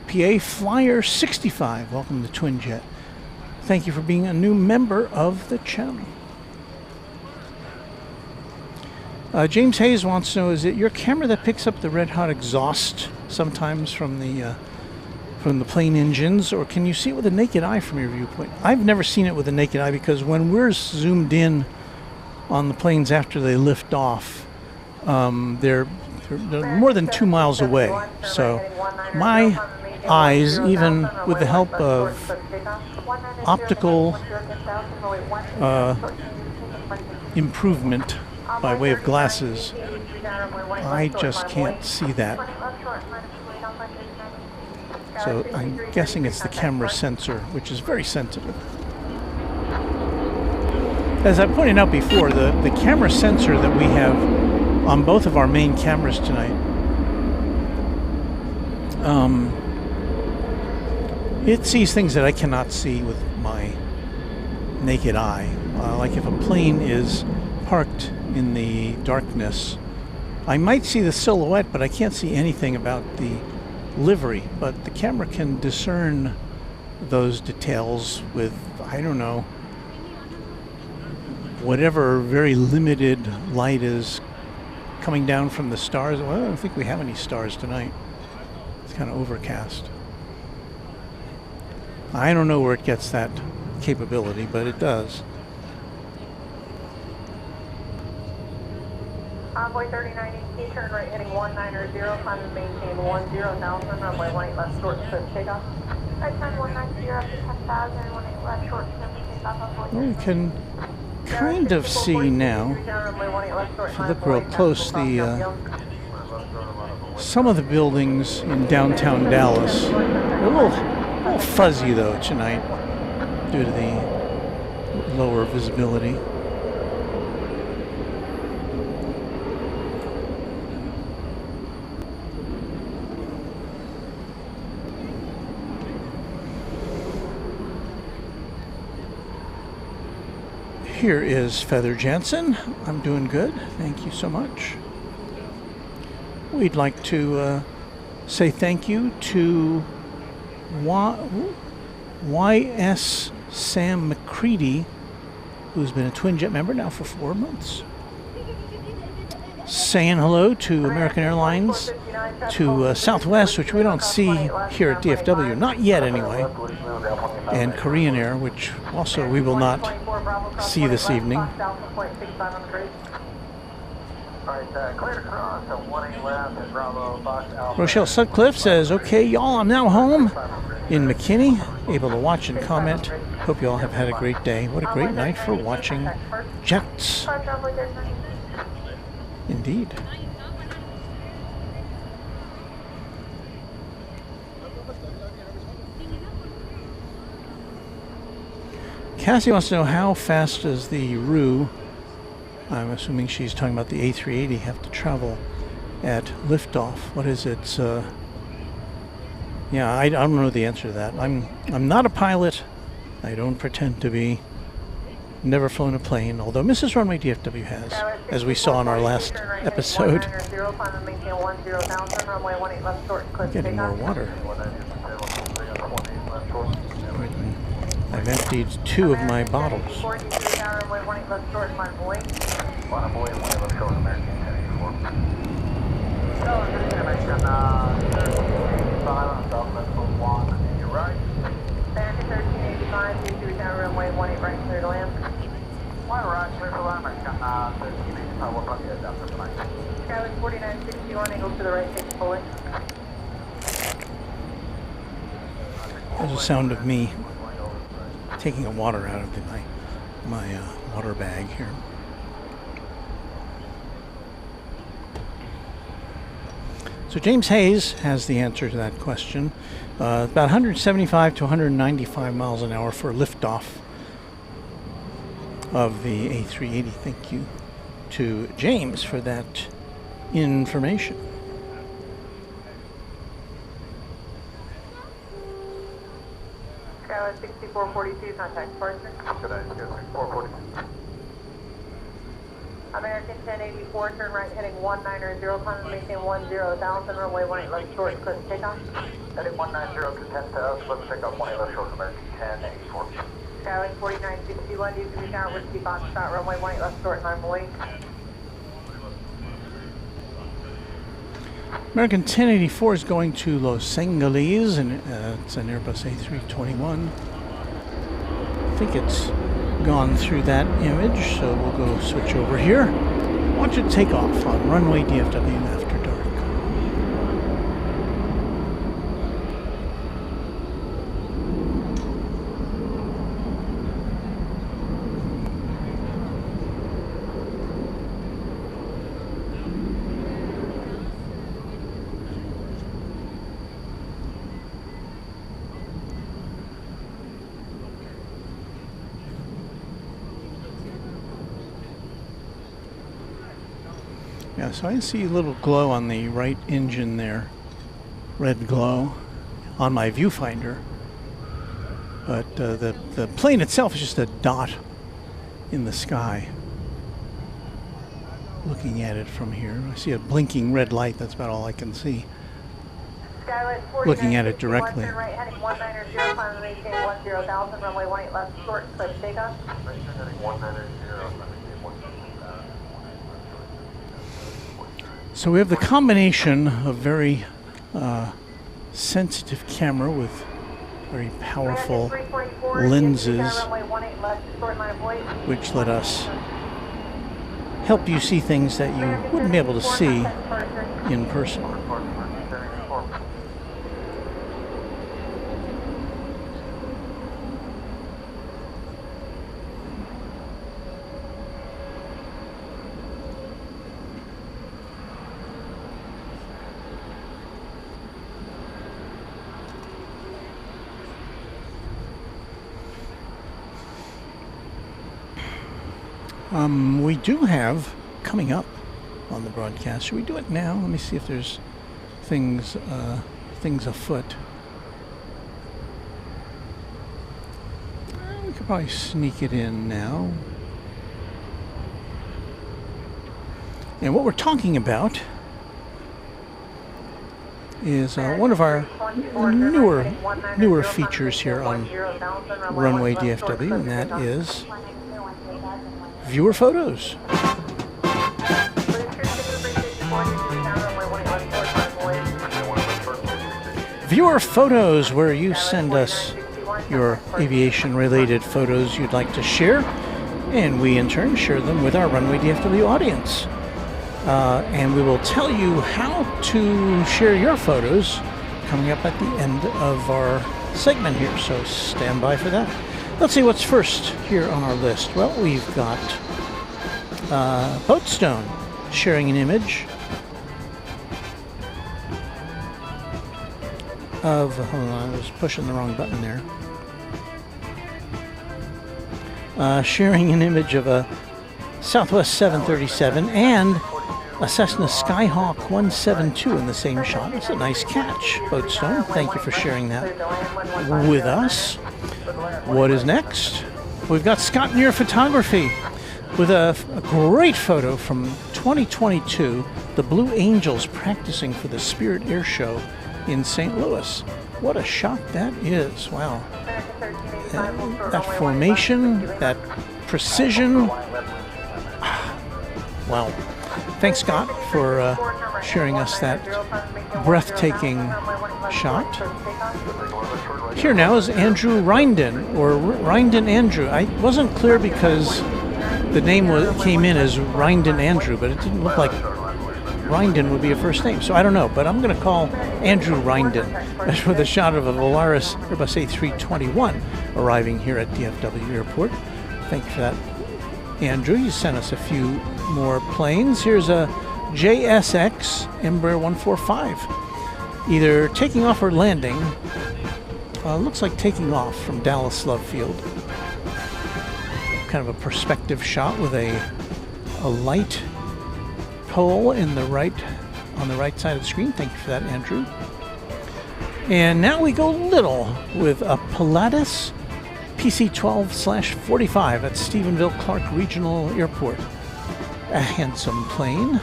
PA Flyer 65. Welcome to Twin Jet. Thank you for being a new member of the channel. James Hayes wants to know, is it your camera that picks up the red hot exhaust sometimes from the plane engines, or can you see it with a naked eye from your viewpoint? I've never seen it with a naked eye because when we're zoomed in on the planes after they lift off, they're more than 2 miles away. So my eyes, even with the help of optical improvement by way of glasses, I just can't see that. So I'm guessing it's the camera sensor, which is very sensitive. As I pointed out before, the camera sensor that we have on both of our main cameras tonight, it sees things that I cannot see with my naked eye. Like if a plane is parked in the darkness, I might see the silhouette, but I can't see anything about the livery. But the camera can discern those details with, I don't know, whatever very limited light is coming down from the stars. Well, I don't think we have any stars tonight. It's kind of overcast. I don't know where it gets that capability, but it does. Envoy 3918, turn right heading 190, climb and maintain 10,000, runway 18 left short, swift takeoff. Right time 190 up to 10,000, 18 left short, swift takeoff. Well, we can kind of see now, if you look real close, some of the buildings in downtown Dallas are a little fuzzy though tonight due to the lower visibility. Here is Feather Jansen. I'm doing good. Thank you so much. We'd like to say thank you to YS Sam McCready, who's been a Twin Jet member now for 4 months. Saying hello to American Airlines, to Southwest, which we don't see here at DFW, not yet anyway, and Korean Air, which also we will not see this evening. Rochelle Sutcliffe says, okay, y'all, I'm now home in McKinney, able to watch and comment. Hope you all have had a great day. What a great night for watching jets. Indeed. Cassie wants to know how fast does the RU, I'm assuming she's talking about the A380, have to travel at liftoff. What is it? Yeah, I don't know the answer to that. I'm not a pilot. I don't pretend to be. Never flown a plane, although Mrs. Runway DFW has, as we saw in our last episode. Getting more water. I've emptied 2 of my bottles. American 1385, you through down runway 18 right clear to land. Skyline 4961, angle to the right, take forward. There's a sound of me taking a water out of my water bag here. So James Hayes has the answer to that question. About 175 to 195 miles an hour for liftoff of the A380. Thank you to James for that information. Skyline 6442, contact partner. Good day, 6442. American 1084, turn right heading 190, climb maintain 10,000, runway 18 left short, clear to takeoff. Heading 190 to 10,000, let's pick up 18 left short, American 1084. Skyline 4961, use the tower, whiskey box, start runway 18 left short, 9 American 1084 is going to Los Angeles, and it's an Airbus A321. I think it's gone through that image, so we'll go switch over here. Watch it take off on Runway DFW after dark. Yeah, so I see a little glow on the right engine there. Red glow on my viewfinder. But the plane itself is just a dot in the sky. Looking at it from here. I see a blinking red light. That's about all I can see. Looking at it directly. Turn right heading 190, climb maintain 10,000, runway 18 left short, clear to takeoff. Heading 190, So we have the combination of very sensitive camera with very powerful lenses, which let us help you see things that you wouldn't be able to see in person. We do have coming up on the broadcast. Should we do it now? Let me see if there's things afoot. We could probably sneak it in now. And what we're talking about is one of our newer features here on Runway DFW, and that is viewer photos. Viewer photos, where you send us your aviation-related photos you'd like to share, and we in turn share them with our Runway DFW audience. And we will tell you how to share your photos coming up at the end of our segment here, so stand by for that. Let's see what's first here on our list. Well, we've got Boatstone sharing an image of, hold on, I was pushing the wrong button there. Sharing an image of a Southwest 737 and a Cessna Skyhawk 172 in the same shot. It's a nice catch, Boatstone. Thank you for sharing that with us. What is next? We've got Scott Near Photography with a great photo from 2022, the Blue Angels practicing for the Spirit Air Show in St. Louis. What a shot that is. Wow. That formation, that precision. Wow. Thanks, Scott, for sharing us that breathtaking shot. Here now is Andrew Reinden, or Reinden Andrew. I wasn't clear because the name came in as Reinden Andrew, but it didn't look like Reinden would be a first name, so I don't know, but I'm going to call Andrew Reinden. That's with a shot of a Volaris Airbus A321 arriving here at DFW Airport. Thank you for that, Andrew. You sent us a few more planes. Here's a JSX Embraer 145, either taking off or landing. Looks like taking off from Dallas Love Field. Kind of a perspective shot with a light pole on the right side of the screen. Thank you for that, Andrew. And now we go little with a Pilatus PC-12/45 at Stephenville Clark Regional Airport. A handsome plane.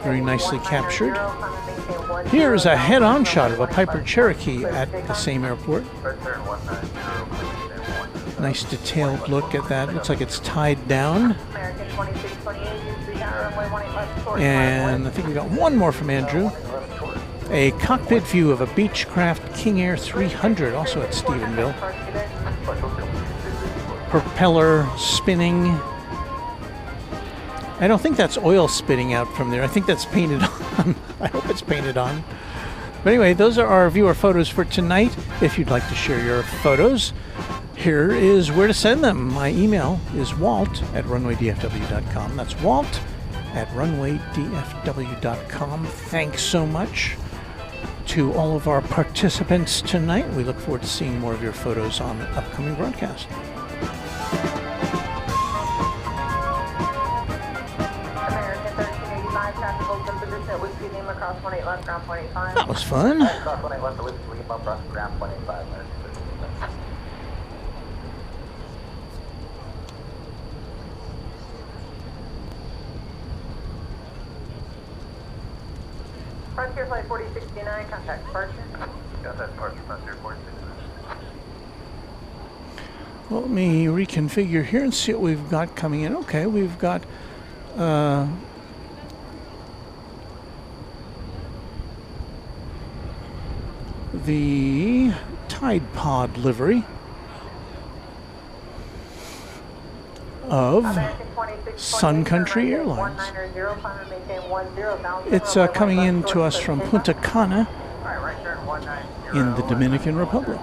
Very nicely captured. Here's a head-on shot of a Piper Cherokee at the same airport. Nice detailed look at that. Looks like it's tied down. And I think we got one more from Andrew. A cockpit view of a Beechcraft King Air 300, also at Stephenville. Propeller spinning. I don't think that's oil spitting out from there. I think that's painted on. I hope it's painted on. But anyway, those are our viewer photos for tonight. If you'd like to share your photos, here is where to send them. My email is walt@runwaydfw.com. That's walt@runwaydfw.com. Thanks so much to all of our participants tonight. We look forward to seeing more of your photos on the upcoming broadcast. That was fun. Frontier Flight 4069, contact departure. Contact departure, Frontier 4069. Well, let me reconfigure here and see what we've got coming in. Okay, we've got the Tide Pod livery of Sun Country Airlines. It's coming in to us from Punta Cana in the Dominican Republic.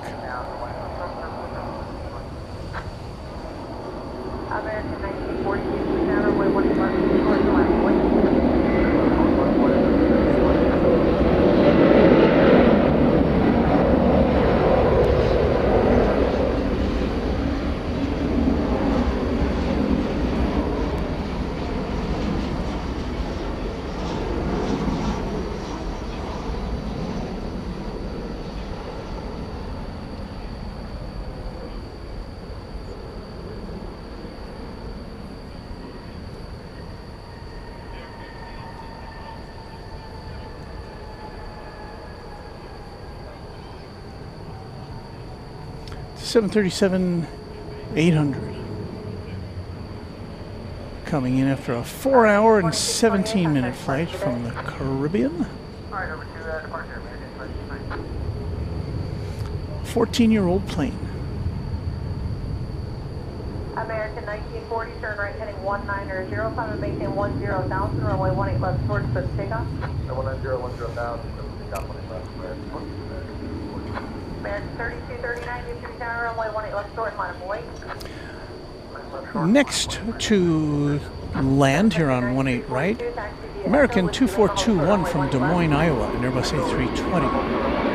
737-800. Coming in after a 4-hour and 17-minute flight from the Caribbean. 14-year-old plane. American 1940, turn right heading 190, climb and maintain 10,000, runway 18 left towards the takeoff. 190,000, American 3239, DFW Tower, runway 18 left short, line of wait. Next to land here on 18 right, American 2421 from Des Moines, Iowa, an Airbus A320.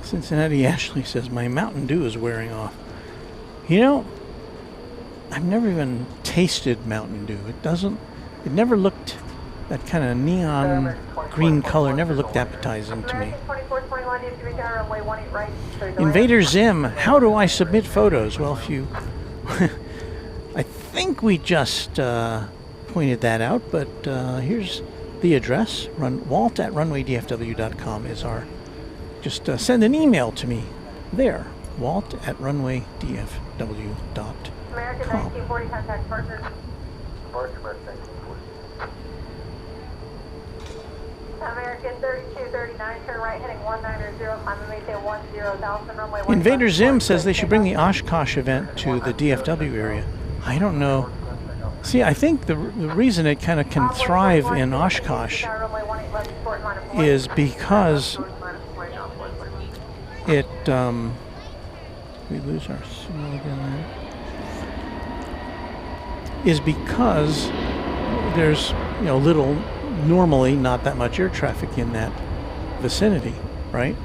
Cincinnati Ashley says, my Mountain Dew is wearing off. You know, I've never even tasted Mountain Dew. It never looked, that kind of neon green color never looked appetizing to me. Invader Zim, how do I submit photos? Well, if you, I think we just pointed that out, but here's the address. Walt at runwaydfw.com is our, just send an email to me there, Walt at runwaydfw.com. American 1940, contact partner. American 3239, turn right heading 190, climb and maintain 10,000, runway 18. Invader Zim says they should bring the Oshkosh event to the DFW area. I don't know. See, I think the reason it kind of can thrive in Oshkosh is because it, we lose our signal again there, is because there's, you know, little, normally not that much air traffic in that vicinity, right?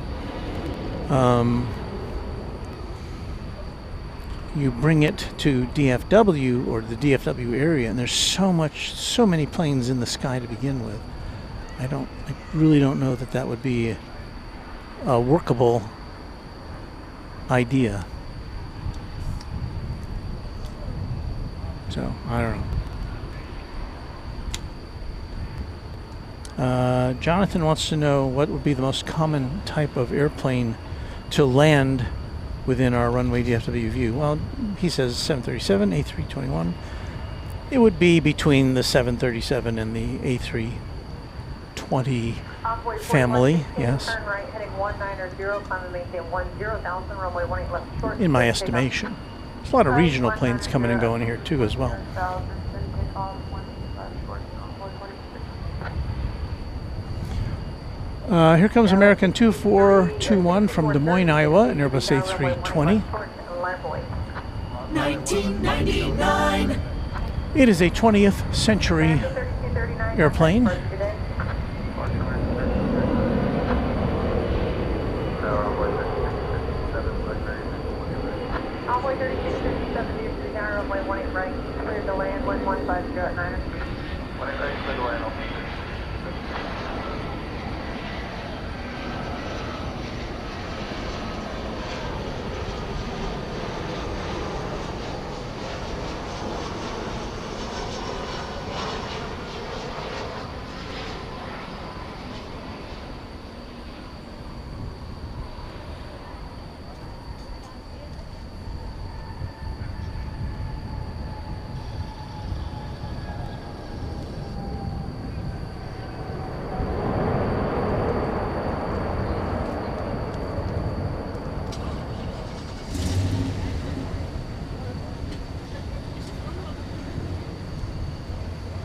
You bring it to DFW or the DFW area, and there's so many planes in the sky to begin with. I really don't know that that would be a workable idea. So, I don't know. Jonathan wants to know what would be the most common type of airplane to land within our runway DFW view. Well, he says 737, A321. It would be between the 737 and the A320 family, yes. In my estimation. There's a lot of regional planes coming and going here too as well. Here comes American 2421 from Des Moines, Iowa, an Airbus A320. 1999. It is a 20th century airplane. Envoy 3657, DFW Tower, runway 18 right, clear to land, 1150 at 9. 18 right, clear to land,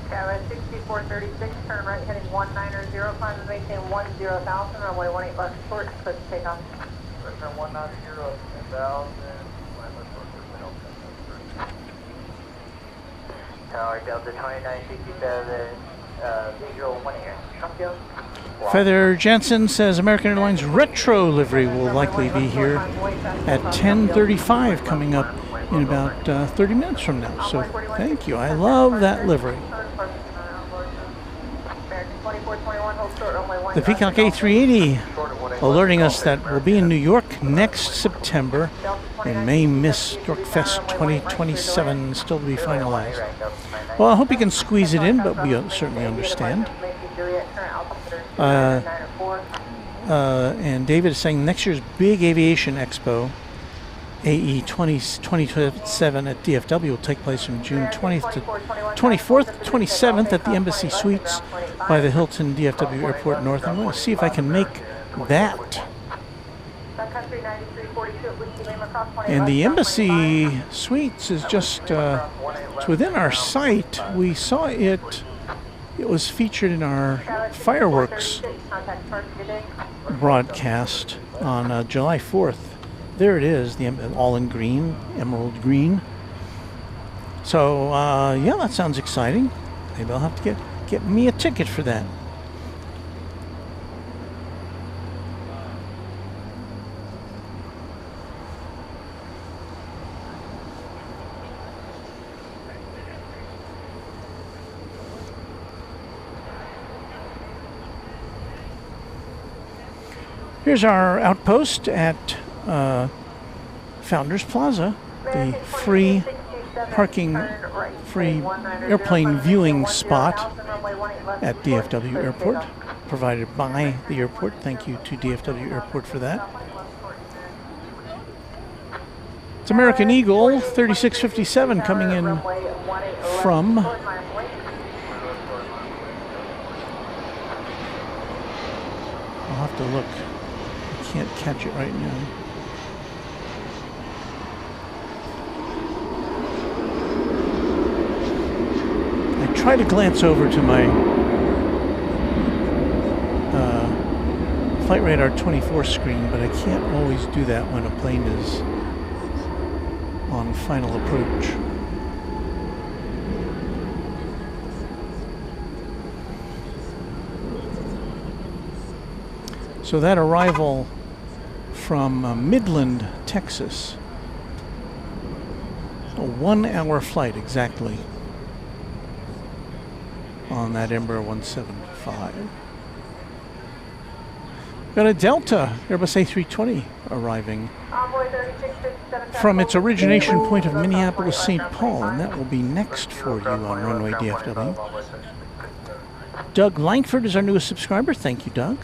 Tower 6436, turn right heading 190, climb and maintain 10,000, runway 18 left short, click takeoff. Turn 190, 10,000, climb left short, Tower Delta 2967, visual 18, Feather Jensen says American Airlines retro livery will likely be here at 10:35 coming up in about 30 minutes from now. So thank you. I love that livery. The Peacock A380 alerting us that we'll be in New York next September and may miss Yorkfest 2027, still to be finalized. Well, I hope you can squeeze it in, but we certainly understand. And David is saying next year's big aviation expo, AE 2027 at DFW, will take place from June 20th to 24th, 27th at the Embassy Suites by the Hilton DFW Airport North. I'm going to see if I can make that. And the Embassy Suites is just it's within our site. We saw it. It was featured in our fireworks broadcast on July 4th. There it is, the all in green, emerald green. So yeah, that sounds exciting. Maybe I'll have to get me a ticket for that. Here's our outpost at Founders Plaza, the free parking, free airplane viewing spot at DFW Airport, provided by the airport. Thank you to DFW Airport for that. It's American Eagle 3657 coming in from I'll have to look. Can't catch it right now. I try to glance over to my Flight Radar 24 screen, but I can't always do that when a plane is on final approach. So that arrival from Midland, Texas, a 1 hour flight exactly on that Embraer 175. Got a Delta Airbus A320 arriving from its origination point of Minneapolis, St. Paul, and that will be next for you on Runway DFW. Doug Langford is our newest subscriber. Thank you, Doug.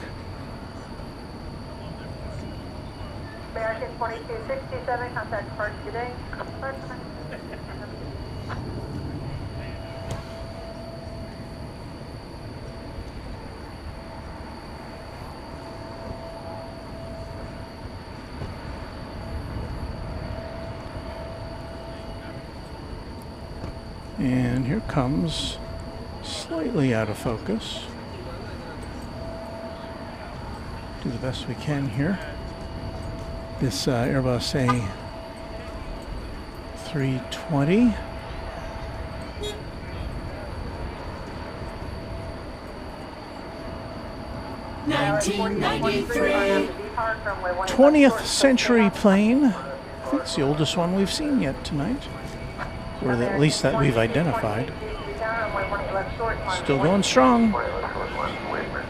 American 2267, contact departure today. And here comes, slightly out of focus. Do the best we can here. This Airbus A320. $19.93. 20th century plane. I think it's the oldest one we've seen yet tonight. Or at least that we've identified. Still going strong.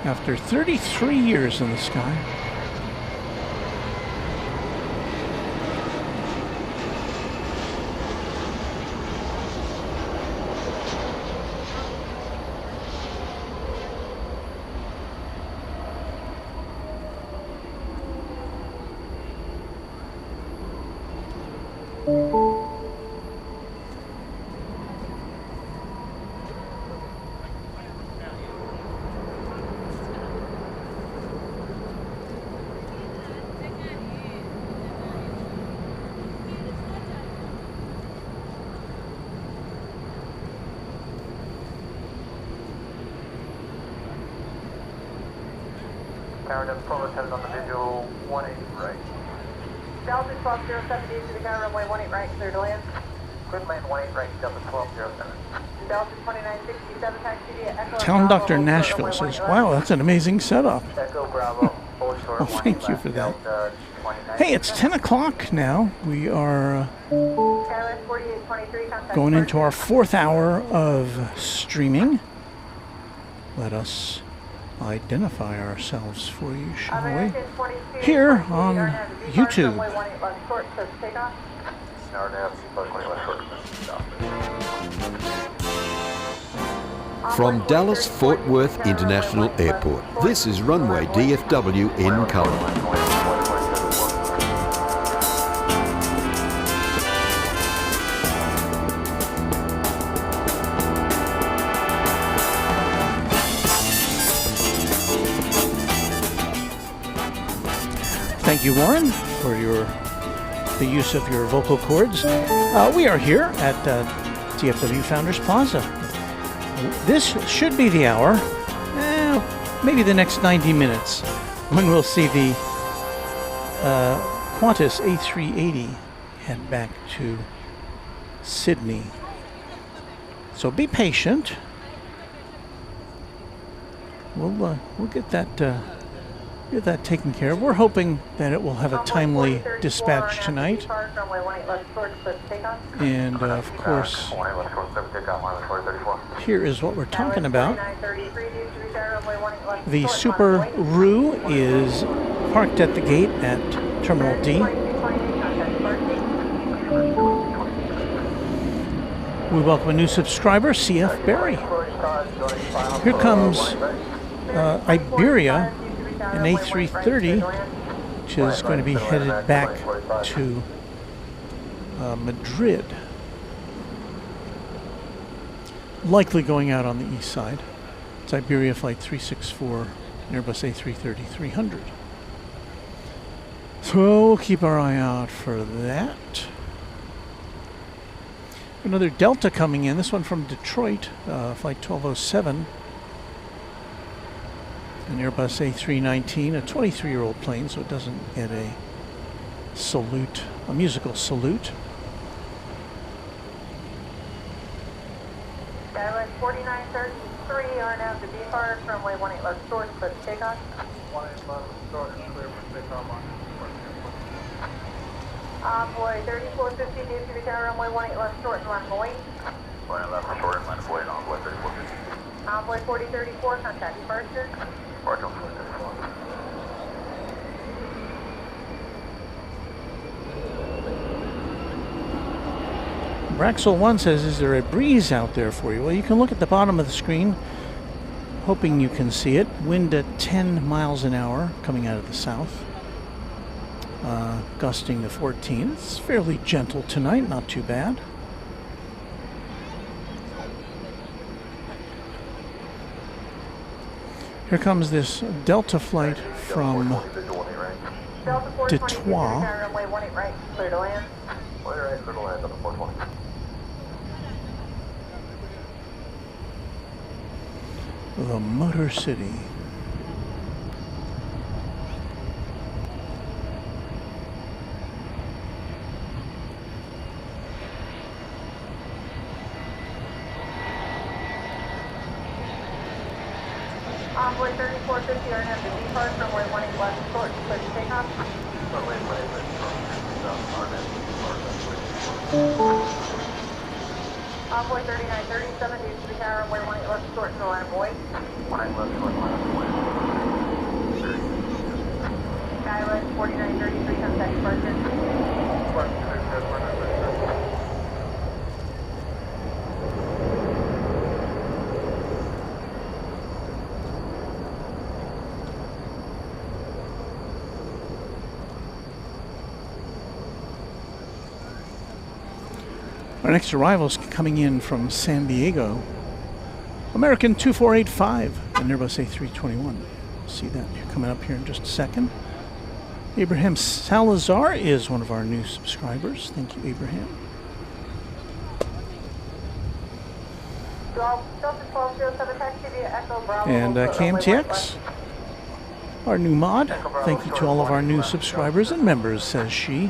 After 33 years in the sky. Tower Delta 1207 on the visual, 18 right. Delta 12070 to the tower, runway 18 right, clear to land. Clear to land 18 right, Delta 1207. Delta 2967, taxi to Echo. Town Dr. Nashville says, wow, that's an amazing setup. Echo Bravo, full short, Well, thank you for that. Delta 29. Hey, it's 10 o'clock now. We are KLS 4823, contact going into departure. our 4th hour of streaming. Let us identify ourselves for you, shall we? Here on YouTube. From Dallas Fort Worth International Airport, this is Runway DFW in color. Thank you, Warren, for the use of your vocal cords. We are here at DFW Founders Plaza. This should be the hour, maybe the next 90 minutes, when we'll see the Qantas A380 head back to Sydney. So be patient. We'll get that taken care of. We're hoping that it will have a timely dispatch tonight. And of course, here is what we're talking about. The Super Roo is parked at the gate at Terminal D. We welcome a new subscriber, CF Barry. Here comes Iberia, an A330, which is going to be headed back to Madrid. Likely going out on the east side. It's Iberia Flight 364, Airbus A330-300. So we'll keep our eye out for that. Another Delta coming in, this one from Detroit, Flight 1207. An Airbus A319, a 23-year-old plane, so it doesn't get a salute, a musical salute. Skyline 4933 are now to depart from runway 18 left short, clear for takeoff. 18 left short and clear for takeoff on. Envoy 3450 due to the tower, runway 18 left short and line away. 18 left short and line away, Envoy 3450. Envoy 4034, contact departure. Departure 4034. Braxel 1 says, is there a breeze out there for you? Well, you can look at the bottom of the screen, hoping you can see it. Wind at 10 miles an hour coming out of the south. Gusting to 14. It's fairly gentle tonight, not too bad. Here comes this Delta flight from Detroit. The Motor City. Envoy 3450 are now to depart from runway 18 left short, clear for takeoff. Envoy 3937 due to the tower, runway 18 left short to the line of void. 18 left short, line of void. Skyline 4933, contact departure. Our next arrival is coming in from San Diego. American 2485, an Airbus A321. See that coming up here in just a second. Abraham Salazar is one of our new subscribers. Thank you, Abraham. And KMTX, our new mod. Thank you to all of our new subscribers and members, says she.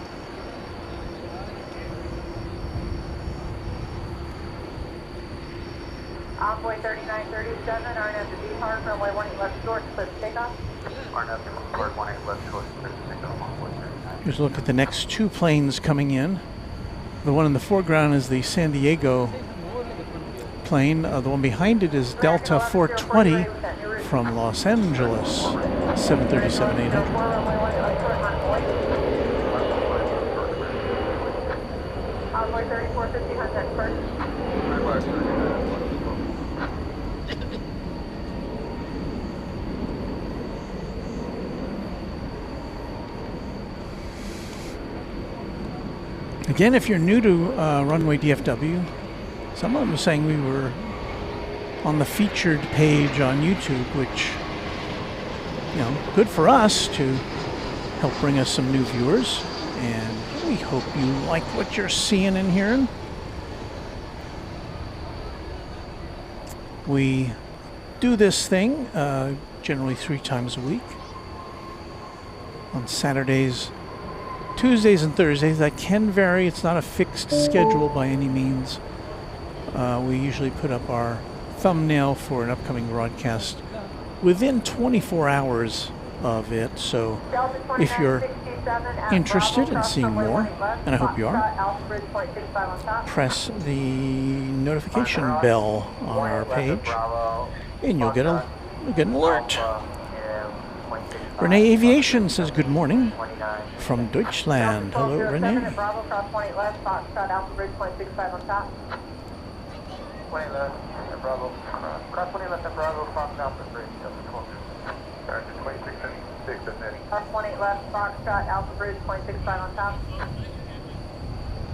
Envoy 3937, RNF to depart, runway 18 left short, clear for takeoff. RNF to 18 left short, clear for takeoff, Envoy 39. Here's a look at the next two planes coming in. The one in the foreground is the San Diego plane. The one behind it is Delta 420 from Los Angeles, 737-800. Runway 3450, contact first. Again, if you're new to Runway DFW, someone was saying we were on the featured page on YouTube, which, you know, good for us to help bring us some new viewers. And we hope you like what you're seeing and hearing. We do this thing generally 3 times a week. On Saturdays, Tuesdays, and Thursdays. That can vary. It's not a fixed schedule by any means. We usually put up our thumbnail for an upcoming broadcast within 24 hours of it. So if you're interested in seeing more, and I hope you are, press the notification bell on our page, and you'll get an alert. Renee Aviation says good morning from Deutschland. Hello, Renee. Bravo, cross 18 left, Foxtrot, Alpha Bridge, 0.65 on top. 20 left, and Bravo, cross 20 left and Bravo, Fox Alpha Bridge, Delta 12. Start to 26 and 6 Cross 18 left, Foxtrot, Alpha Bridge, 0.65 on top.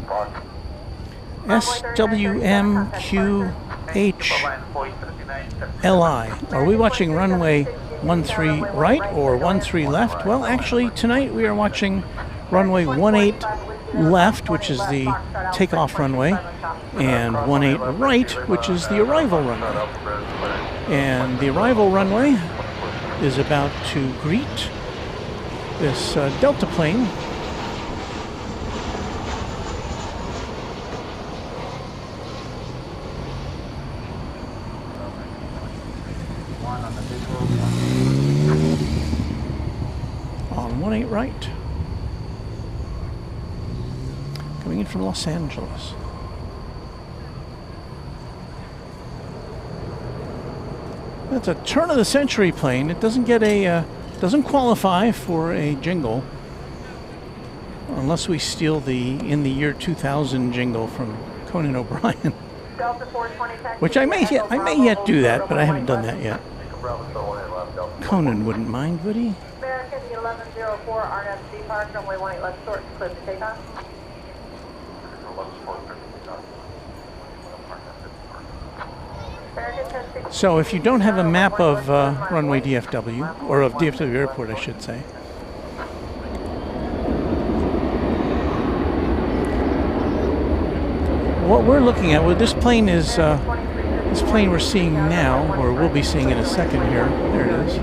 Fox. SWMQHLI. Are we watching runway 13 right or 13 left? Well, actually, tonight we are watching runway 18 left, which is the takeoff runway, and 18 right, which is the arrival runway. And the arrival runway is about to greet this Delta plane. On 18 right. Coming in from Los Angeles. That's a turn of the century plane. It doesn't get a doesn't qualify for a jingle unless we steal the in the year 2000 jingle from Conan O'Brien. Which I may yet do that, but I haven't done that yet. Conan wouldn't mind, would he? American 1104, RNFC Park, runway 18 left, short, clear to take off. So if you don't have a map of Runway DFW, or of DFW Airport, I should say, what we're looking at, well, this plane is, this plane we're seeing now, or we'll be seeing in a second here, there it is.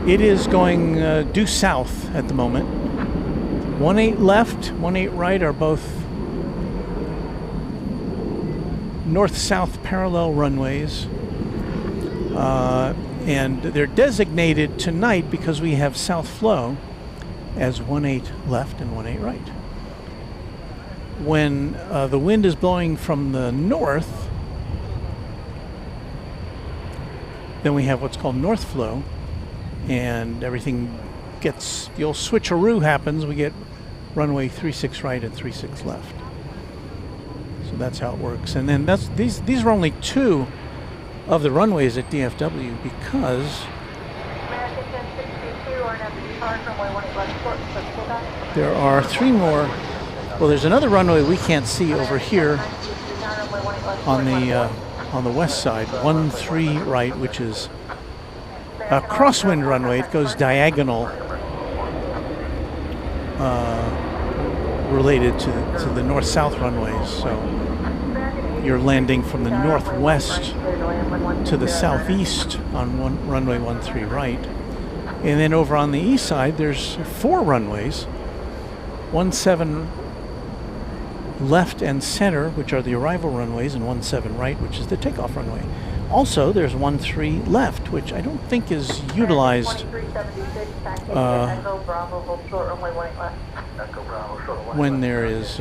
It is going due south at the moment. 18 left, 18 right are both north-south parallel runways, and they're designated tonight because we have south flow as 18 left and 18 right. When the wind is blowing from the north, then we have what's called north flow, and everything gets, the old switcheroo happens. We get runway 36 right and 36 left. So that's how it works. And then that's these are only 2 of the runways at DFW because there are 3 more. Well, there's another runway we can't see over here on the west side, 13 right, which is a crosswind runway. It goes diagonal, related to the north-south runways. So you're landing from the northwest to the southeast on runway 13 right. And then over on the east side, there's 4 runways, 17 left and center, which are the arrival runways, and 17 right, which is the takeoff runway. Also, there's 13 left, which I don't think is utilized when there is,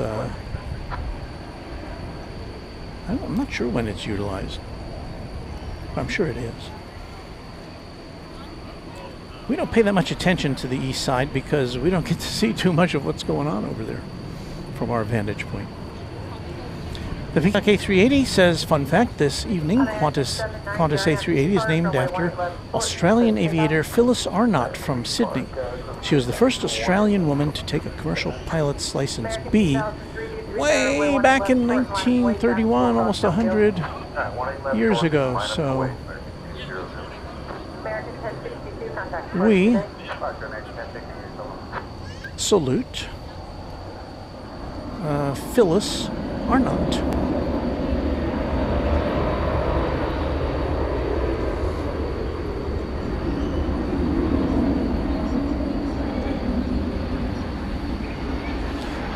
I'm not sure when it's utilized. I'm sure it is. We don't pay that much attention to the east side because we don't get to see too much of what's going on over there from our vantage point. The Peacock A380 says, fun fact, this evening Qantas A380 is named after Australian aviator Phyllis Arnott from Sydney. She was the first Australian woman to take a commercial pilot's license B way back in 1931, almost 100 years ago. So we salute Phyllis Arnott.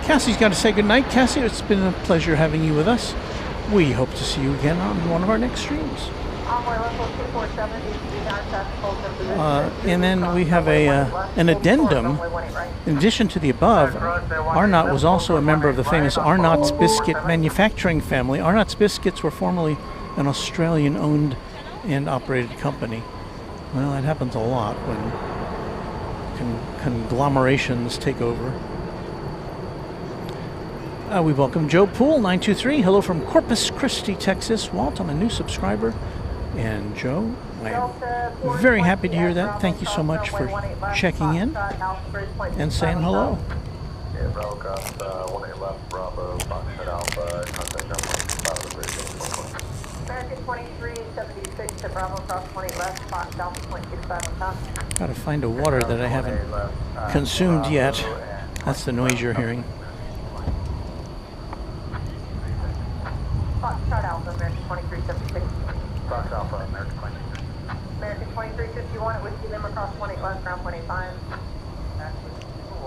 Cassie's got to say goodnight. Cassie, it's been a pleasure having you with us. We hope to see you again on one of our next streams. And then we have an addendum. In addition to the above, Arnott was also a member of the famous Arnott's Biscuit manufacturing family. Arnott's Biscuits were formerly an Australian-owned and operated company. Well, that happens a lot when conglomerations take over. We welcome Joe Poole, 923. Hello from Corpus Christi, Texas. Walt, I'm a new subscriber. And Joe, I am very happy to hear that. Thank you so much for checking in and saying hello. American 2376 to Bravo cross 20 left, Fox Alpha 0.65. Gotta find a water that I haven't consumed yet. That's the noise you're hearing. Foxtrot Alpha, American 2376. Fox Alpha, American 23. American 2351 at Whiskey Lima cross 20 left, ground 0.85.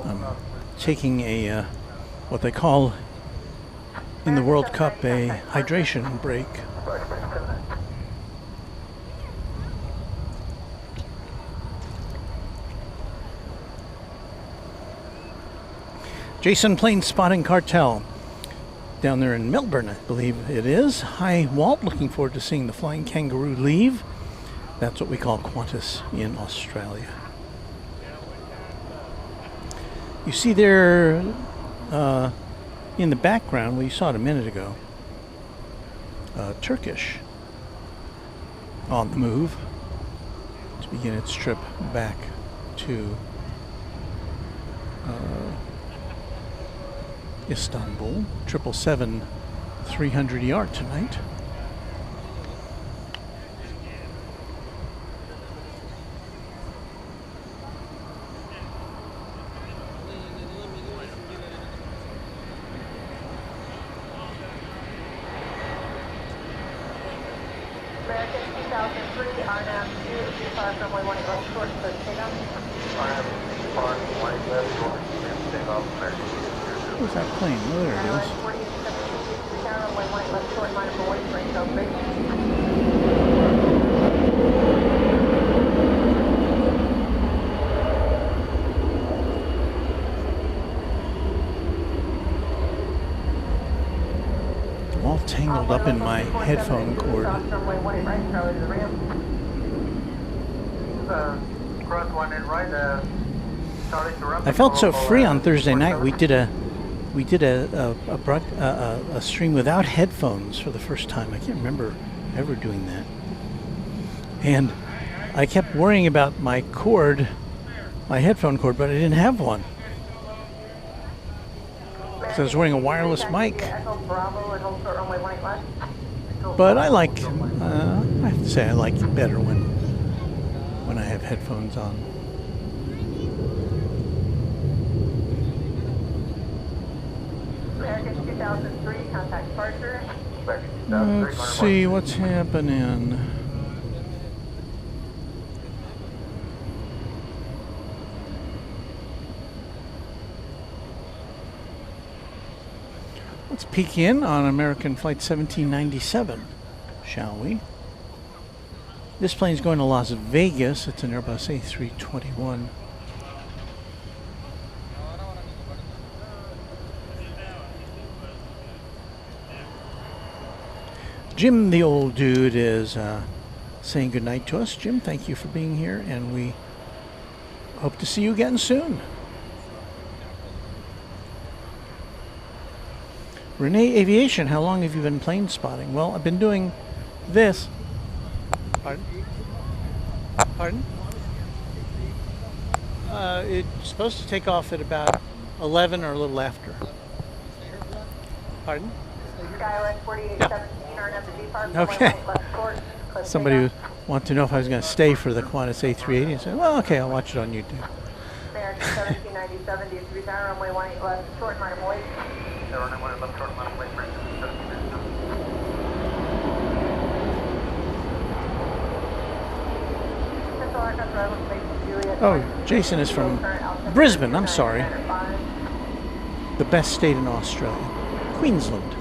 I'm taking a, what they call in the World Cup, a hydration break. Jason Plain spotting cartel down there in Melbourne, I believe it is. Hi, Walt. Looking forward to seeing the Flying Kangaroo leave. That's what we call Qantas in Australia. You see there in the background, well, you saw it a minute ago, Turkish on the move to begin its trip back to Istanbul. 777-300ER tonight. American 2003, RNAV 225 runway 18 left short, clear to take off. RNAV 1 left short, clear to take off, American. Where's that plane? Oh, there it is. Runway 18 left short, minus 1 range of big. I'm all tangled up in my headphone cord. I felt so free on Thursday night. We did a stream without headphones for the first time. I can't remember ever doing that. And I kept worrying about my cord, my headphone cord, but I didn't have one. Because I was wearing a wireless mic. But I like, I have to say, I like it better when I have headphones on. American 2003, contact departure. Let's see what's happening. Let's peek in on American Flight 1797, shall we? This plane's going to Las Vegas. It's an Airbus A321. Jim, the old dude, is saying goodnight to us. Jim, thank you for being here, and we Hope to see you again soon. Renee Aviation, how long have you been plane spotting? Well, I've been doing this. Pardon? Pardon? It's supposed to take off at about 11 or a little after. Pardon? Skywest 4817, RNFD Park. Okay. Left short, close Somebody takeoff. wanted to know if I was going to stay for the Qantas A380. I said, well, okay, I'll watch it on YouTube. American 1797, DFW Tower, runway 18 left short, line of wait. Runway 18 left short, line of wait, bridge 1797. Central Aircraft Driver, Station Juliet. Oh, Jason is from Brisbane, I'm sorry. The best state in Australia. Queensland.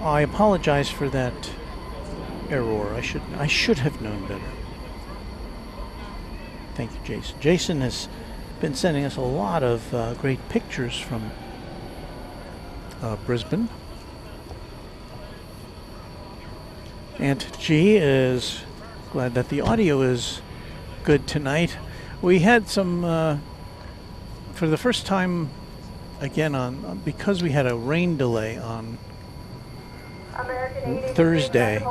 I apologize for that error. I should have known better. Thank you, Jason. Jason has been sending us a lot of great pictures from Brisbane. Aunt G is glad that the audio is good tonight. We had some, for the first time, again, because we had a rain delay on Thursday.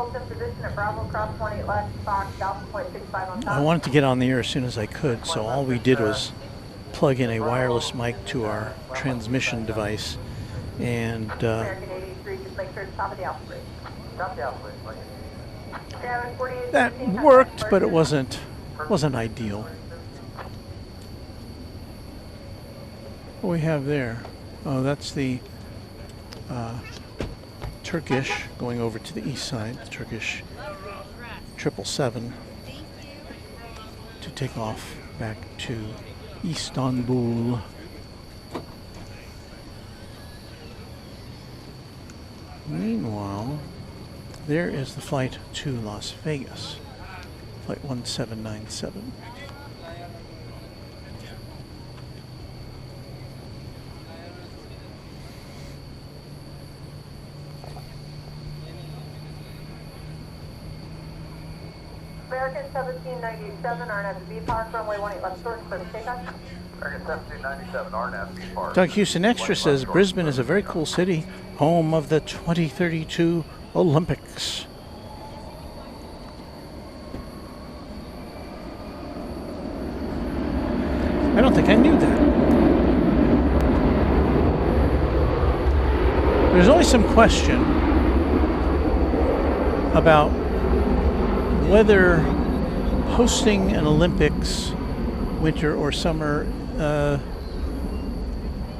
I wanted to get on the air as soon as I could, so all we did was plug in a wireless mic to our transmission device, and that worked, but it wasn't ideal. What do we have there? Oh, that's the Turkish going over to the east side, the Turkish 777 to take off back to Istanbul. Meanwhile, there is the flight to Las Vegas, flight 1797. American 1797, RNFD Park, runway 18 left short, clear for takeoff. American 1797, RNFD Park. Doug Houston Extra says Brisbane is a very cool city, home of the 2032 Olympics. I don't think I knew that. There's always some question about whether hosting an Olympics, winter or summer,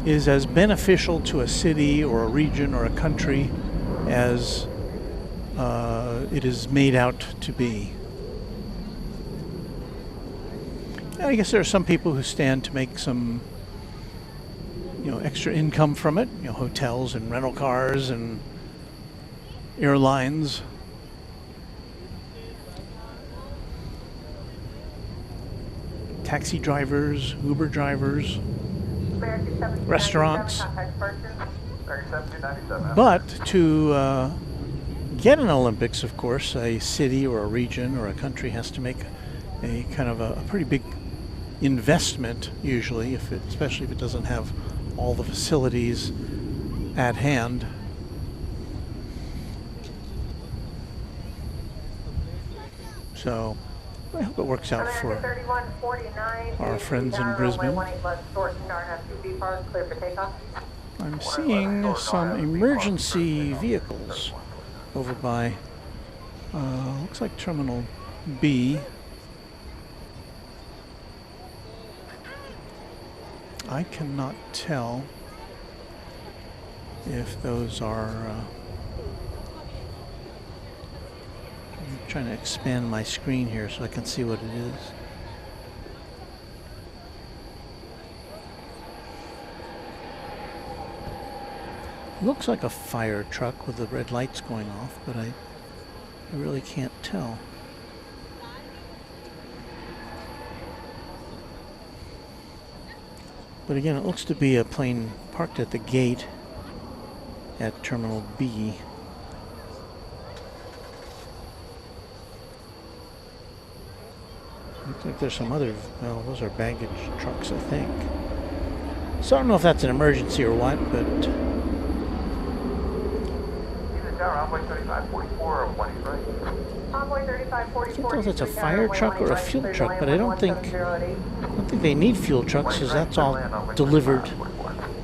is as beneficial to a city or a region or a country as it is made out to be. I guess there are some people who stand to make some, extra income from it. Hotels and rental cars and airlines. Taxi drivers, Uber drivers, restaurants. But to get an Olympics, of course, a city or a region or a country has to make a kind of a pretty big investment, usually, especially if it doesn't have all the facilities at hand. So I hope it works out for our friends in Brisbane. I'm seeing some emergency vehicles over by, looks like Terminal B. I cannot tell if those are, I'm trying to expand my screen here so I can see what it is. Looks like a fire truck with the red lights going off, but I really can't tell. But again, it looks to be a plane parked at the gate at Terminal B. Looks like there's some other, well, those are baggage trucks, I think. So I don't know if that's an emergency or what, but Envoy 3544 or 1 right. Envoy 3544. I can't tell if it's a fire truck or a fuel truck, but I don't think they need fuel trucks because that's all delivered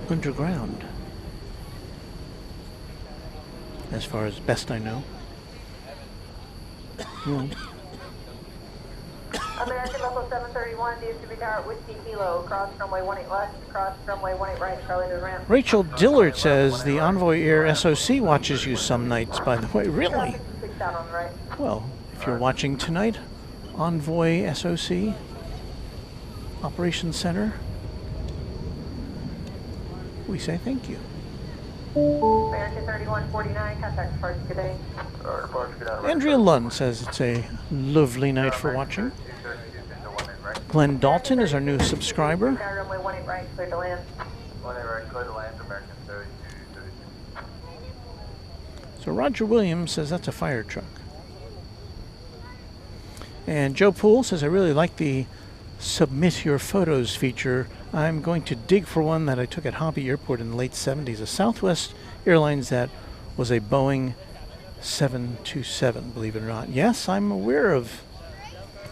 underground, as far as best I know. American Local 731, DFW Tower, Whiskey Kilo, cross runway 18 left, cross runway 18 right, Charlie to the ramp. Rachel Dillard says the Envoy Air SOC watches you some nights, by the way. Really? Well, if you're watching tonight, Envoy SOC, Operations Center, we say thank you. American 3149, contact departure, good day. Andrea Lund says it's a lovely night for watching. Glenn Dalton is our new subscriber. Runway 18 right, clear to land. 18 right, clear to land, American 3232. So Roger Williams says that's a fire truck. And Joe Poole says, I really like the submit your photos feature. I'm going to dig for one that I took at Hobby Airport in the late 70s. A Southwest Airlines that was a Boeing 727, believe it or not. Yes, I'm aware of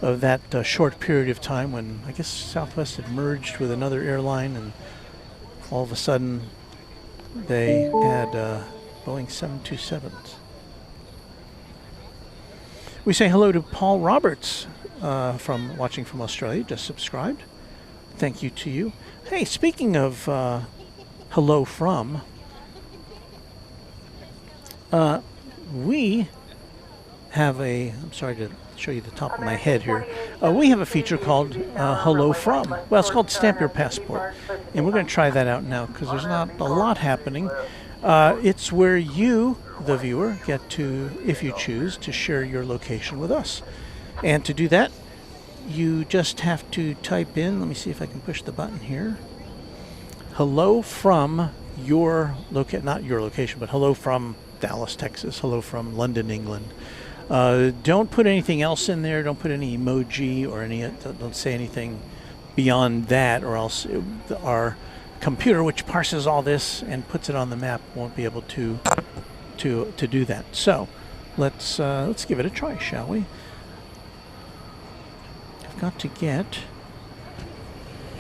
that short period of time when I guess Southwest had merged with another airline, and all of a sudden they had Boeing 727s. We say hello to Paul Roberts from watching from Australia, just subscribed. Thank you to you. Hey, speaking of hello from, we have I'm sorry to show you the top of my head here. We have a feature called Hello From. Well, it's called Stamp Your Passport. And we're going to try that out now because there's not a lot happening. It's where you, the viewer, get to, if you choose, to share your location with us. And to do that, you just have to type in, let me see if I can push the button here. Hello from your location, not your location, but hello from Dallas, Texas. Hello from London, England. Don't put anything else in there. Don't put any emoji or don't say anything beyond that, or else our computer, which parses all this and puts it on the map, won't be able to do that. So let's give it a try, shall we? I've got to get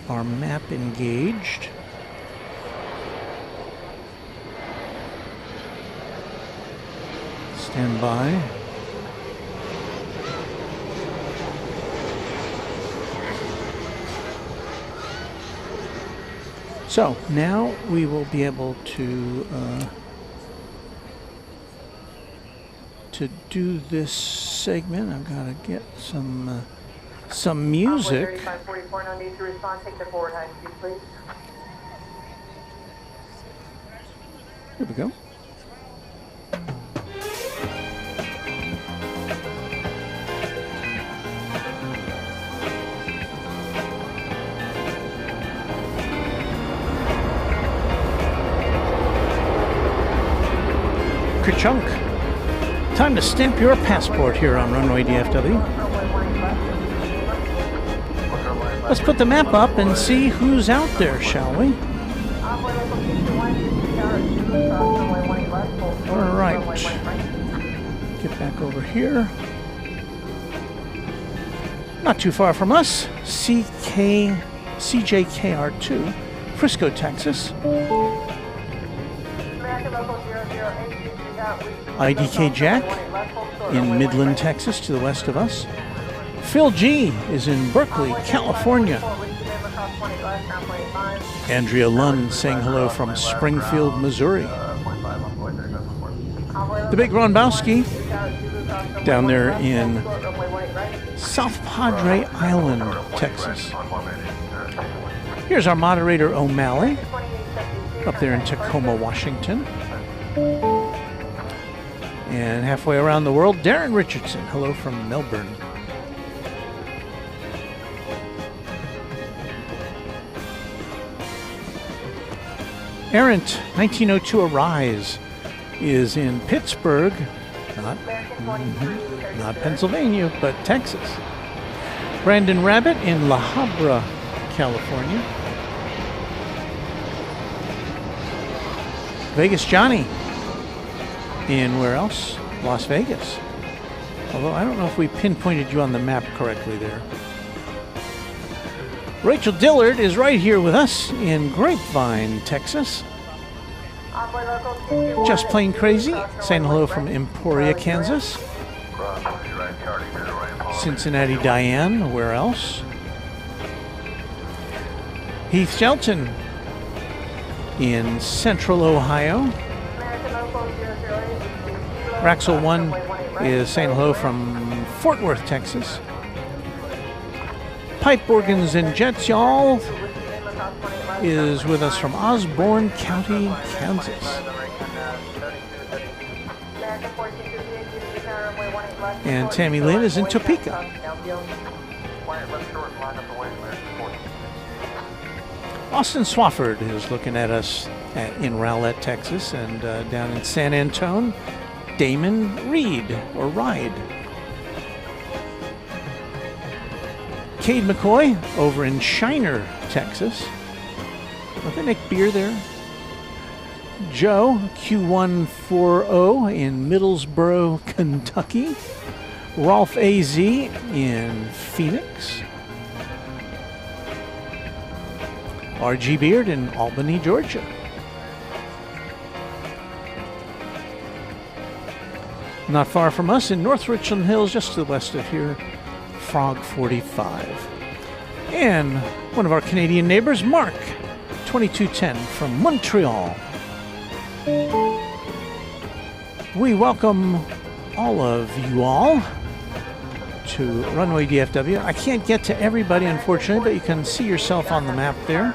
our map engaged. Stand by. So now we will be able to do this segment. I've got to get some music. 3544, no need to respond. Take the forward high speed, please. Here we go. Chunk. Time to stamp your passport here on Runway DFW. Let's put the map up and see who's out there, shall we? All right. Get back over here. Not too far from us, CJKR2, Frisco, Texas. IDK Jack in Midland, Texas, to the west of us. Phil G is in Berkeley, California. Andrea Lund saying hello from Springfield, Missouri. The Big Ronbowski down there in South Padre Island, Texas. Here's our moderator O'Malley up there in Tacoma, Washington. And halfway around the world, Darren Richardson. Hello from Melbourne. Errant 1902 Arise is in Pittsburgh, not Pennsylvania, but Texas. Brandon Rabbit in La Habra, California. Vegas Johnny in where else? Las Vegas. Although I don't know if we pinpointed you on the map correctly there. Rachel Dillard is right here with us in Grapevine, Texas. Just Plain Crazy, saying hello from Emporia, Kansas. Cincinnati Diane, where else? Heath Shelton in Central Ohio. Raxel 1 is saying hello from Fort Worth, Texas. Pipe Organs and Jets, y'all, is with us from Osborne County, Kansas. And Tammy Lynn is in Topeka. Austin Swafford is looking at us in Rowlett, Texas, and down in San Antone, Damon Reed, or Ride. Cade McCoy over in Shiner, Texas. Don't they make beer there? Joe Q140 in Middlesboro, Kentucky. Rolf AZ in Phoenix. RG Beard in Albany, Georgia. Not far from us in North Richland Hills, just to the west of here, Frog 45. And one of our Canadian neighbors, Mark, 2210 from Montreal. We welcome all of you all to Runway DFW. I can't get to everybody, unfortunately, but you can see yourself on the map there.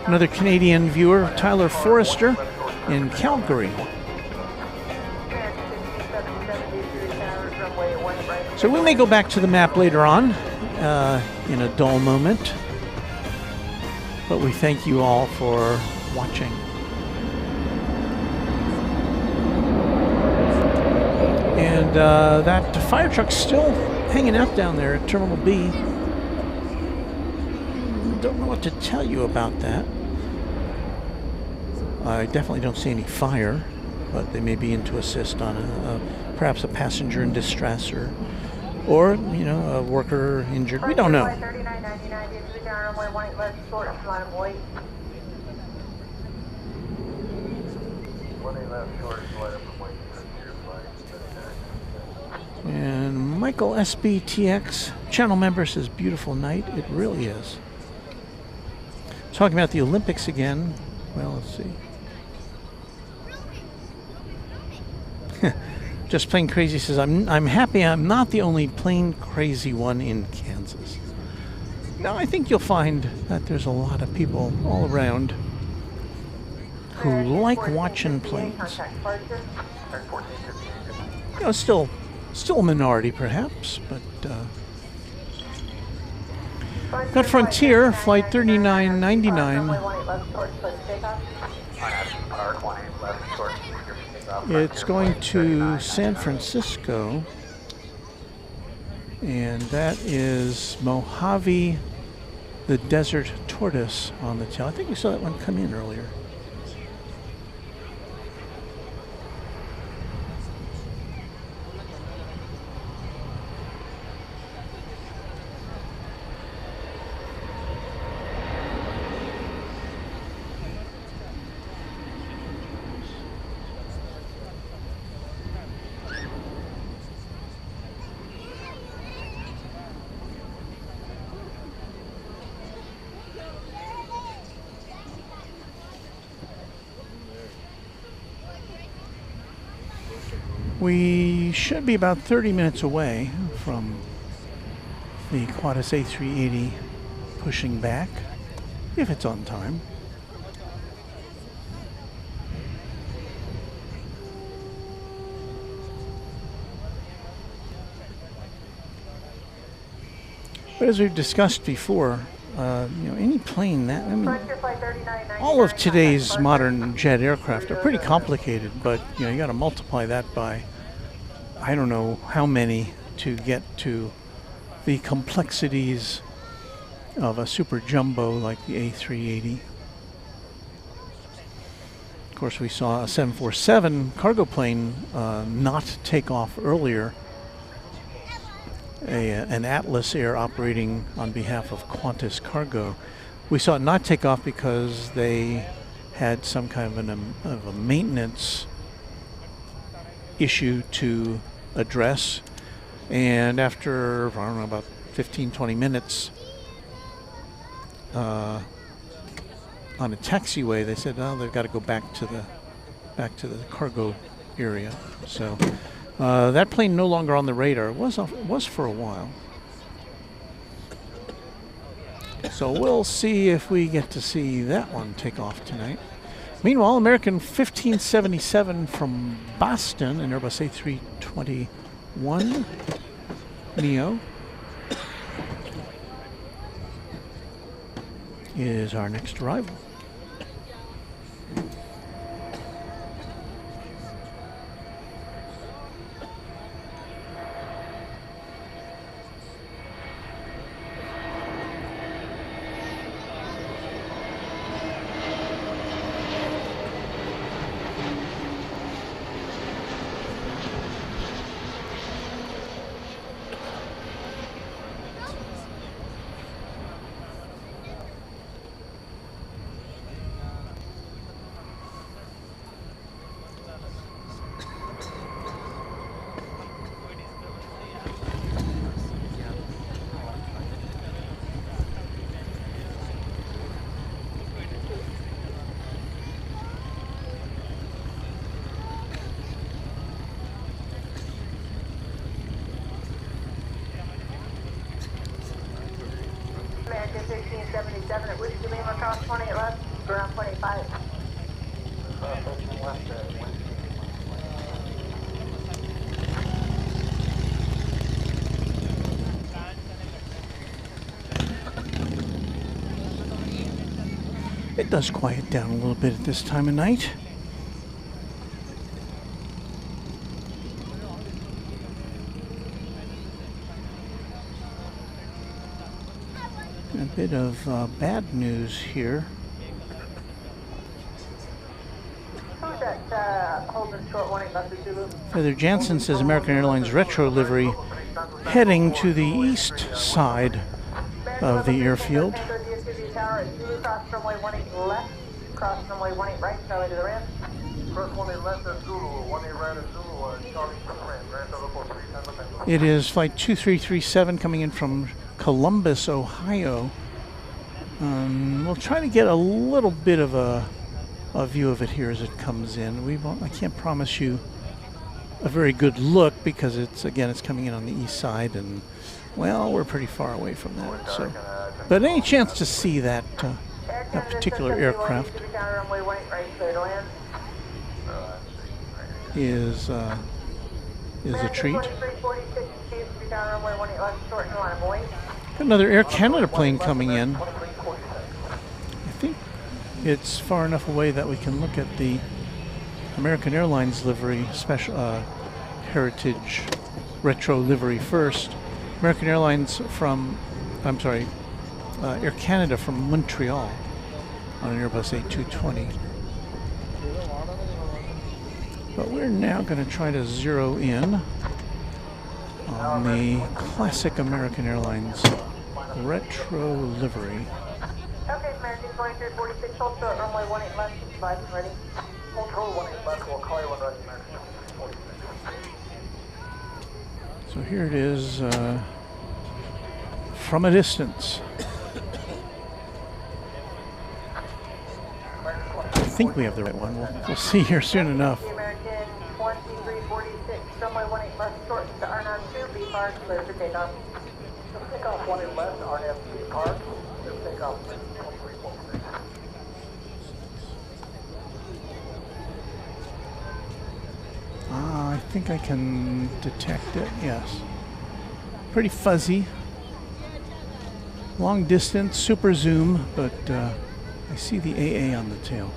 Another Canadian viewer, Tyler Forrester in Calgary. So we may go back to the map later on in a dull moment, but we thank you all for watching. And that fire truck's still hanging out down there at Terminal B. Don't know what to tell you about that. I definitely don't see any fire, but they may be in to assist on perhaps a passenger in distress or you know, a worker injured. We don't know. And Michael SBTX, channel member, says beautiful night. It really is. Talking about the Olympics again. Well, let's see. Just Plain Crazy says, I'm happy I'm not the only plain crazy one in Kansas. Now, I think you'll find that there's a lot of people all around who like watching planes. You know, still a minority perhaps, but got Frontier, flight 3999. It's going to San Francisco, and that is Mojave, the Desert Tortoise on the tail. I think we saw that one come in earlier. We should be about 30 minutes away from the Qantas A380 pushing back, if it's on time. But as we've discussed before, you know, any plane that, I mean, all of today's modern jet aircraft are pretty complicated, but you know, you got to multiply that by I don't know how many to get to the complexities of a super jumbo like the A380. Of course, we saw a 747 cargo plane not take off earlier. An Atlas Air operating on behalf of Qantas Cargo. We saw it not take off because they had some kind of a maintenance issue to address. And after, I don't know, about 15-20 minutes on a taxiway, they said, oh, they've got to go back to the cargo area. So that plane no longer on the radar. It was for a while. So we'll see if we get to see that one take off tonight. Meanwhile, American 1577 from Boston, an Airbus A321 Neo, is our next arrival. American 1677 at Whiskey Lima, cross 28 left, ground 25. It does quiet down a little bit at this time of night. A bit of bad news here. Who's that holding short 18 left to Zulu? Feather Jansen says American Airlines retro livery heading to the east side of the airfield. Tango DFW Tower at Zulu, cross runway 18 left, cross runway 18 right, Charlie to the rim. Cross 18 left at Zulu, 18 right at Zulu, Charlie to the rim, Grand Total 43, Tango. It is flight 2337 coming in from Columbus, Ohio. We'll try to get a little bit of a view of it here as it comes in. I can't promise you a very good look because it's coming in on the east side, and well, we're pretty far away from that. So, but any chance to see that particular aircraft is a treat. Another Air Canada plane coming in. I think it's far enough away that we can look at the American Airlines livery, special heritage retro livery first. American Airlines Air Canada from Montreal on an Airbus A220. But we're now going to try to zero in on the classic American Airlines retro livery. Okay, American 2346, hold short, runway 18 left, 65 and ready. Hold short 18 left, we'll call you when ready, American 2346. So here it is from a distance. I think we have the right one. We'll see here soon enough. American 2346, runway 18 left, short to RNAV 2, B park, clear for takeoff. Take off 18 left, RNAV 2 park, take off 2346. I think I can detect it, yes. Pretty fuzzy. Long distance, super zoom, but I see the AA on the tail.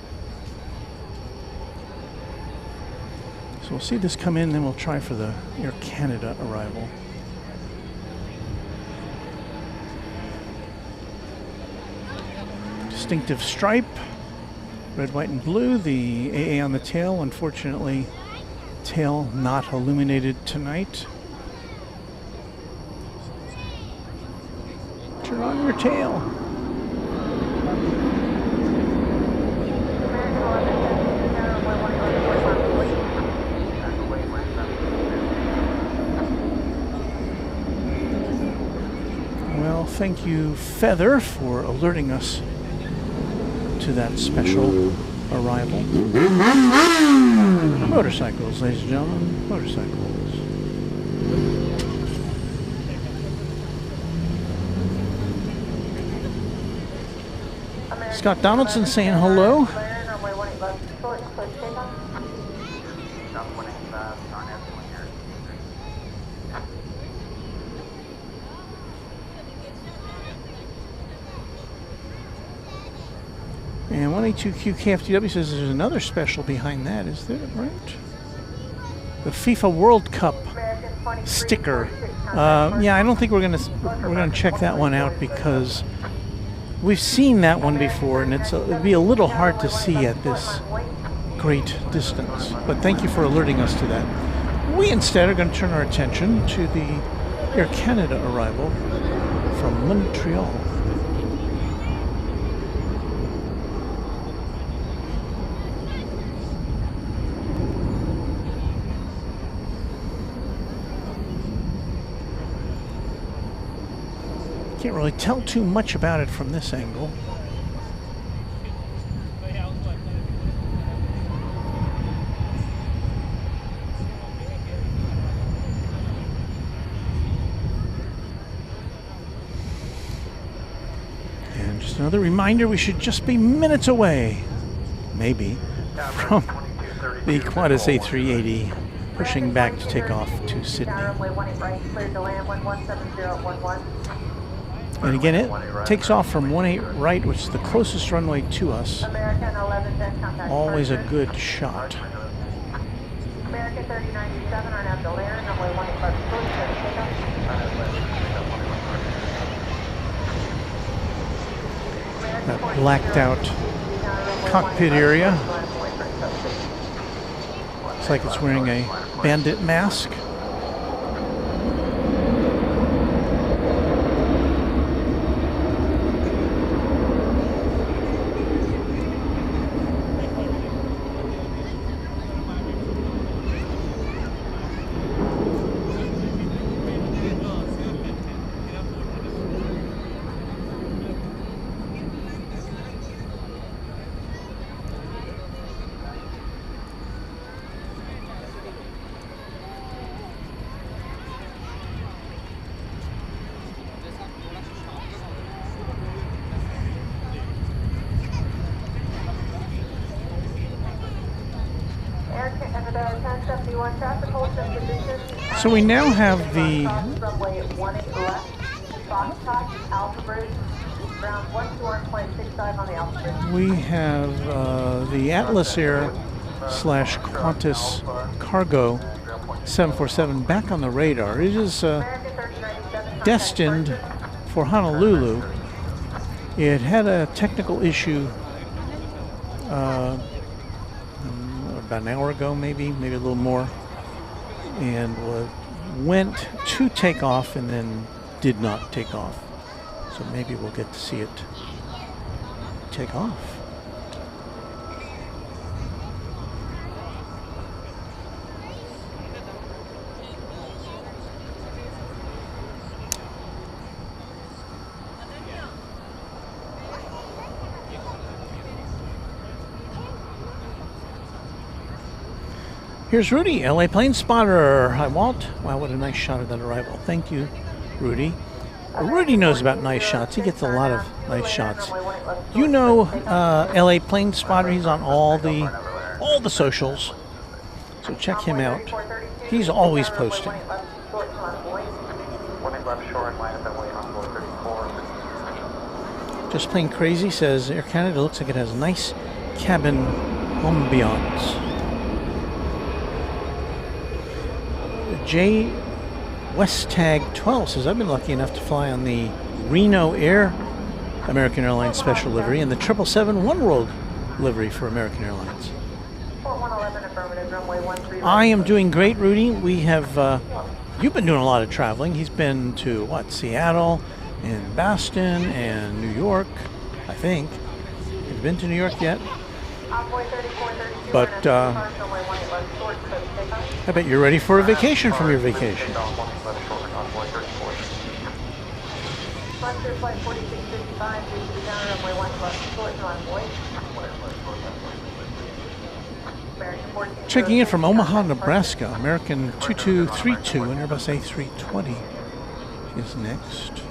So we'll see this come in, then we'll try for the Air Canada arrival. distinctive stripe, red, white, and blue. The AA on the tail, unfortunately, tail not illuminated tonight. Turn on your tail. Well, thank you, Feather, for alerting us to that special arrival. Motorcycles, ladies and gentlemen, motorcycles. Scott Donaldson saying hello. And 182Q KFTW says there's another special behind that. Is there, right? The FIFA World Cup sticker. Yeah, I don't think we're gonna check that one out because we've seen that one before, and it'd be a little hard to see at this great distance. But thank you for alerting us to that. We instead are going to turn our attention to the Air Canada arrival from Montreal. Can't really tell too much about it from this angle. And just another reminder, we should just be minutes away, maybe, from the Qantas A380 pushing back to take off to Sydney. And again, it takes off from 18 right, which is the closest runway to us. Always a good shot. American 3097 are now Delaire, runway 18 left, That blacked out cockpit area. Looks like it's wearing a bandit mask. So we now have the Atlas Air / Qantas Cargo 747 back on the radar. It is destined for Honolulu. It had a technical issue about an hour ago, maybe a little more, and went to take off and then did not take off. So maybe we'll get to see it take off. Here's Rudy, LA Plane Spotter. Hi, Walt. Wow, what a nice shot of that arrival. Thank you, Rudy. Rudy knows about nice shots. He gets a lot of nice shots. You know LA Plane Spotter. He's on all the socials. So check him out. He's always posting. Just Plain Crazy says Air Canada looks like it has a nice cabin ambiance. J West Tag 12 says, I've been lucky enough to fly on the Reno Air American Airlines special livery and the 777 One World livery for American Airlines. 4111 affirmative, runway 13. I am doing great, Rudy. We have, you've been doing a lot of traveling. He's been to, what, Seattle and Boston and New York, I think. Have you been to New York yet? But I bet you're ready for a vacation from your vacation. Flight 4655, due to the down runway 1 left short and runway. Checking in from Omaha, Nebraska, American 2232 and Airbus A320 is next.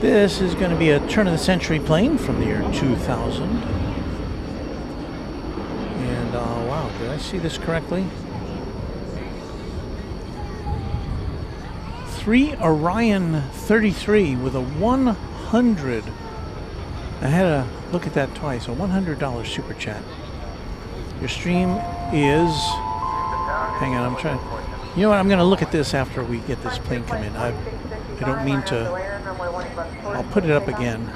This is going to be a turn-of-the-century plane from the year 2000. And, wow, did I see this correctly? 3 Orion 33 with a 100. I had to look at that twice. A $100 super chat. Your stream is. Hang on, I'm trying. You know what? I'm going to look at this after we get this plane come in. I don't mean to. I'll put it up again.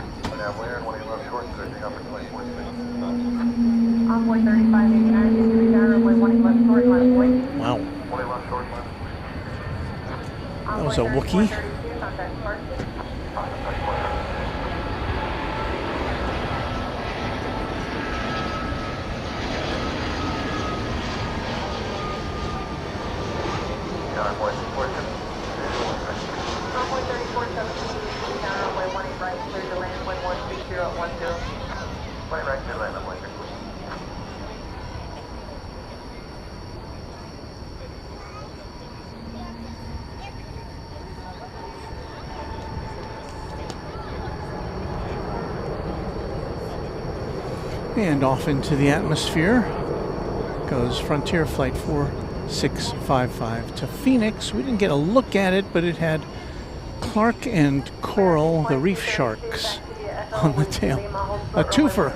Wow. That was a Wookiee. And off into the atmosphere goes Frontier Flight 4655 to Phoenix. We didn't get a look at it, but it had Clark and Coral, the reef sharks, on the tail. A twofer.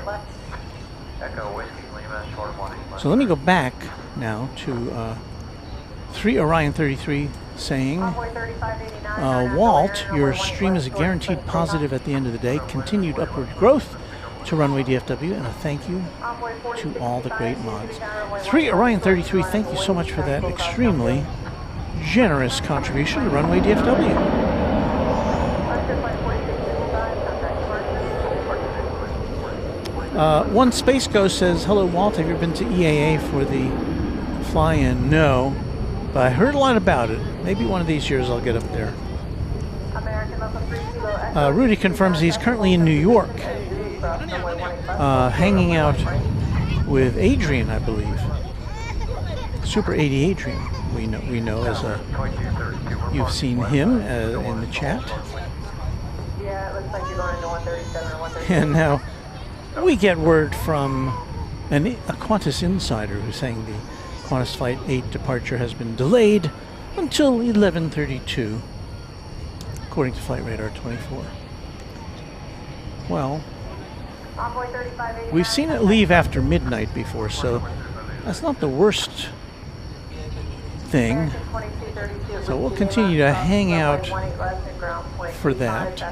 So let me go back now to 3 Orion 33 saying, Walt, your stream is a guaranteed positive at the end of the day. Continued upward growth to Runway DFW, and a thank you to all the great mods. 3 Orion 33, thank you so much for that extremely generous contribution to Runway DFW. One Space Ghost says, hello Walt, have you ever been to EAA for the fly-in? No, but I heard a lot about it. Maybe one of these years I'll get up there. Rudy confirms he's currently in New York. Hanging out with Adrian, I believe. Super 80 Adrian. We know as a. You've seen him in the chat. Yeah, it looks like you're going into 137 or 138. And now we get word from a Qantas insider who's saying the Qantas Flight 8 departure has been delayed until 11:32, according to Flight Radar 24. Well, we've seen it leave after midnight before, so that's not the worst thing. So we'll continue to hang out for that.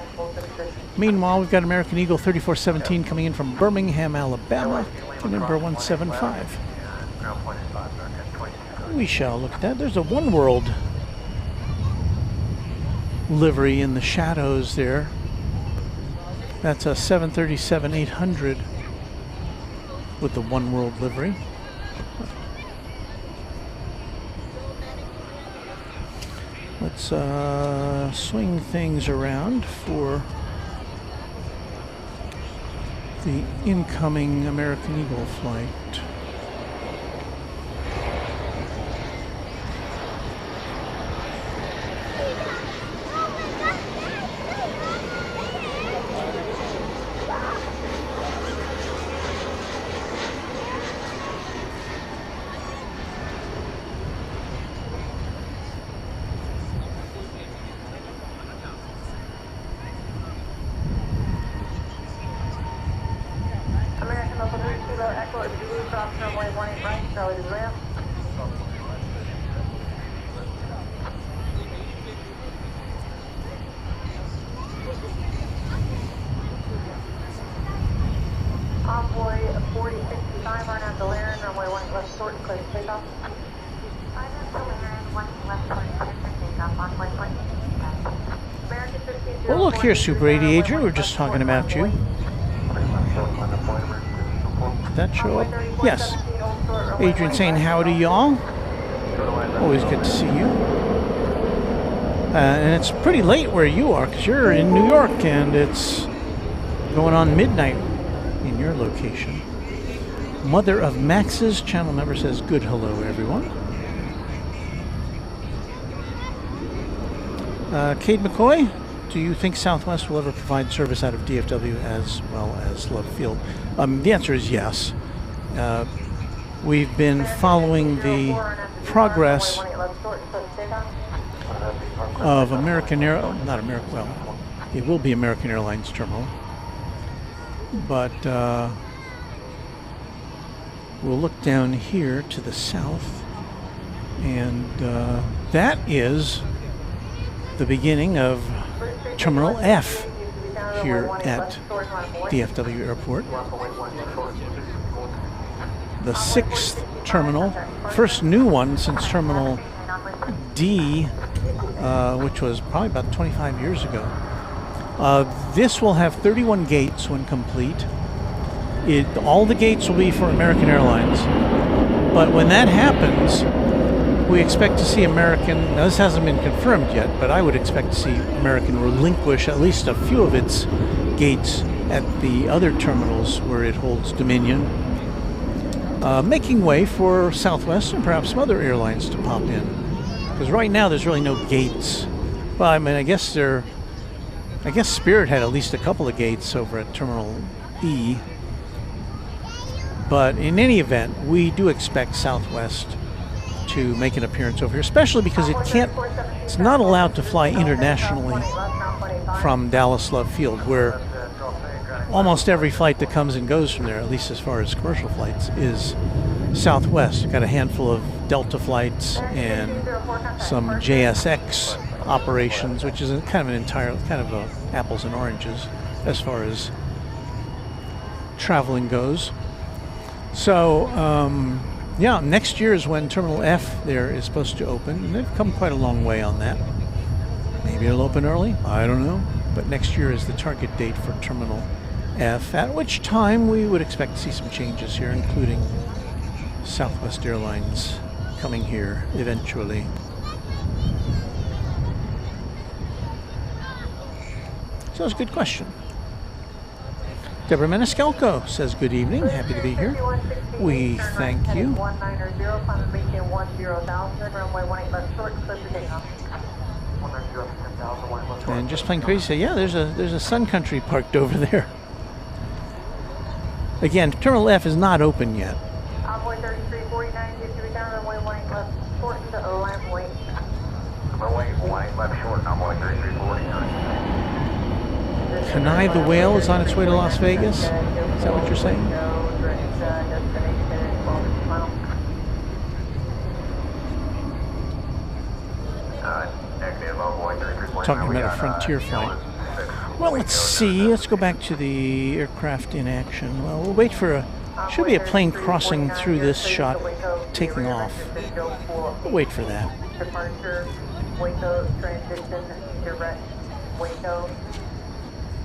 Meanwhile, we've got American Eagle 3417 coming in from Birmingham, Alabama, to number 175. We shall look at that. There's a One World livery in the shadows there. That's a 737-800 with the One World livery. Let's swing things around for the incoming American Eagle flight. 5, run out to Laren, runway 18 left short, clear to takeoff. 5 out to Laren, 18 left short, clear to takeoff on runway 18. American 15. Well, look here, Super 80 Adrian. We were just talking about you. Did that show up? Yes. Adrian saying howdy, y'all. Always good to see you. And it's pretty late where you are, because you're in New York, and it's going on midnight in your location. Mother of Max's channel member says, good hello, everyone. Cade McCoy, do you think Southwest will ever provide service out of DFW as well as Love Field? The answer is yes. We've been following the progress of American it will be American Airlines Terminal, but we'll look down here to the south, and that is the beginning of Terminal F here at DFW Airport. The 6th terminal, first new one since Terminal D, which was probably about 25 years ago. This will have 31 gates when complete. All the gates will be for American Airlines. But when that happens, we expect to see American, now this hasn't been confirmed yet, but I would expect to see American relinquish at least a few of its gates at the other terminals where it holds dominion, making way for Southwest and perhaps some other airlines to pop in. Because right now there's really no gates. Well, I mean, I guess Spirit had at least a couple of gates over at Terminal E. But in any event, we do expect Southwest to make an appearance over here, especially because it's not allowed to fly internationally from Dallas Love Field, where almost every flight that comes and goes from there, at least as far as commercial flights, is Southwest. We've got a handful of Delta flights and some JSX operations, which is kind of a apples and oranges as far as traveling goes. So, yeah, next year is when Terminal F there is supposed to open, and they've come quite a long way on that. Maybe it'll open early, I don't know. But next year is the target date for Terminal F, at which time we would expect to see some changes here, including Southwest Airlines coming here eventually. So it's a good question. Deborah Maniscalco says, good evening, happy to be here. We thank you. And just plain crazy say, yeah, there's a Sun Country parked over there. Again, Terminal F is not open yet. Envoy 3349, get to the counter, runway 18 left short to runway. Runway 18 left short, envoy 3349. Kenai the Whale is on its way to Las Vegas. Is that what you're saying? Talking about a Frontier flight. Well, let's see. Let's go back to the aircraft in action. Well, we'll wait for should be a plane crossing through this shot, taking off. We'll wait for that. Departure, Waco, transition, direct, Waco.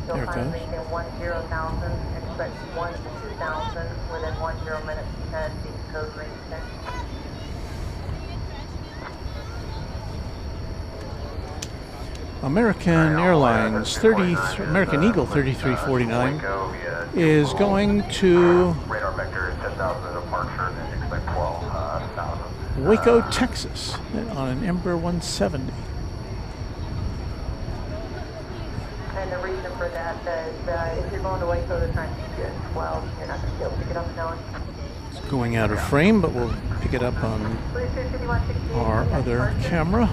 There it goes. 10,000, expect 1 to 2,000 within 10 minutes and the code range 10. American Airlines American Eagle 3349 is going to Waco, Texas on an Embraer 170. And the reason for that is if you're going to Waco, they're trying to keep you at 12. You're not going to be able to pick it up now. It's going out of frame, but we'll pick it up on our other camera.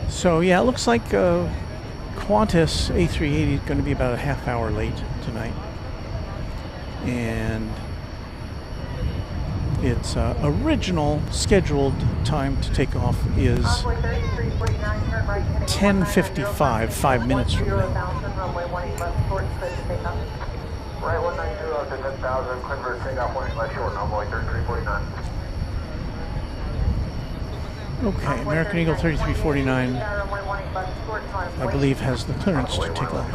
So yeah, it looks like Qantas A380 is going to be about a half hour late tonight. And Its original scheduled time to take off is 10:55, 5 minutes from now. Right 190 up to 10,000, clear for takeoff, 18 left short, envoy 3349. Okay, American Eagle 3349, I believe, has the clearance to take off.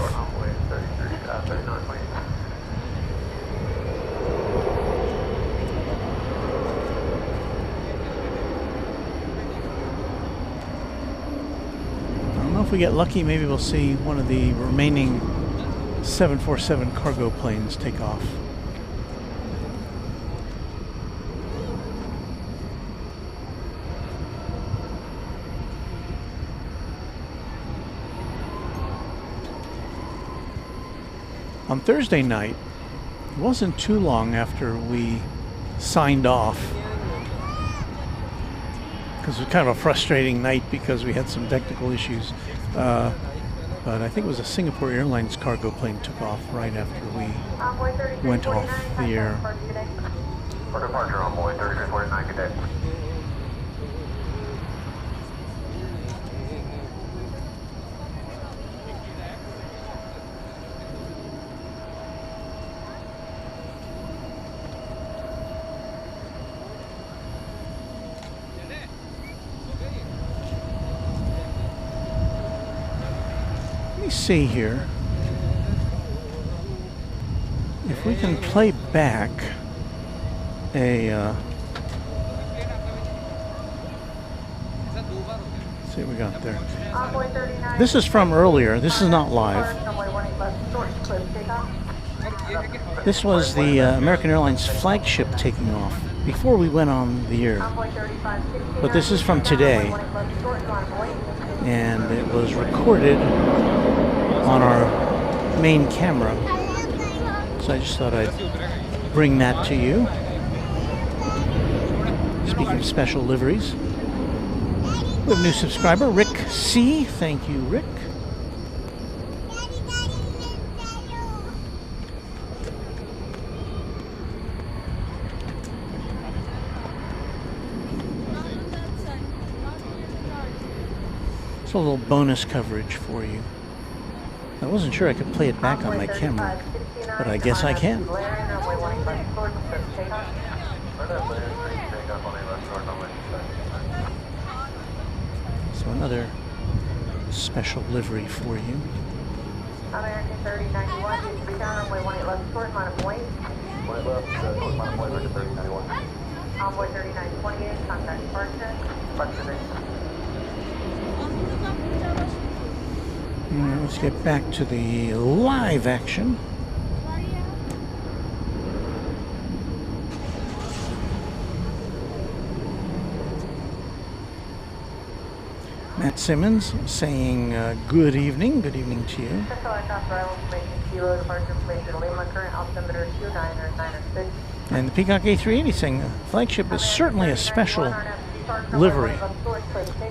I don't know if we get lucky, maybe we'll see one of the remaining 747 cargo planes take off. On Thursday night, it wasn't too long after we signed off, because it was kind of a frustrating night because we had some technical issues. But I think it was a Singapore Airlines cargo plane took off right after we went off the air. For departure, envoy 3349, good day. See here if we can play back a let's see what we got there. This is from earlier. This is not live. This was the American Airlines flagship taking off before we went on the air, but this is from today, and it was recorded on our main camera, so I just thought I'd bring that to you. Speaking of special liveries, we have a new subscriber, Rick C. Thank you, Rick. It's a little bonus coverage for you. I wasn't sure I could play it back on my camera, but I guess I can. So another special livery for you. American 3091, you should be down runway 18 left short, line of point. Envoy 3928, contact departure. Let's get back to the live action. Matt Simmons saying good evening to you. And the Peacock A380 saying the flagship is certainly a special livery.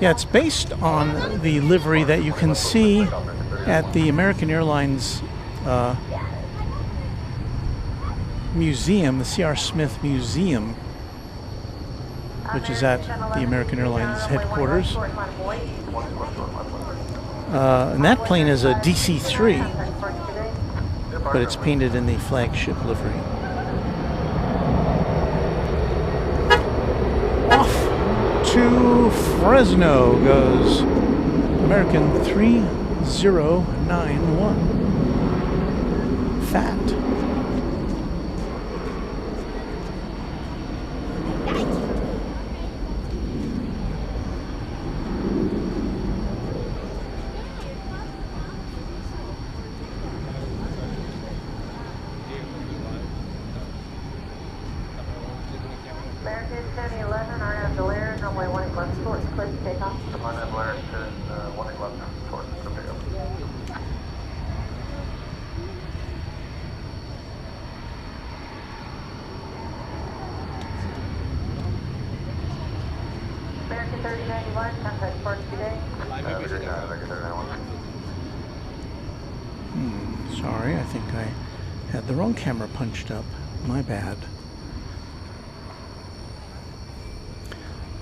Yeah, it's based on the livery that you can see at the American Airlines museum, the C.R. Smith Museum, which is at the American Airlines headquarters. And that plane is a DC-3, but it's painted in the flagship livery. Off to Fresno goes American 3091. Fat. American 1011, RNAV Delaire, runway 18 left short, clear to take off. RNAV Delaire to 18 left short, clear to take off. American 3091, contact departure today. American 3091. Sorry, I think I had the wrong camera punched up. My bad.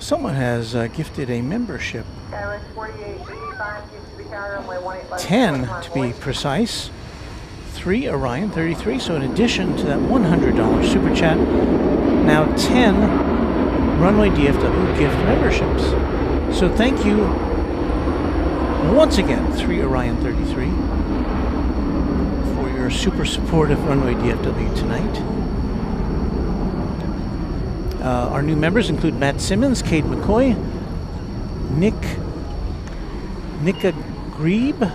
Someone has gifted a membership. 10 to be precise. 3 Orion 33. So in addition to that $100 super chat, now 10 Runway DFW gift memberships. So thank you once again, 3 Orion 33, for your super support of Runway DFW tonight. Our new members include Matt Simmons, Cade McCoy, Nika Grebe,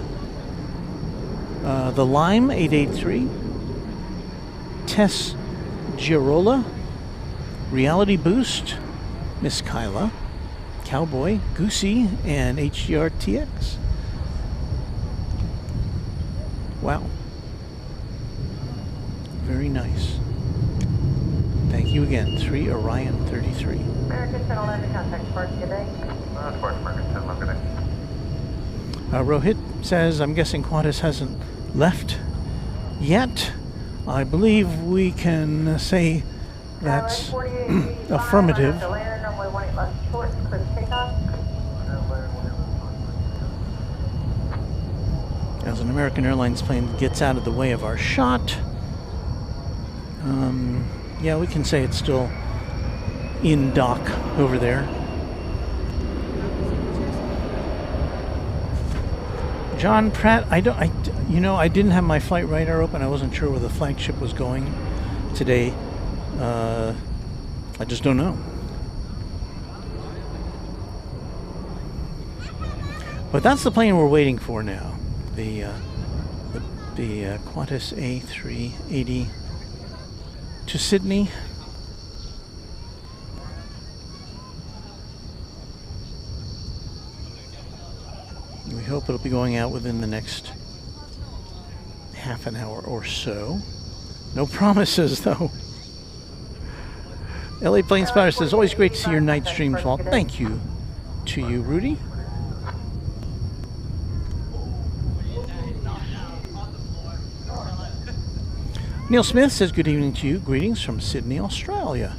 The Lime 883, Tess Girola, Reality Boost, Miss Kyla, Cowboy, Goosey, and HGRTX. Wow. Very nice. Thank you again, 3 Orion 33. American 1011, contact Sparks, good day. Sparks, American 1011, good day. Rohit says, I'm guessing Qantas hasn't left yet. I believe we can say that's affirmative. As an American Airlines plane gets out of the way of our shot, yeah, we can say it's still in dock over there. John Pratt, I didn't have my flight radar open. I wasn't sure where the flagship was going today. I just don't know. But that's the plane we're waiting for now. The Qantas A380 to Sydney. We hope it'll be going out within the next half an hour or so. No promises, though. LA Plane Spotter says, always great to see your night streams, Walt. Thank you to you, Rudy. Neil Smith says, good evening to you. Greetings from Sydney, Australia.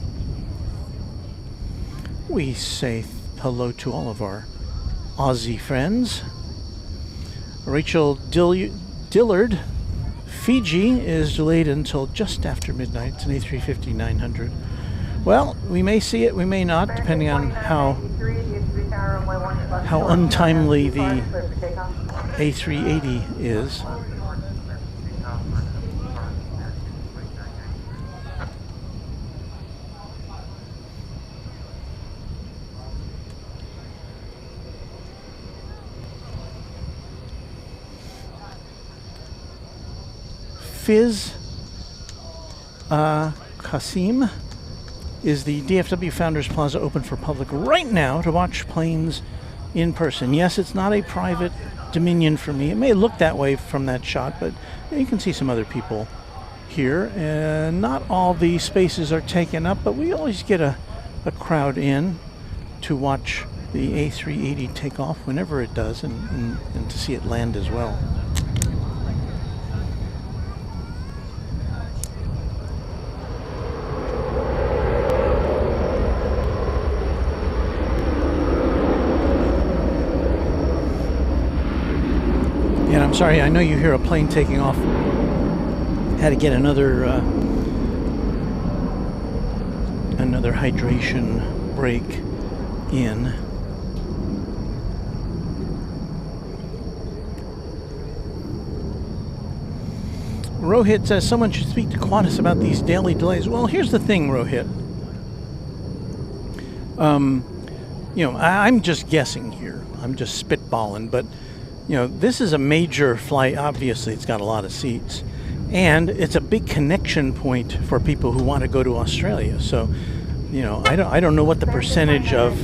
We say hello to all of our Aussie friends. Rachel Dillard, Fiji is delayed until just after midnight. It's an A350-900. Well, we may see it, we may not, depending on how untimely the A380 is. Fiz Qasim, is the DFW Founders Plaza open for public right now to watch planes in person? Yes, it's not a private dominion for me. It may look that way from that shot, but you can see some other people here. And not all the spaces are taken up, but we always get a crowd in to watch the A380 take off whenever it does, and to see it land as well. And I'm sorry, I know you hear a plane taking off. Had to get another hydration break in. Rohit says someone should speak to Qantas about these daily delays. Well, here's the thing, Rohit. I'm just guessing here. I'm just spitballing, but this is a major flight. Obviously, it's got a lot of seats, and it's a big connection point for people who want to go to Australia. So, I don't know what the percentage of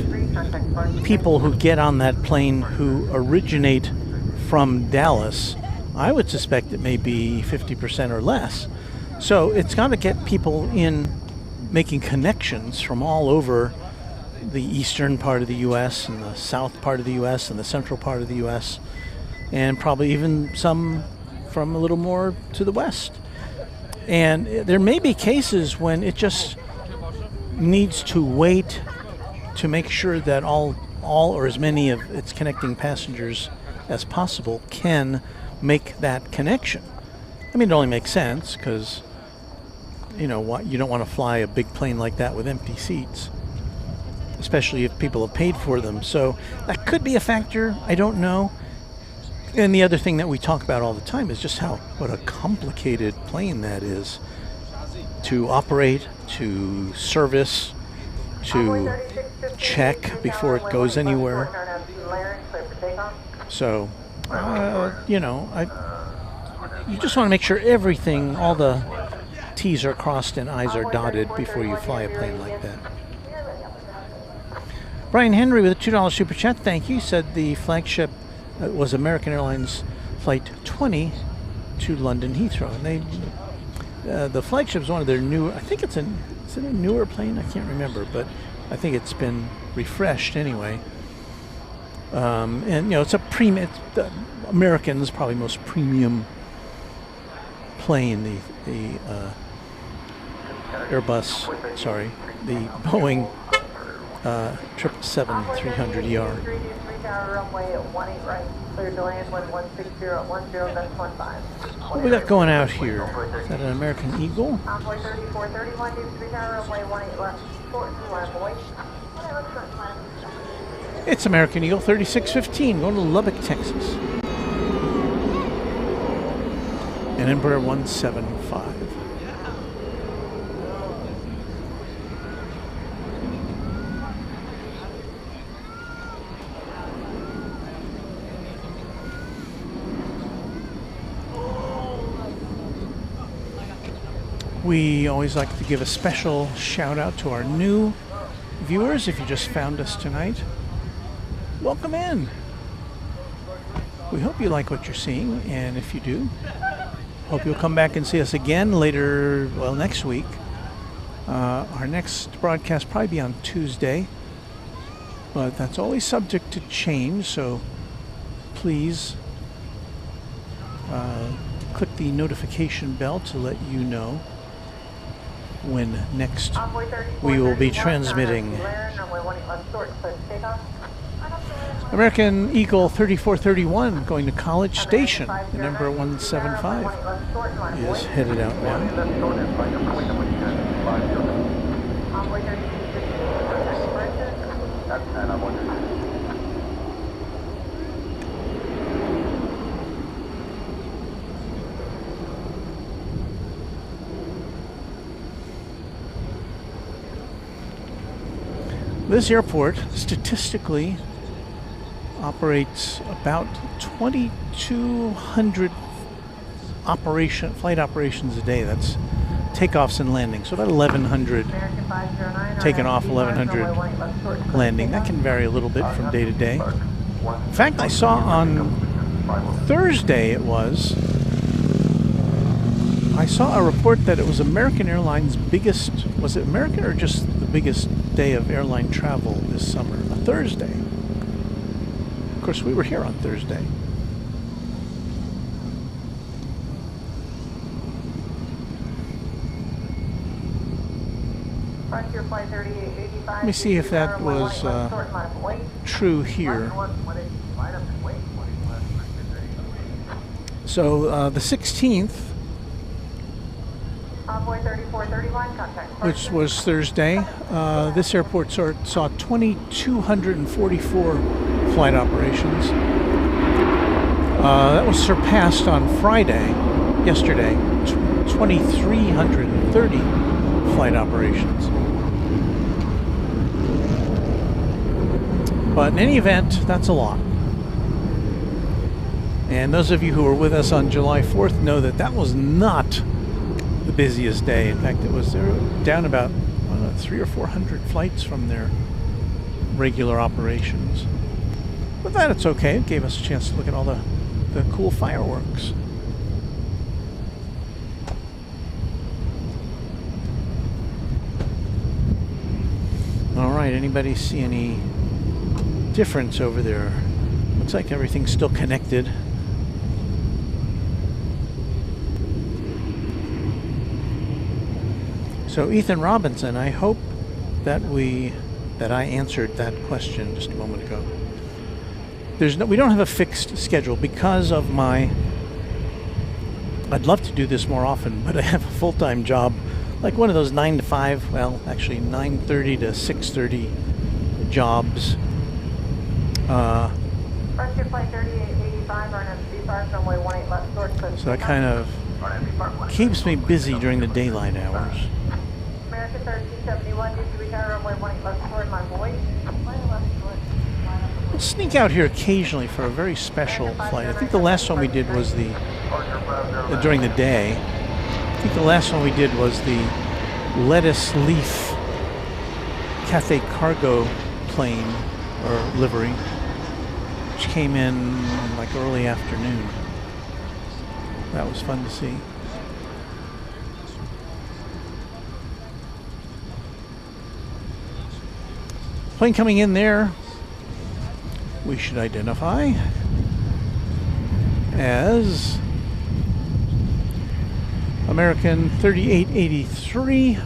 people who get on that plane who originate from Dallas. I would suspect it may be 50% or less. So it's got to get people in making connections from all over the eastern part of the U.S. and the south part of the U.S. and the central part of the U.S. and probably even some from a little more to the west. And there may be cases when it just needs to wait to make sure that all or as many of its connecting passengers as possible can make that connection. I mean, it only makes sense because, you know, you don't want to fly a big plane like that with empty seats, especially if people have paid for them. So that could be a factor. I don't know. And the other thing that we talk about all the time is just what a complicated plane that is to operate, to service, to check before it goes anywhere. So, you know, you just want to make sure everything, all the T's are crossed and I's are dotted before you fly a plane like that. Brian Henry with a $2 super chat, thank you, said the flagship was American Airlines Flight 20 to London Heathrow. And the flagship is one of their newer, I think is it a newer plane? I can't remember, but I think it's been refreshed anyway. And, you know, it's a premium, American's probably most premium plane, the Boeing 777-300ER. What we got going out here? Is that an American Eagle? It's American Eagle 3615 going to Lubbock, Texas. And Embraer 175. We always like to give a special shout out to our new viewers. If you just found us tonight, welcome in. We hope you like what you're seeing, and if you do, hope you'll come back and see us again later, well, next week. Our next broadcast probably be on Tuesday, but that's always subject to change, so please click the notification bell to let you know when next we will be transmitting. American Eagle 3431 going to College Station. The number 175 is headed out now. This airport statistically operates about 2,200 flight operations a day. That's takeoffs and landings. So about 1,100 taking off, 1,100 landing. That can vary a little bit from day to day. In fact, I saw on Thursday I saw a report that it was American Airlines' biggest, was it American or just the biggest day of airline travel this summer? A Thursday. Of course, we were here on Thursday. Let me see if that was true here. So the 16th, which was Thursday, this airport saw 2,244 flight operations. That was surpassed on Friday, yesterday, 2,330 flight operations. But in any event, that's a lot. And those of you who were with us on July 4th know that that was not the busiest day. In fact, they were down about 300 or 400 flights from their regular operations. But that it's okay. It gave us a chance to look at all the cool fireworks. All right, anybody see any difference over there? Looks like everything's still connected. So Ethan Robinson, I hope that we that I answered that question just a moment ago. We don't have a fixed schedule because of my. I'd love to do this more often, but I have a full-time job, like one of those 9 to 5. Well, actually 9:30 to 6:30 jobs. Departure flight 3885, RNMC5, runway 18 left short. So that kind of keeps me busy during the daylight hours. American 1371, did you retire runway 18 left short, my boy? We'll sneak out here occasionally for a very special flight. I think the last one we did was the during the day. I think the last one we did was the lettuce leaf Cathay Cargo plane or livery, which came in like early afternoon. That was fun to see. Plane coming in there, we should identify as American 3883,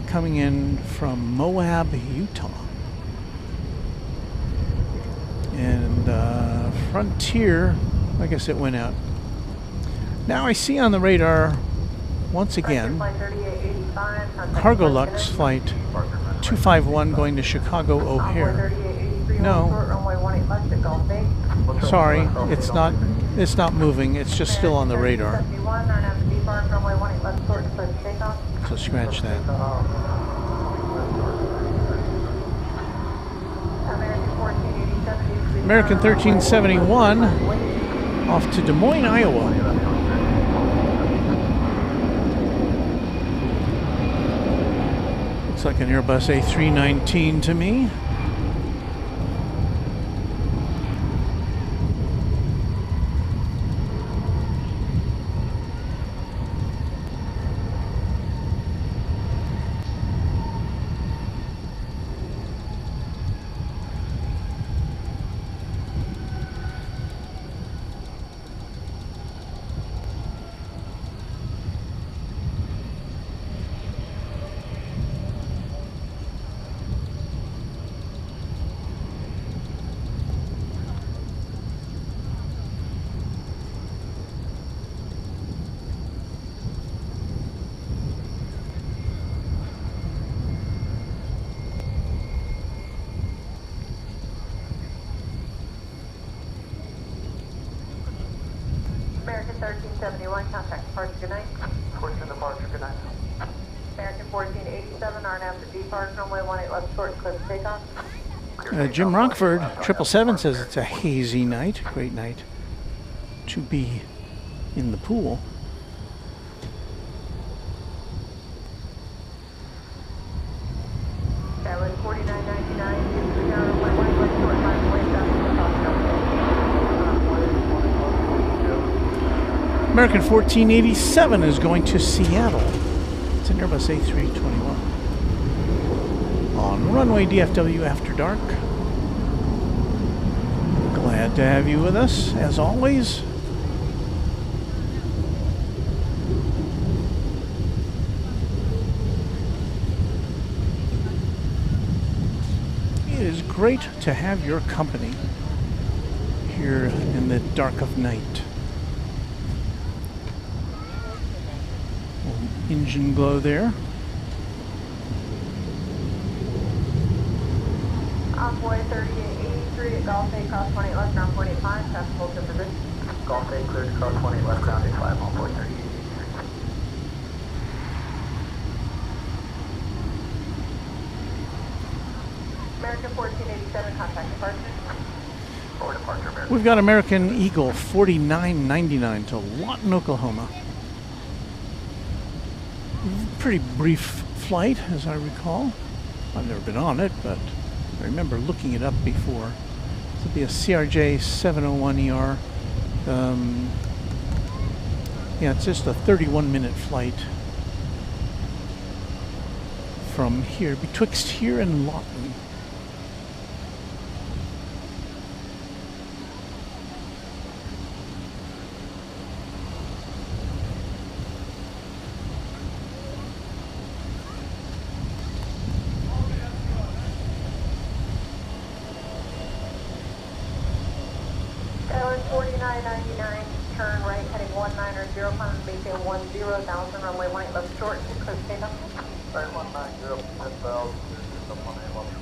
coming in from Moab, Utah. And Frontier, I guess it went out. Now I see on the radar, once again, Cargo Lux flight 251 going to Chicago O'Hare. No, sorry, it's not moving. It's just still on the radar. So scratch that. American 1371 off to Des Moines, Iowa. Looks like an Airbus A319 to me. American 1371, contact departure, good night. Portion departure, good night. American 1487, RNAV to depart, runway 18 left short, clear for takeoff. Jim Rockford, 777 says it's a hazy night. Great night to be in the pool. That was 4999, runway 18 left short, my boy, American 1487 is going to Seattle. It's an Airbus A321. On Runway DFW after dark. Glad to have you with us, as always. It is great to have your company here in the dark of night. Engine glow there. Envoy 3883 at Golf A, cross 28 left, ground 485, pass full to position. Golf A cleared, cross 28 left, ground 85, on board 38. American 1487, contact departure. Forward departure, American. We've got American Eagle 4999 to Lawton, Oklahoma. Pretty brief flight, as I recall. I've never been on it, but I remember looking it up before. This will be a CRJ 701ER. Yeah, it's just a 31-minute flight from here, betwixt here and Lawton. 4999, turn right heading 190, climb maintain 10,000, runway 18 left short, clear to takeoff. Right, 190, 10,000, there's a 18 left,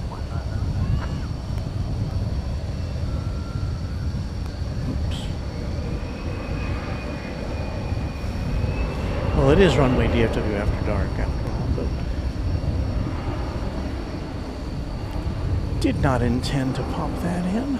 190. Well, it is Runway DFW after dark, after all, but did not intend to pop that in.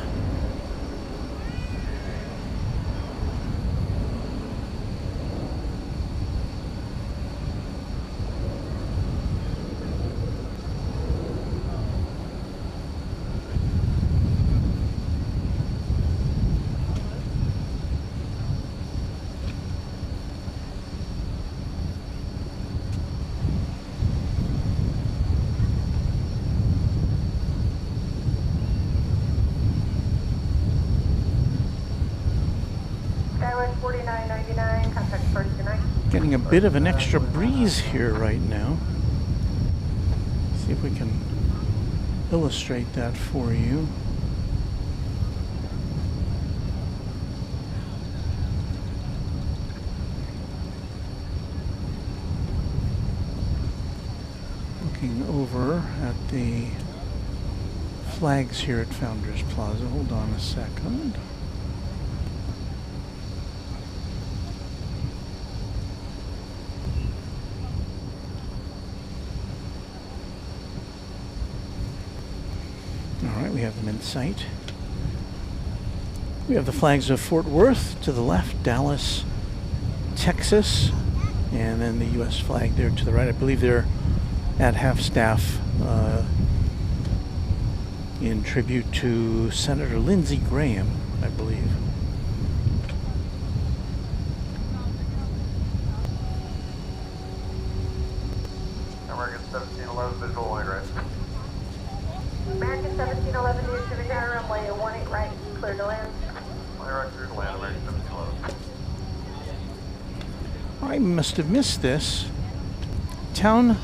Getting a bit of an extra breeze here right now. See if we can illustrate that for you. Looking over at the flags here at Founders Plaza. Hold on a second. We have them in sight. We have the flags of Fort Worth to the left, Dallas, Texas, and then the U.S. flag there to the right. I believe they're at half-staff in tribute to Senator Lindsey Graham, I believe. American 1711 visual line right. American 1711, near to the tower, runway 18 right, clear to land. Right, clear to land, American 1711. I must have missed this. Town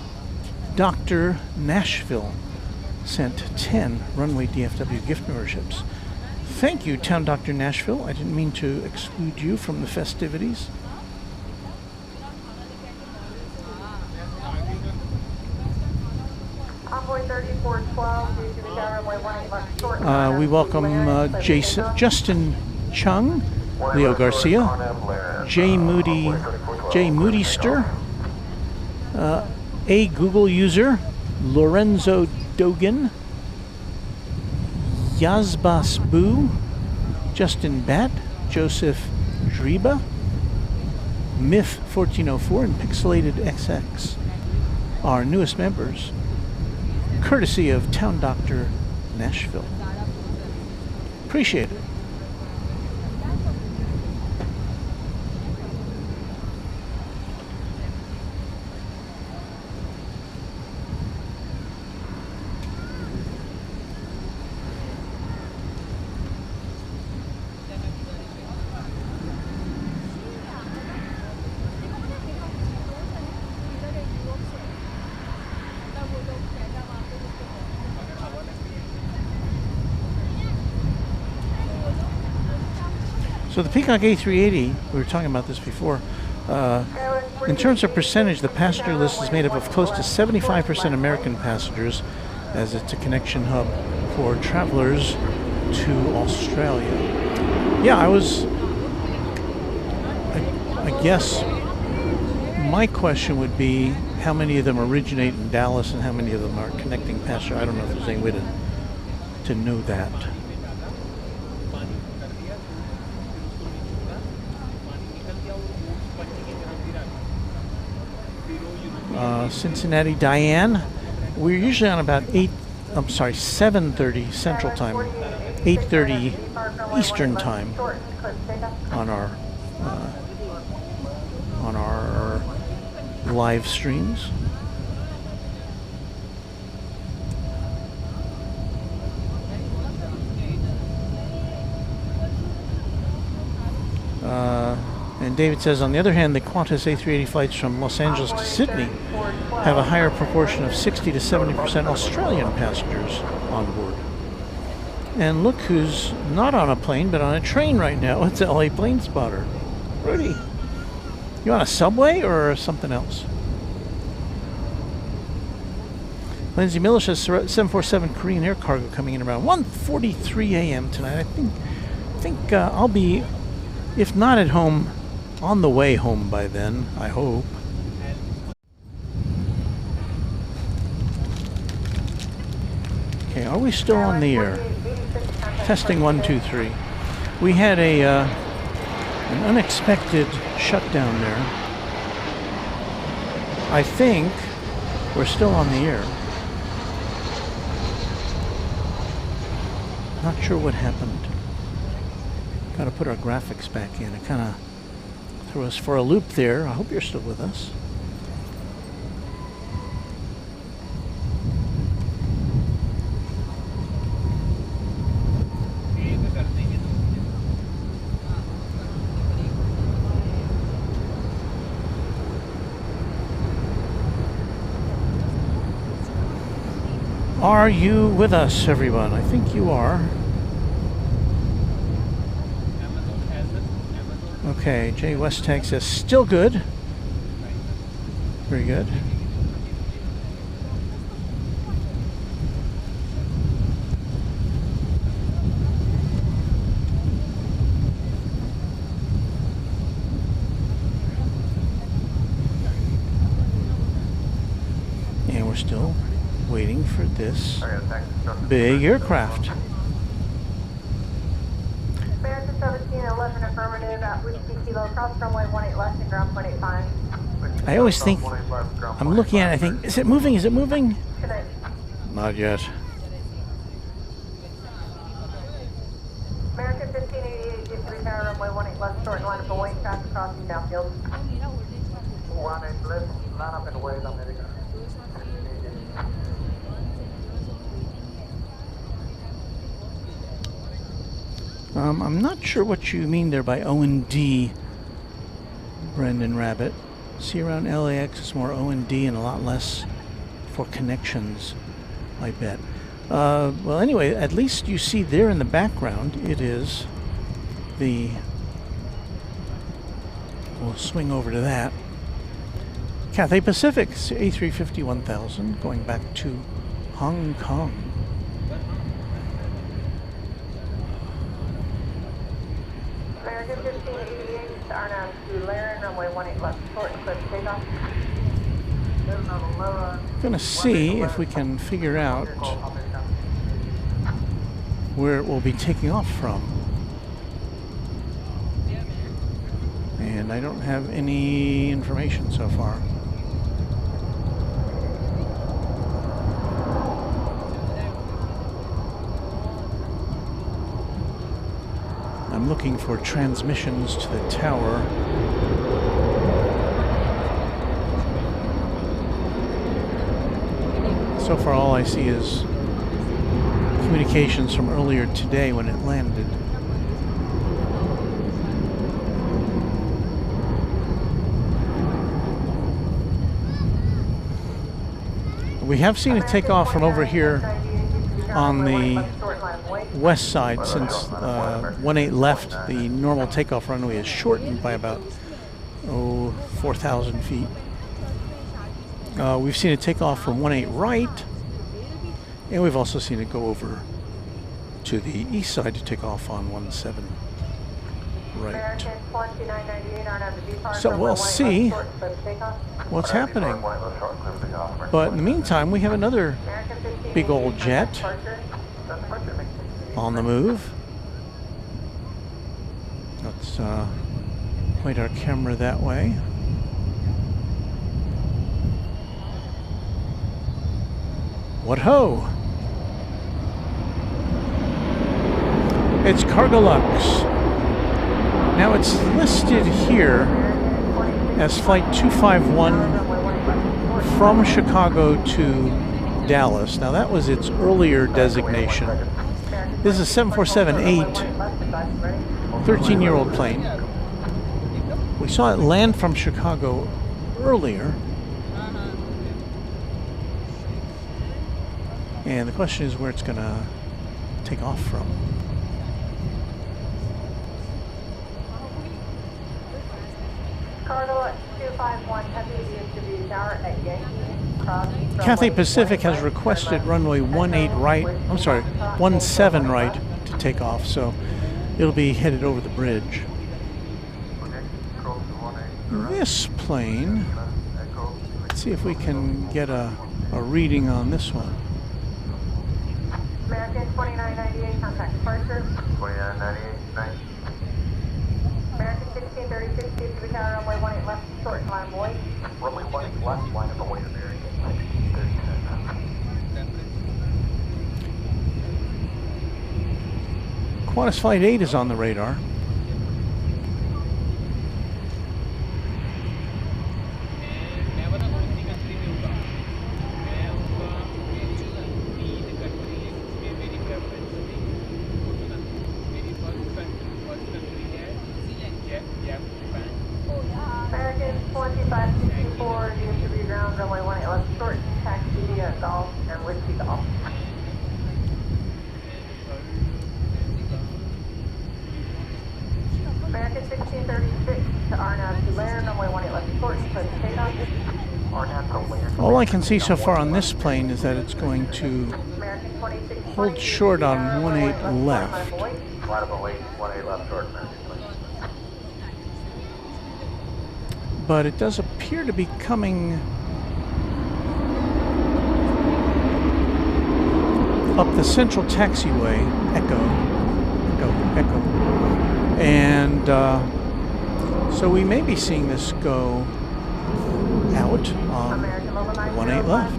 Dr. Nashville sent 10 Runway DFW gift memberships. Thank you, Town Dr. Nashville. I didn't mean to exclude you from the festivities. We welcome Justin Chung, Leo Garcia, Jay Moodystr, a Google user, Lorenzo Dogan, Yazbas Boo, Justin Bat, Joseph Driba, Myth 1404, and Pixelated XX, our newest members, courtesy of Town Dr. Nashville. Appreciate it. So the Peacock A380, we were talking about this before, in terms of percentage, the passenger list is made up of close to 75% American passengers, as it's a connection hub for travelers to Australia. Yeah, I guess my question would be how many of them originate in Dallas and how many of them are connecting passenger. I don't know if there's any way to know that. Cincinnati Diane, we're usually on about 7:30 Central Time, 8:30 Eastern Time on our live streams. And David says, on the other hand, the Qantas A380 flights from Los Angeles to Sydney have a higher proportion of 60 to 70% Australian passengers on board. And look who's not on a plane, but on a train right now. It's LA Plane Spotter. Rudy, you on a subway or something else? Lindsay Miller says 747 Korean Air cargo coming in around 1:43 a.m. tonight. I think I'll be, if not at home, on the way home by then, I hope. Okay, are we still on the air? Testing 1, 2, 3. We had an unexpected shutdown there. I think we're still on the air. Not sure what happened. Got to put our graphics back in. It kind of threw us for a loop there. I hope you're still with us. Are you with us, everyone? I think you are. Okay, Jay Westtag says still good. Very good. And we're still waiting for this big aircraft. American 1711 affirmative at Whiskey Kilo, cross runway 18 left and ground 0.85. I always think, I'm looking at it, I think, is it moving? Is it moving? Today. Not yet. American 1588, get 3 power runway 18 left, short line up away, traffic crossing downfield. 18 left, line up and away, America. I'm not sure what you mean there by O&D, Brendan Rabbit. See, around LAX is more O&D and a lot less for connections, I bet. Well, anyway, at least you see there in the background, it is the... We'll swing over to that. Cathay Pacific, A350 1000, going back to Hong Kong. American 1588, are now to Laren, runway 18 left, short and clear for takeoff. Gonna see if we can figure out where it will be taking off from. And I don't have any information so far. I'm looking for transmissions to the tower. So far all I see is communications from earlier today when it landed. We have seen it take off from over here on the west side since 18 left. The normal takeoff runway is shortened by about 4,000 feet. We've seen it take off from 18 right, and we've also seen it go over to the east side to take off on 17 right. So we'll see what's happening. But in the meantime, we have another big old jet on the move. Let's point our camera that way. What ho! It's Cargolux. Now it's listed here as Flight 251 from Chicago to Dallas. Now that was its earlier designation. This is a 747-8, 13-year-old plane. We saw it land from Chicago earlier. And the question is where it's going to take off from. Cargo 251 Heavy DFW Tower at Yankee Cross. Cathay Pacific has requested runway 18 right, 17 right to take off, so it'll be headed over the bridge. This plane, let's see if we can get a reading on this one. American 2998, contact departure. 2998, nice. American 1636, DFW Tower, runway 18 left, short line of weight. Runway 18 left, line of await American 1636. Qantas Flight 8 is on the radar. American 2564, DFW ground, runway 18 left, short, taxi via Golf and Whiskey Golf. American 1636 to Arnav to Lair, runway 18 left, short, clear to takeoff. Arnav to Lair. All I can see so far on this plane is that it's going to American 2620, hold short on 18 left. Line of await 18 left, short American 26. But it does appear to be coming up the central taxiway, Echo, and so we may be seeing this go out on 18 left,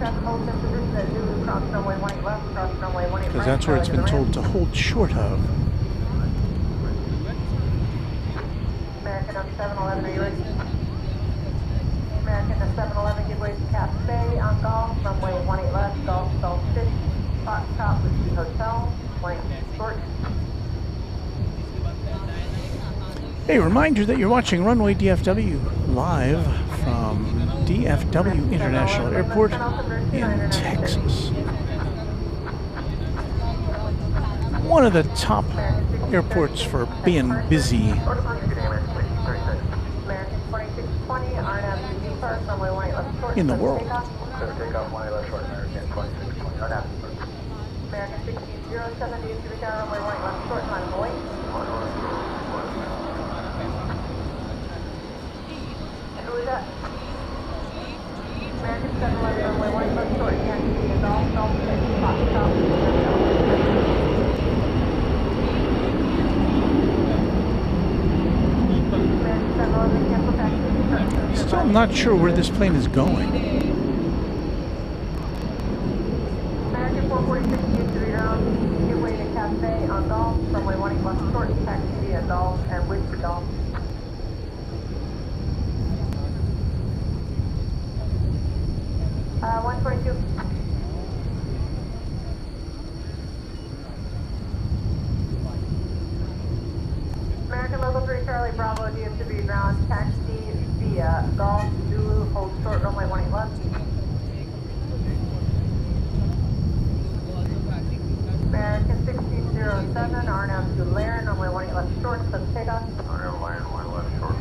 because that's where it's been told to hold short of. American on 711, are you ready? American on 711, give way to Cafe on Golf, runway 18 left, Golf, Golf 6, Foxtrot, Whiskey Hotel, lane short. Hey, reminder that you're watching Runway DFW live from DFW International Airport in Texas. One of the top airports for being busy. American 2620, Arnav to depart, runway 18 left, short. In the world. Clear takeoff 18 left, short American 2620. Arnav. American 1607, DFW Tower, runway 18 left, short, line of await. Who is that? American 711, runway 18 left, short, Yankee via Golf, Golf 6, Foxtrot, Whiskey Hotel. Still not sure where this plane is going. American 446, DFW ground, give way to Cafe on Golf, runway 18 left, short, taxi via Golf and Whiskey Golf. Uh, 122. American Local 3 Charlie Bravo, DFW ground, taxi via Golf, Zulu, hold short, runway 18 left. American 1607, Arnav to Lair, runway 18 left, short, clip takeoff. Arnav Lair, 18 left, short.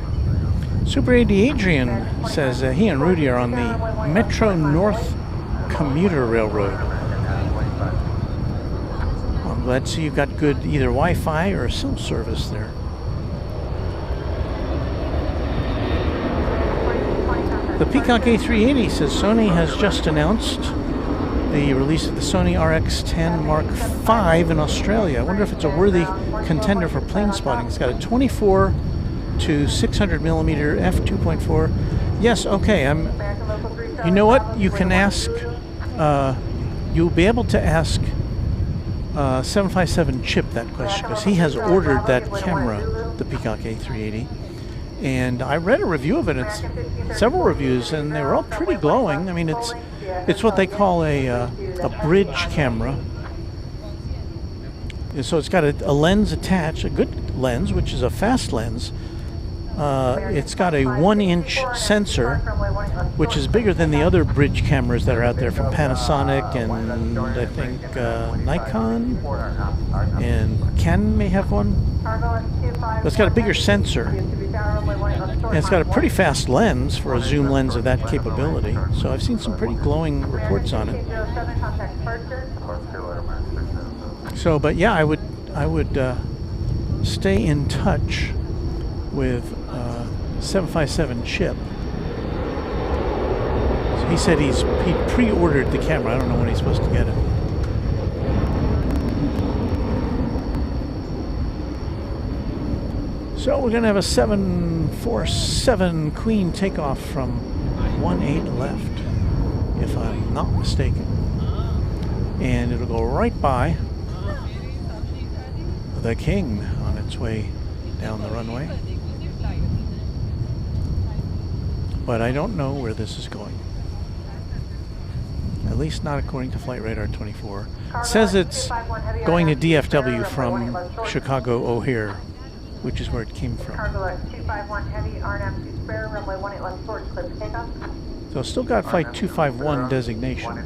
Super 80 Adrian says he and Rudy are on the Metro North Commuter Railroad. I'm glad to see you've got good either Wi-Fi or cell service there. The Peacock A380 says Sony has just announced the release of the Sony RX-10 Mark V in Australia. I wonder if it's a worthy contender for plane spotting. It's got a 24 to 600 millimeter f2.4. Yes, okay. You know what? You can ask. You'll be able to ask 757 Chip that question, because he has ordered that camera, the Peacock A380. And I read a review of it. It's several reviews, and they were all pretty glowing. I mean, it's what they call a bridge camera. So it's got a lens attached, a good lens, which is a fast lens, It's got a 1-inch sensor, which is bigger than the other bridge cameras that are out there from Panasonic and I think Nikon, and Canon may have one. It's got a bigger sensor, and it's got a pretty fast lens for a zoom lens of that capability. So I've seen some pretty glowing reports on it. So, but yeah, I would stay in touch with 757 Chip. So he said he pre-ordered the camera. I don't know when he's supposed to get it. So we're gonna have a 747 Queen takeoff from 18 left, if I'm not mistaken. And it'll go right by the King on its way down the runway. But I don't know where this is going. At least not according to Flight Radar 24. It says it's going to DFW from Chicago O'Hare, which is where it came from. So it's still got Flight 251 designation.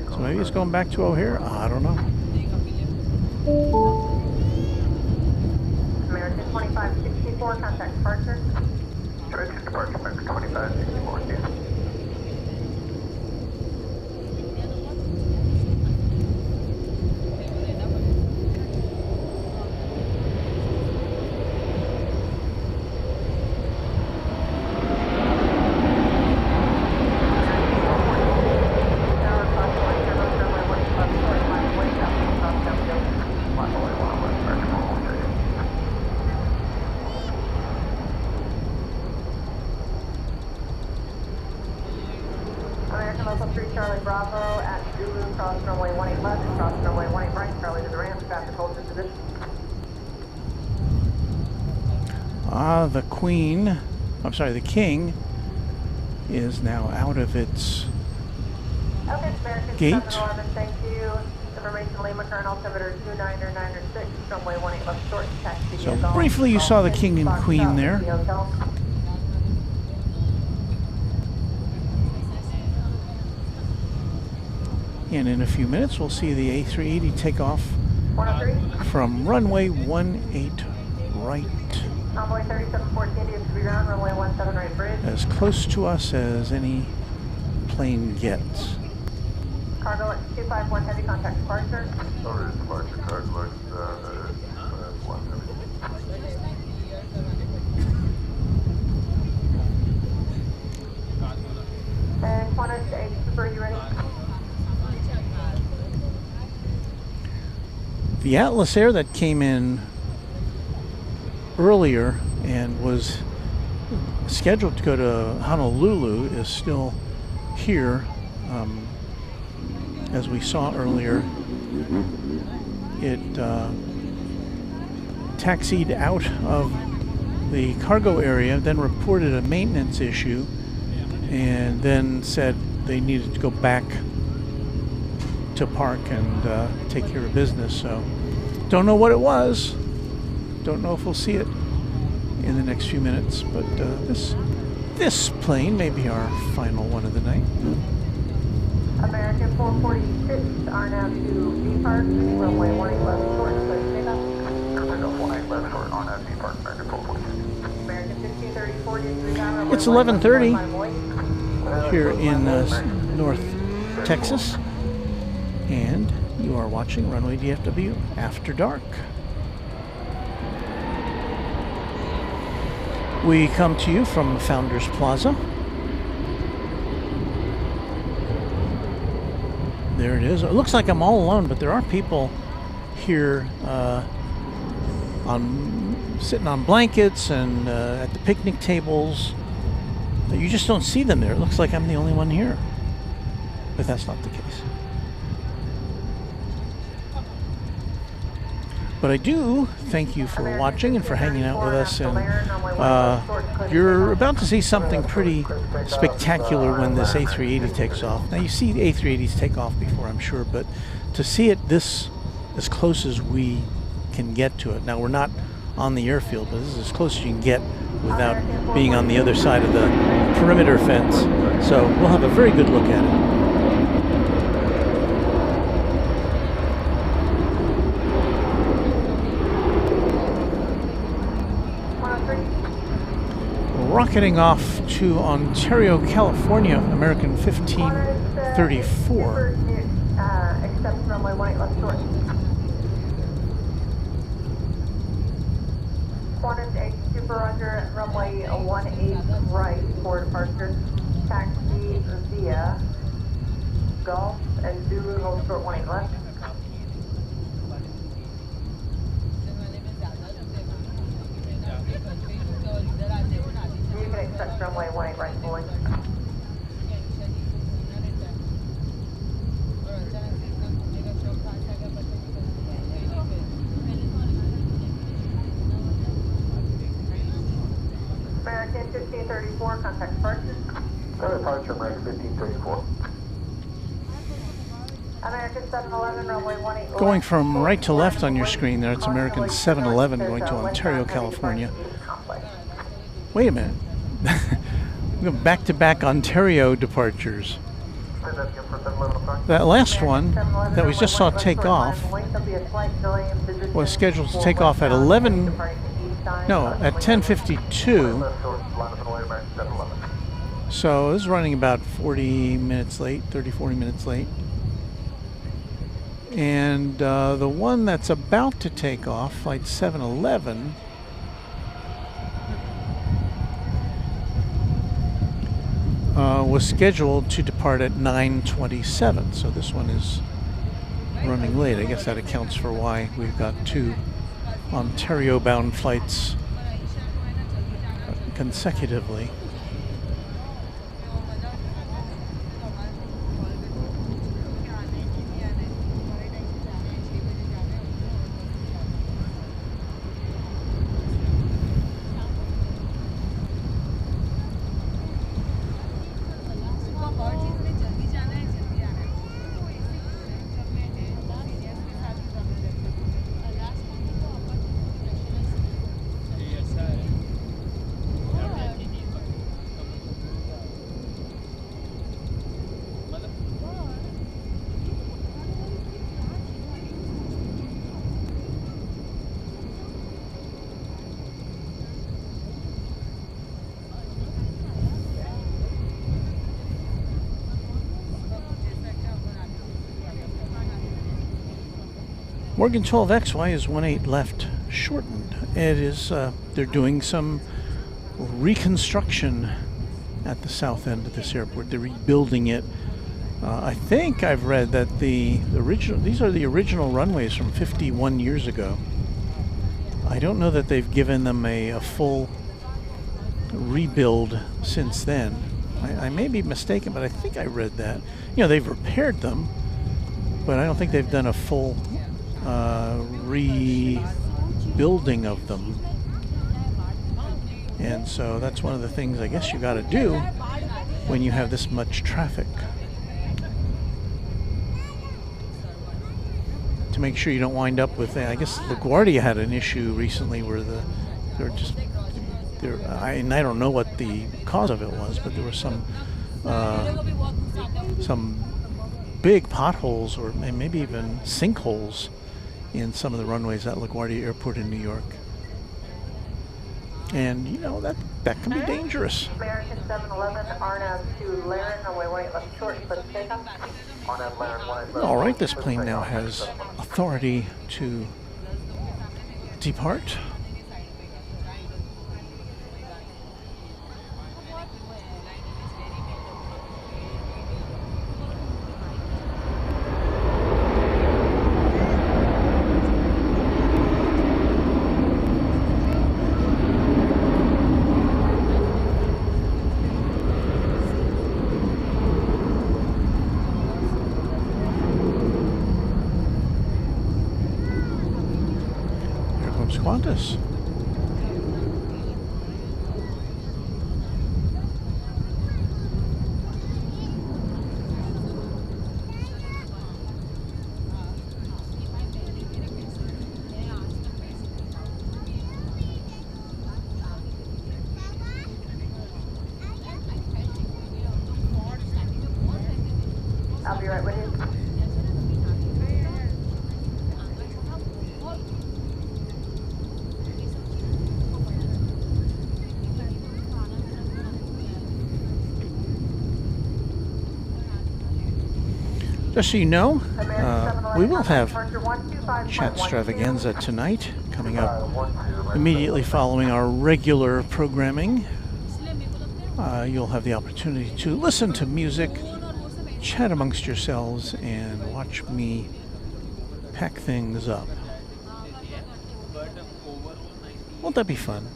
So maybe it's going back to O'Hare? I don't know. American 2564, contact departure. Departure, 2564, yeah. Charlie Bravo at Zulu, cross runway 18 left, cross runway 18 right, Charlie to the ramp, traffic hold to position. The Queen, I'm sorry, the King is now out of its gate. 711, thank you. Information Lima, current altimeter 29906, runway 18 left short, taxi. So briefly you saw the King and Queen there. And in a few minutes, we'll see the A380 take off from runway 18 right. Envoy 3714 DFW ground, runway 17 right bridge. As close to us as any plane gets. Cargo at 251 heavy, contact departure. Over departure, cargo at 1. And Qantas to 8 Super, you ready? The Atlas Air that came in earlier and was scheduled to go to Honolulu is still here. As we saw earlier, it taxied out of the cargo area, then reported a maintenance issue, and then said they needed to go back to park and take care of business. So don't know what it was. Don't know if we'll see it in the next few minutes, but this plane may be our final one of the night. American 446 are now to B Park, runway 18 left short, please take off. 18 left short on that B Park, American 446. American 1530 DFW ground, It's 11:30 here in North Texas, and you are watching Runway DFW After Dark. We come to you from Founders Plaza. There it is. It looks like I'm all alone, but there are people here sitting on blankets and at the picnic tables. You just don't see them there. It looks like I'm the only one here, but that's not the case. But I do thank you for watching and for hanging out with us. And you're about to see something pretty spectacular when this A380 takes off. Now, you see A380s take off before, I'm sure, but to see it this as close as we can get to it. Now, we're not on the airfield, but this is as close as you can get without being on the other side of the perimeter fence. So we'll have a very good look at it. Rocketing off to Ontario, California, American 1534. Accept runway 18 left short. Qantas 8 Super Roger, runway 18 right for departure. Taxi via Golf and Zulu, hold short 18 left. You can accept runway 18 right fully. American 1534, contact departure. Departure, American 1534. American 711, runway 18. Going from right to left on your screen there, it's American 711 going to Ontario, California. Wait a minute. We have back-to-back Ontario departures. That last one that we just saw take off was scheduled to take off at 10:52. So it was running about 40 minutes late, 30, 40 minutes late. And the one that's about to take off, flight 711, was scheduled to depart at 9:27. So this one is running late. I guess that accounts for why we've got two Ontario-bound flights consecutively. Morgan 12XY is 18 left shortened. It is, they're doing some reconstruction at the south end of this airport. They're rebuilding it. I think I've read that these are the original runways from 51 years ago. I don't know that they've given them a full rebuild since then. I may be mistaken, but I think I read that. You know, they've repaired them, but I don't think they've done a full rebuilding of them. And so that's one of the things I guess you got to do when you have this much traffic, to make sure you don't wind up with, I guess LaGuardia had an issue recently where and I don't know what the cause of it was, but there were some big potholes or maybe even sinkholes in some of the runways at LaGuardia Airport in New York. And you know, that can be dangerous. American 711, RNAV to Laren, runway 18 left short, clear to takeoff. All right, this plane now has authority to depart. Qantas. Just so you know, we will have Chatstravaganza tonight, coming up immediately following our regular programming. You'll have the opportunity to listen to music, chat amongst yourselves, and watch me pack things up. Won't that be fun?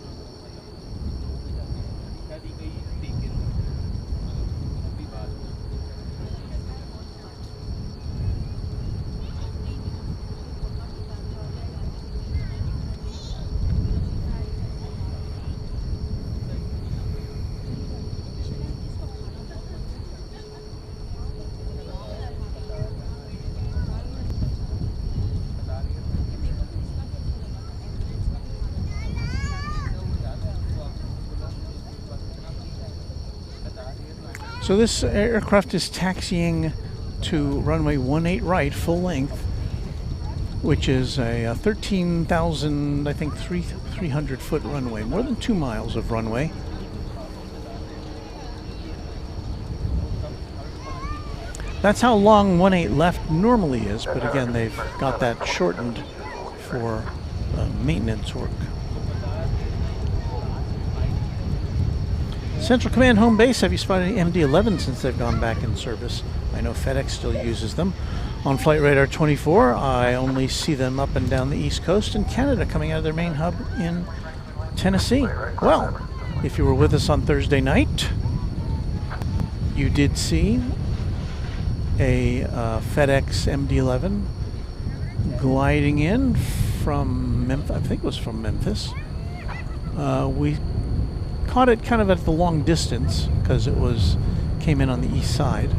So this aircraft is taxiing to runway 18 right, full length, which is a 13,000, I think 300 foot runway, more than 2 miles of runway. That's how long 18 left normally is, but again, they've got that shortened for maintenance work. Central Command Home Base, have you spotted any MD-11 since they've gone back in service? I know FedEx still uses them. On Flight Radar 24, I only see them up and down the East Coast in Canada, coming out of their main hub in Tennessee. Well, if you were with us on Thursday night, you did see a FedEx MD-11 gliding in from Memphis. I think it was from Memphis. We caught it kind of at the long distance because it came in on the east side,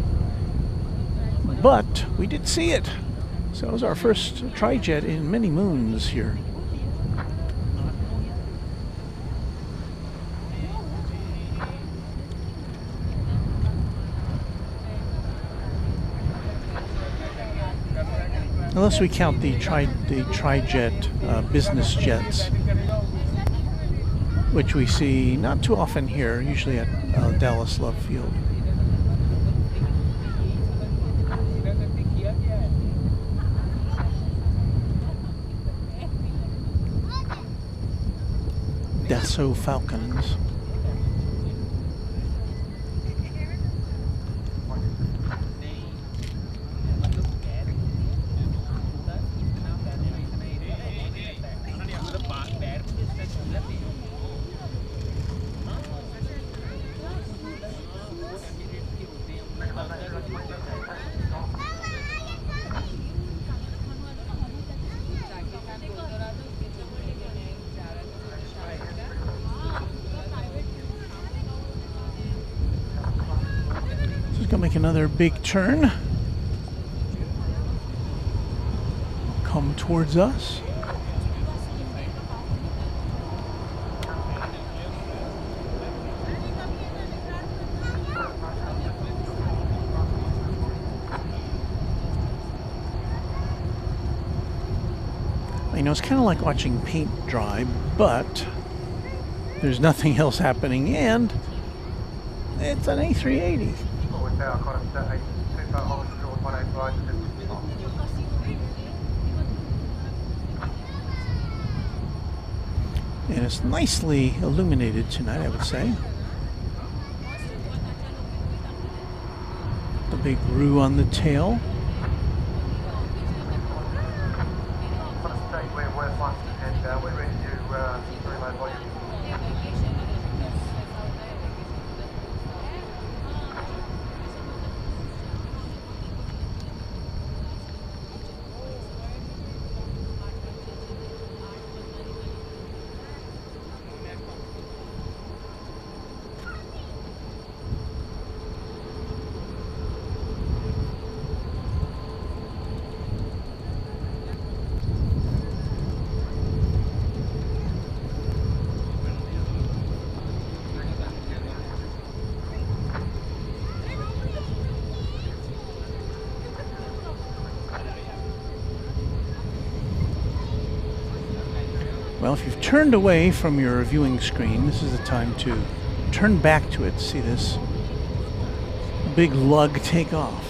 but we did see it. So it was our first tri-jet in many moons here. Unless we count the tri-jet business jets, which we see not too often here, usually at Dallas Love Field. Dassault Falcons. Make another big turn. Come towards us. You know, it's kind of like watching paint dry, but there's nothing else happening, and it's an A380. And it's nicely illuminated tonight, I would say. The big roo on the tail. Well, if you've turned away from your viewing screen, this is the time to turn back to it. See this big lug take off.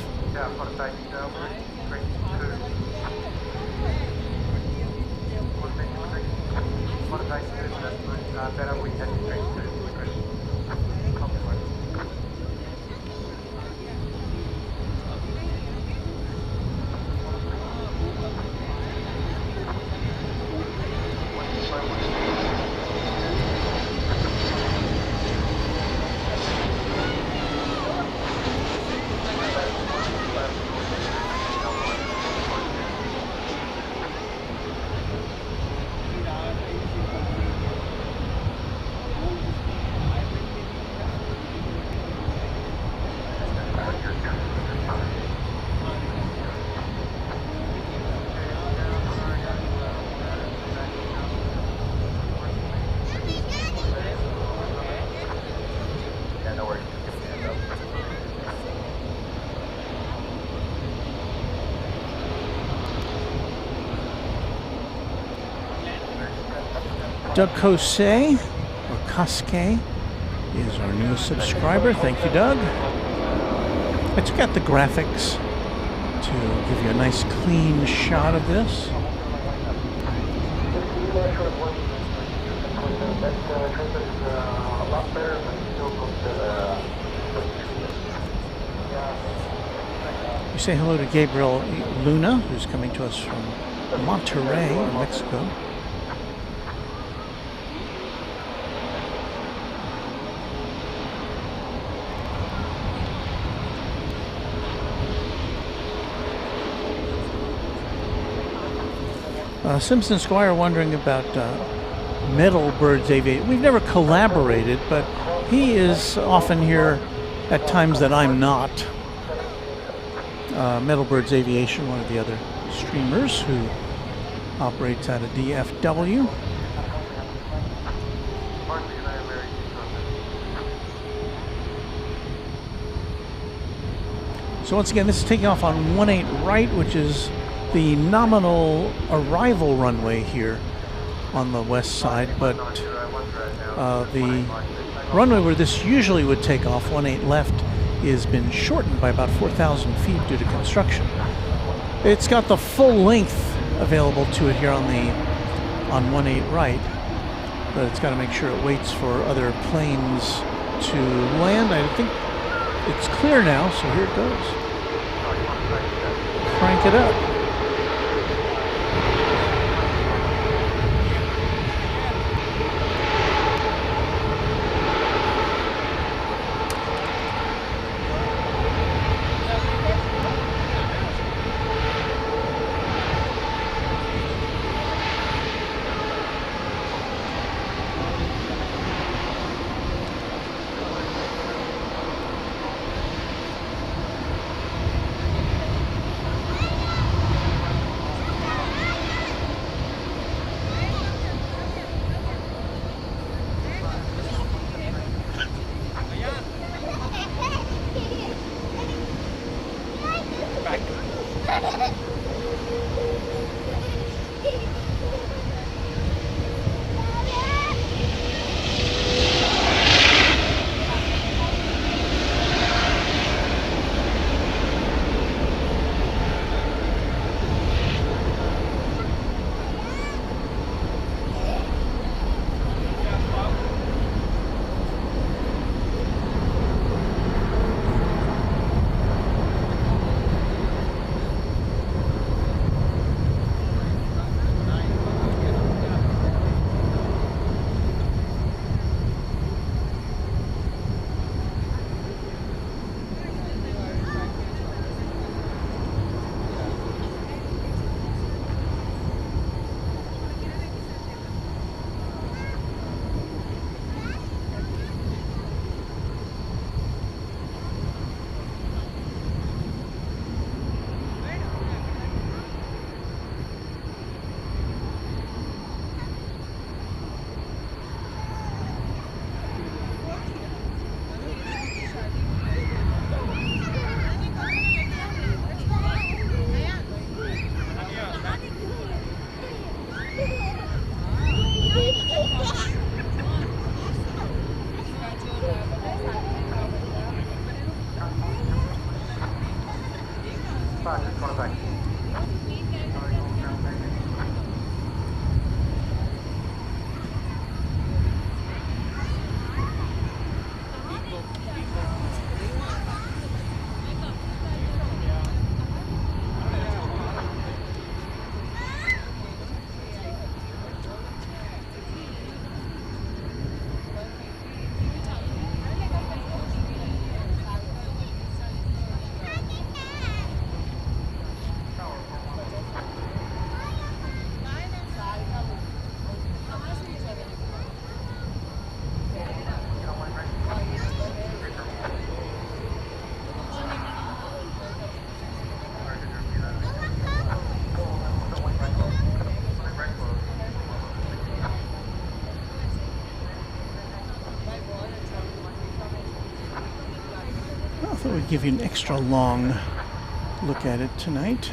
Doug Kosei, or Koske, is our newest subscriber. Thank you, Doug. I took out the graphics to give you a nice clean shot of this. We say hello to Gabriel Luna, who's coming to us from Monterrey, Mexico. Simpson Squire wondering about Metal Birds Aviation. We've never collaborated, but he is often here at times that I'm not. Metal Birds Aviation, one of the other streamers who operates out of DFW. So once again, this is taking off on 18 right, which is the nominal arrival runway here on the west side, but the runway where this usually would take off, 18 left, has been shortened by about 4,000 feet due to construction. It's got the full length available to it here on 18 right, but it's got to make sure it waits for other planes to land. I think it's clear now, so here it goes. Crank it up. to give you an extra long look at it tonight.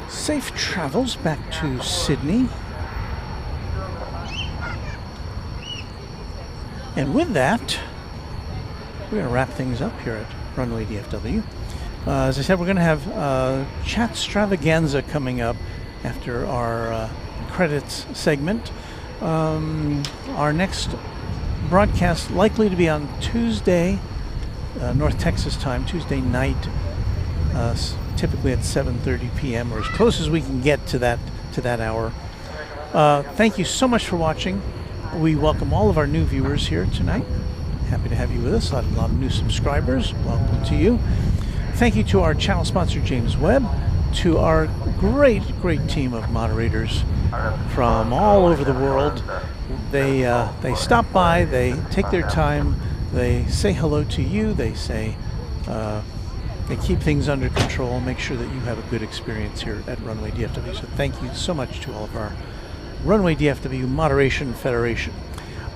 Safe travels back to Sydney. And with that, we're going to wrap things up here at Runway DFW. As I said, we're going to have chat extravaganza coming up after our credits segment. Our next broadcast likely to be on Tuesday, North Texas time, Tuesday night, typically at 7:30 p.m. or as close as we can get to that hour. Thank you so much for watching. We welcome all of our new viewers here tonight. Happy to have you with us. A lot of new subscribers. Welcome to you. Thank you to our channel sponsor, James Webb, to our great team of moderators from all over the world. They stop by, they take their time, they say hello to you, they say they keep things under control, make sure that you have a good experience here at Runway DFW. So thank you so much to all of our Runway DFW Moderation Federation.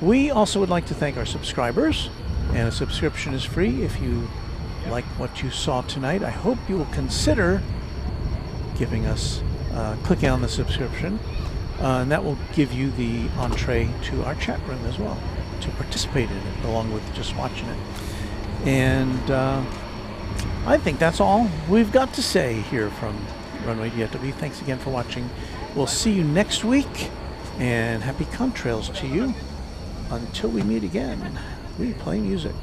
We also would like to thank our subscribers, and a subscription is free. If you like what you saw tonight, I hope you will consider giving us, clicking on the subscription, and that will give you the entree to our chat room as well, to participate in it along with just watching it. And I think that's all we've got to say here from Runway DFW. Thanks again for watching. We'll see you next week, and happy contrails to you. Until we meet again, we play music.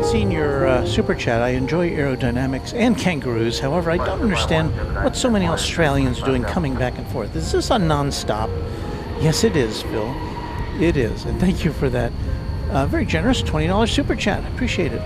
Seen your super chat. I enjoy aerodynamics and kangaroos. However, I don't understand what so many Australians are doing coming back and forth. Is this a non-stop? Yes, it is, Phil. It is. And thank you for that very generous $20 super chat. I appreciate it.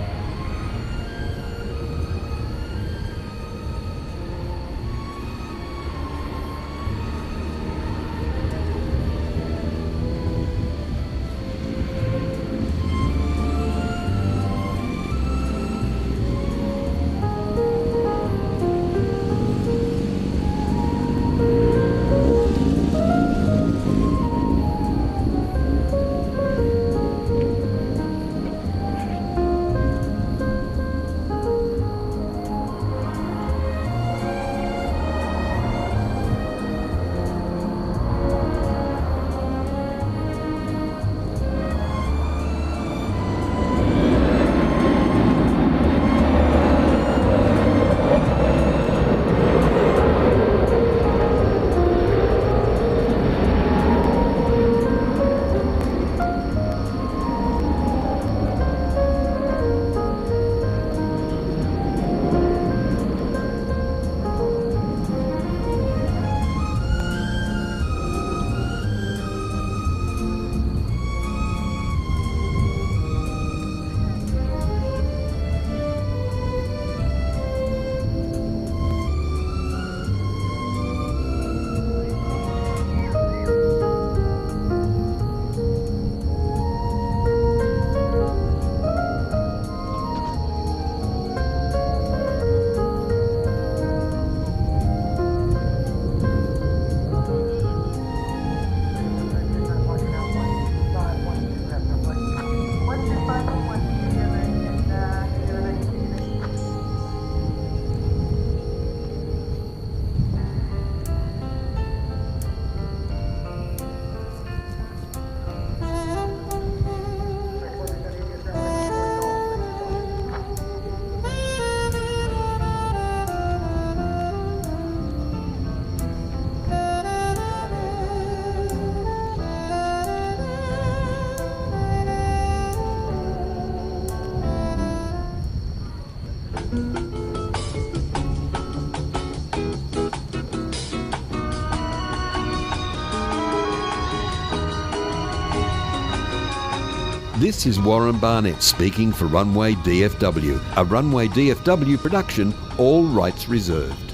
This is Warren Barnett speaking for Runway DFW, a Runway DFW production, all rights reserved.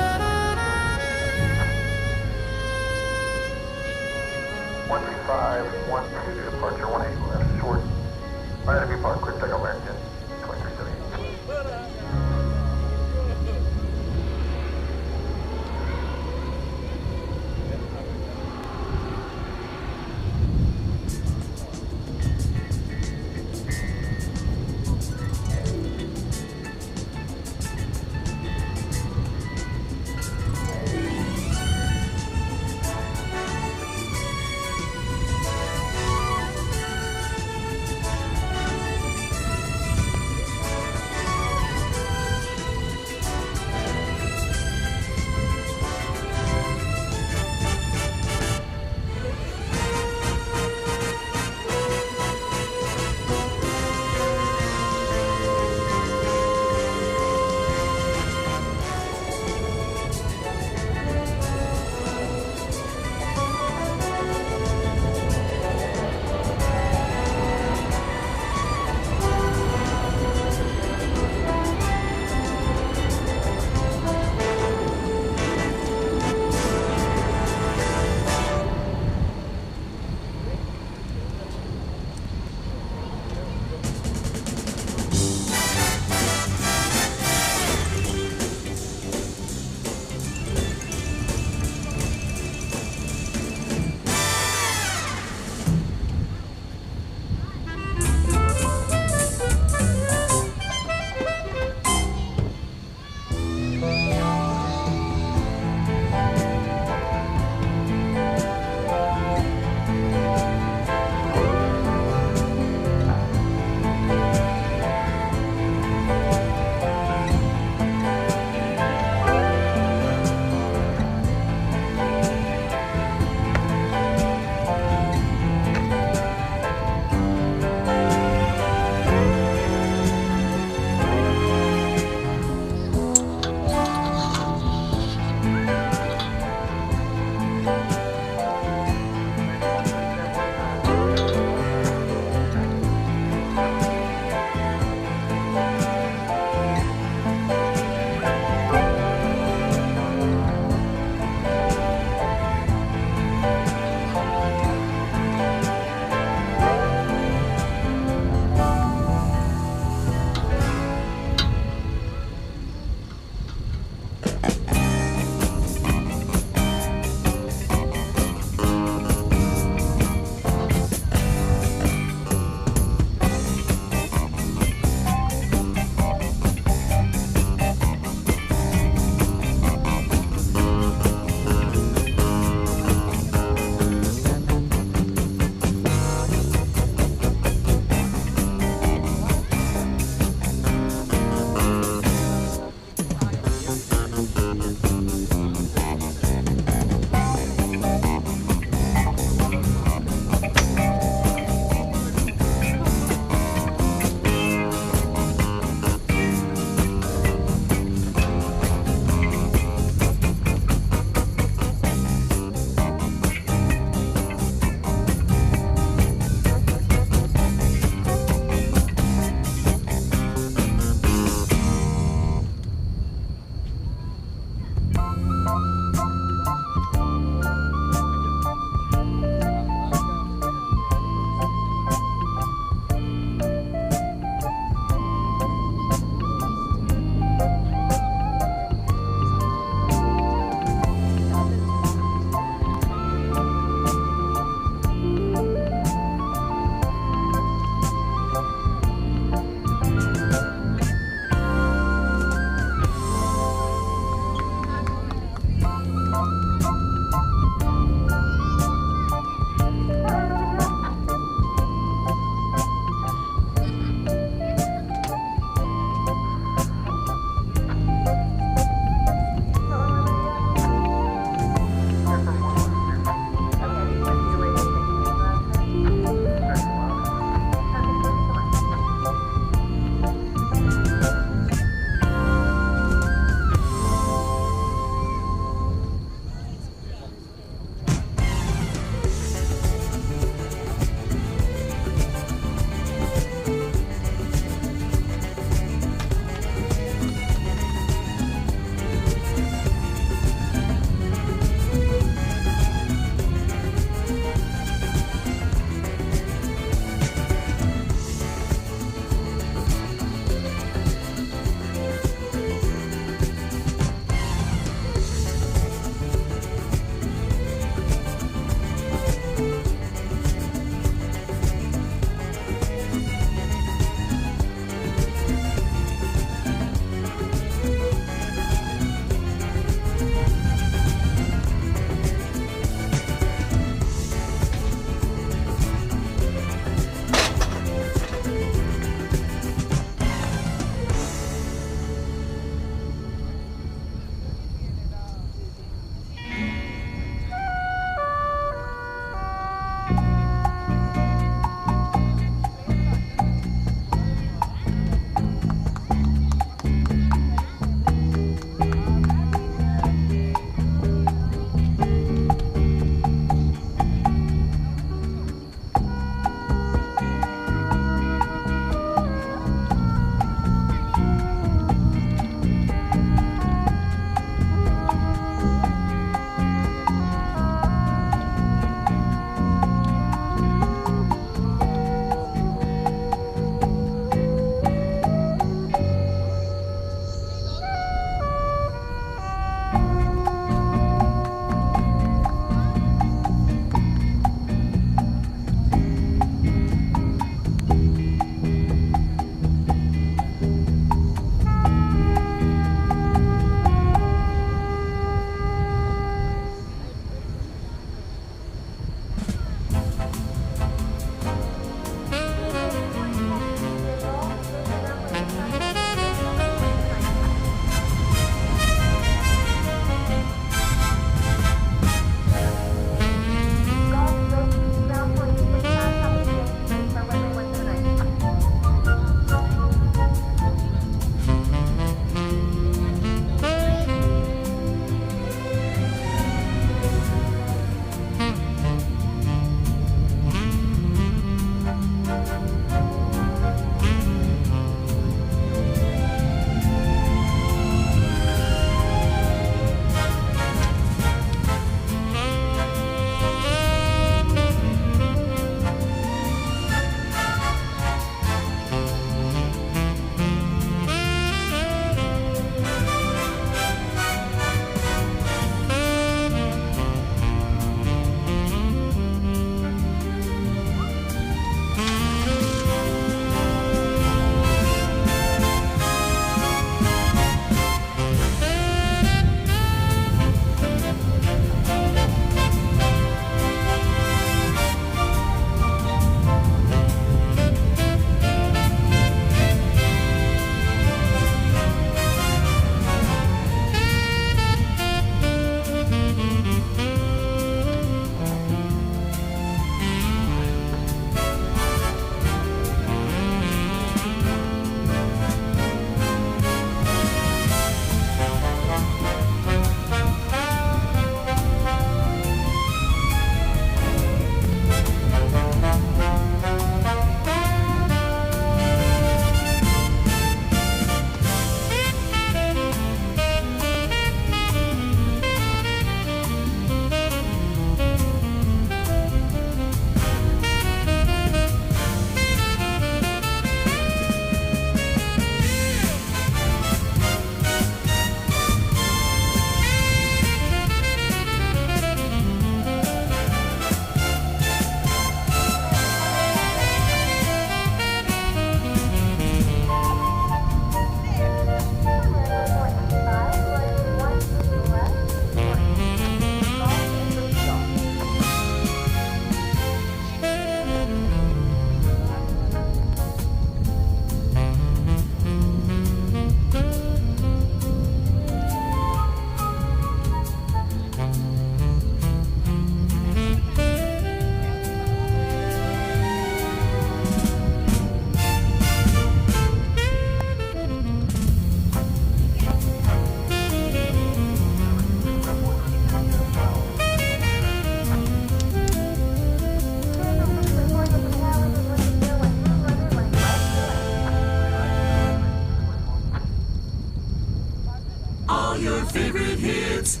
favorite hits.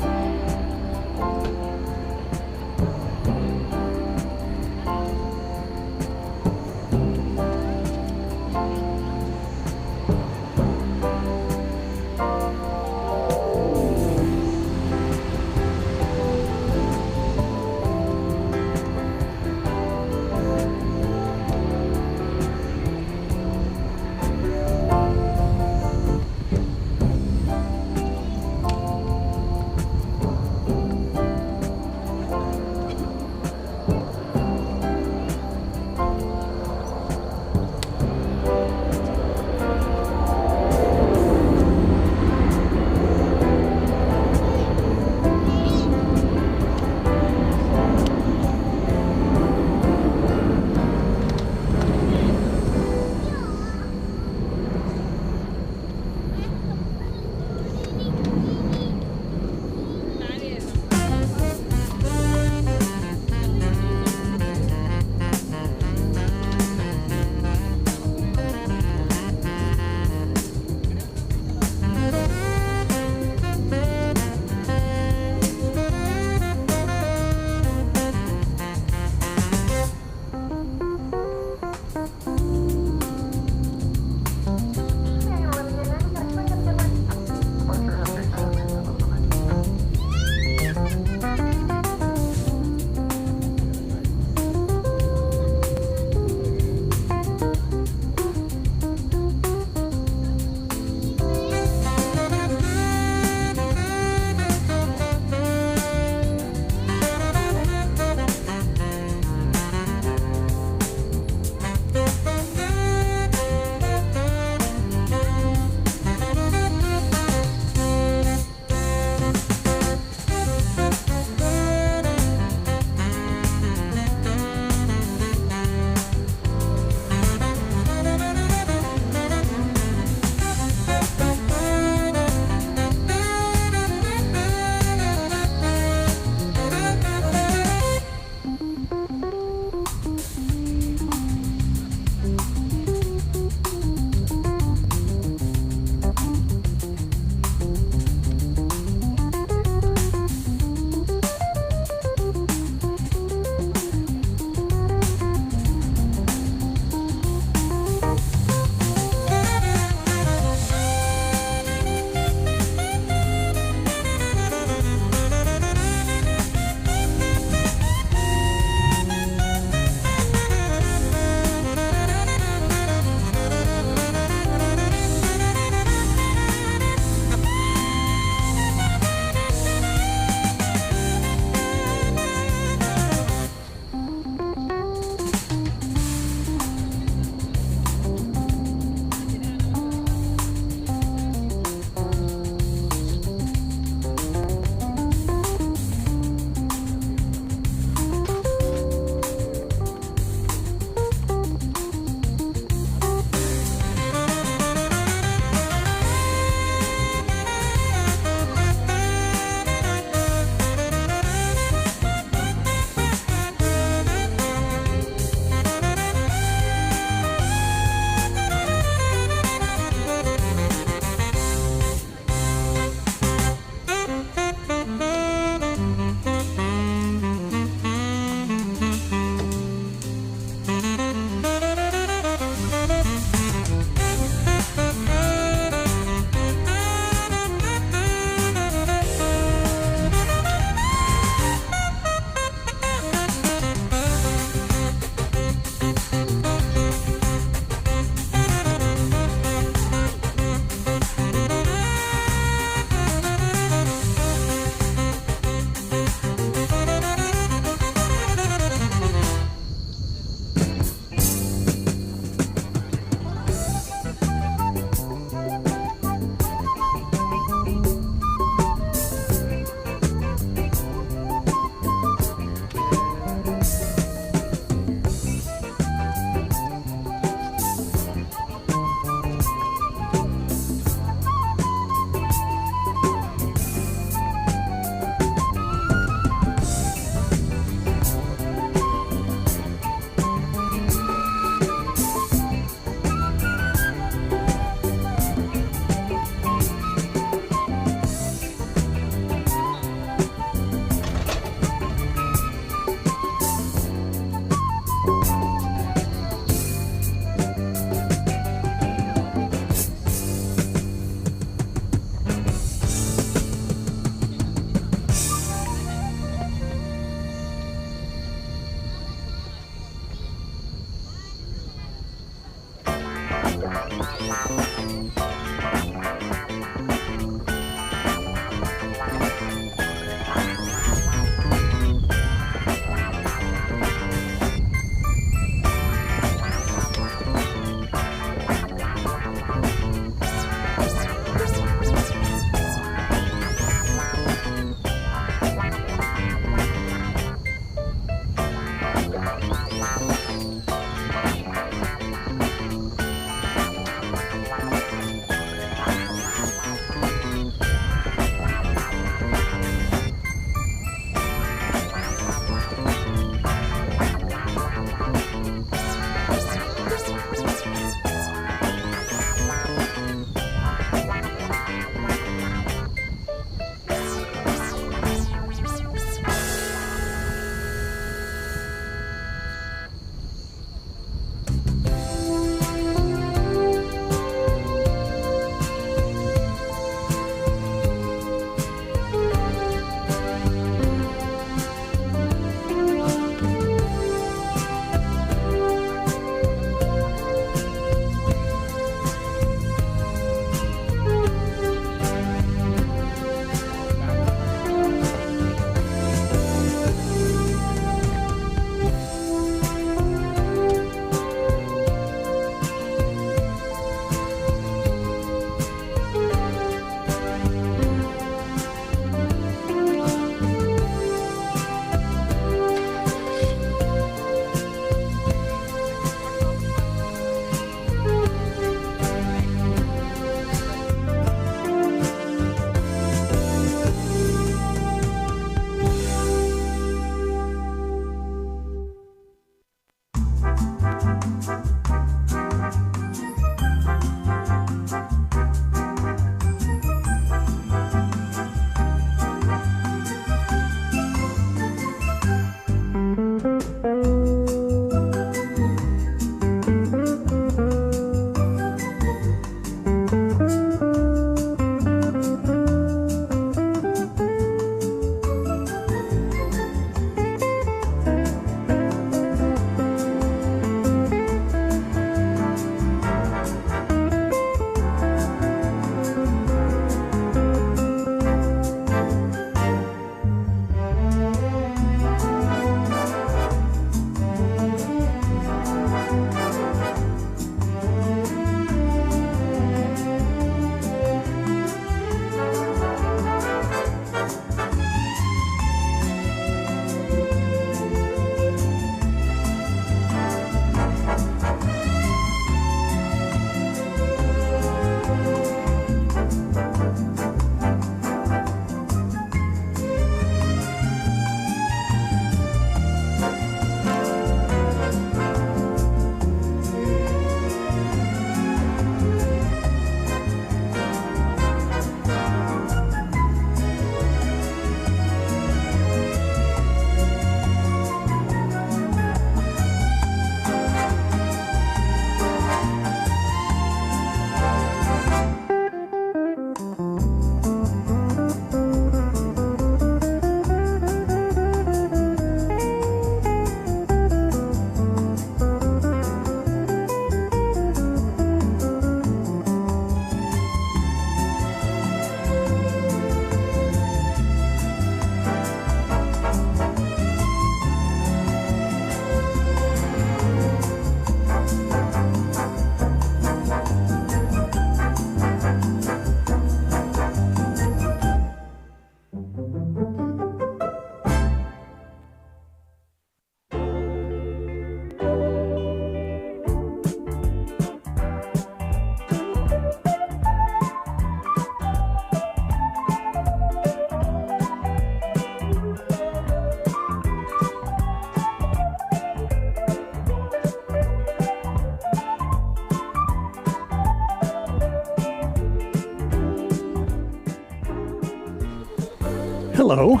Hello.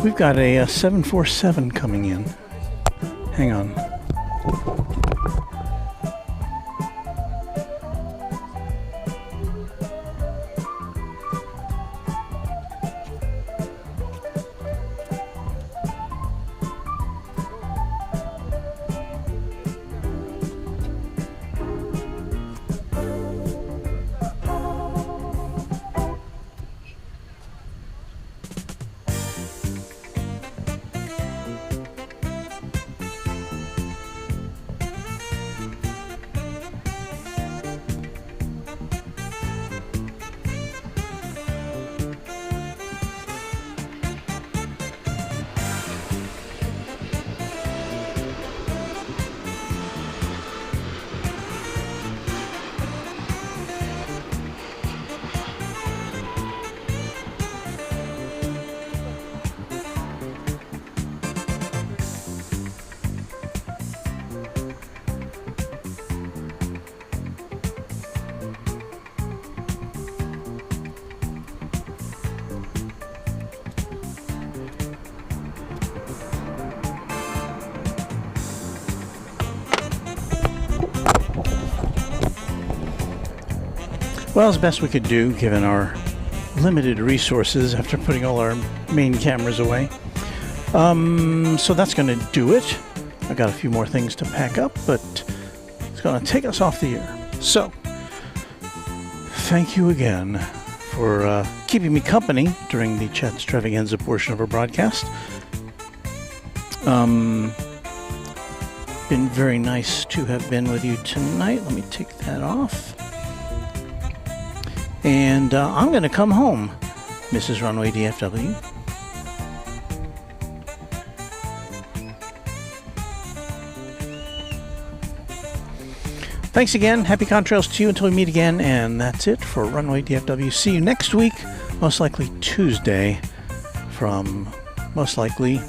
We've got a 747 coming in. Hang on. Well, as best we could do, given our limited resources after putting all our main cameras away. So that's going to do it. I got a few more things to pack up, but it's going to take us off the air. So, thank you again for keeping me company during the Chat Extravaganza portion of our broadcast. Been very nice to have been with you tonight. Let me take that off. And I'm going to come home, Mrs. Runway DFW. Thanks again. Happy contrails to you until we meet again. And that's it for Runway DFW. See you next week, most likely Tuesday, from most likely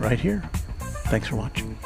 right here. Thanks for watching.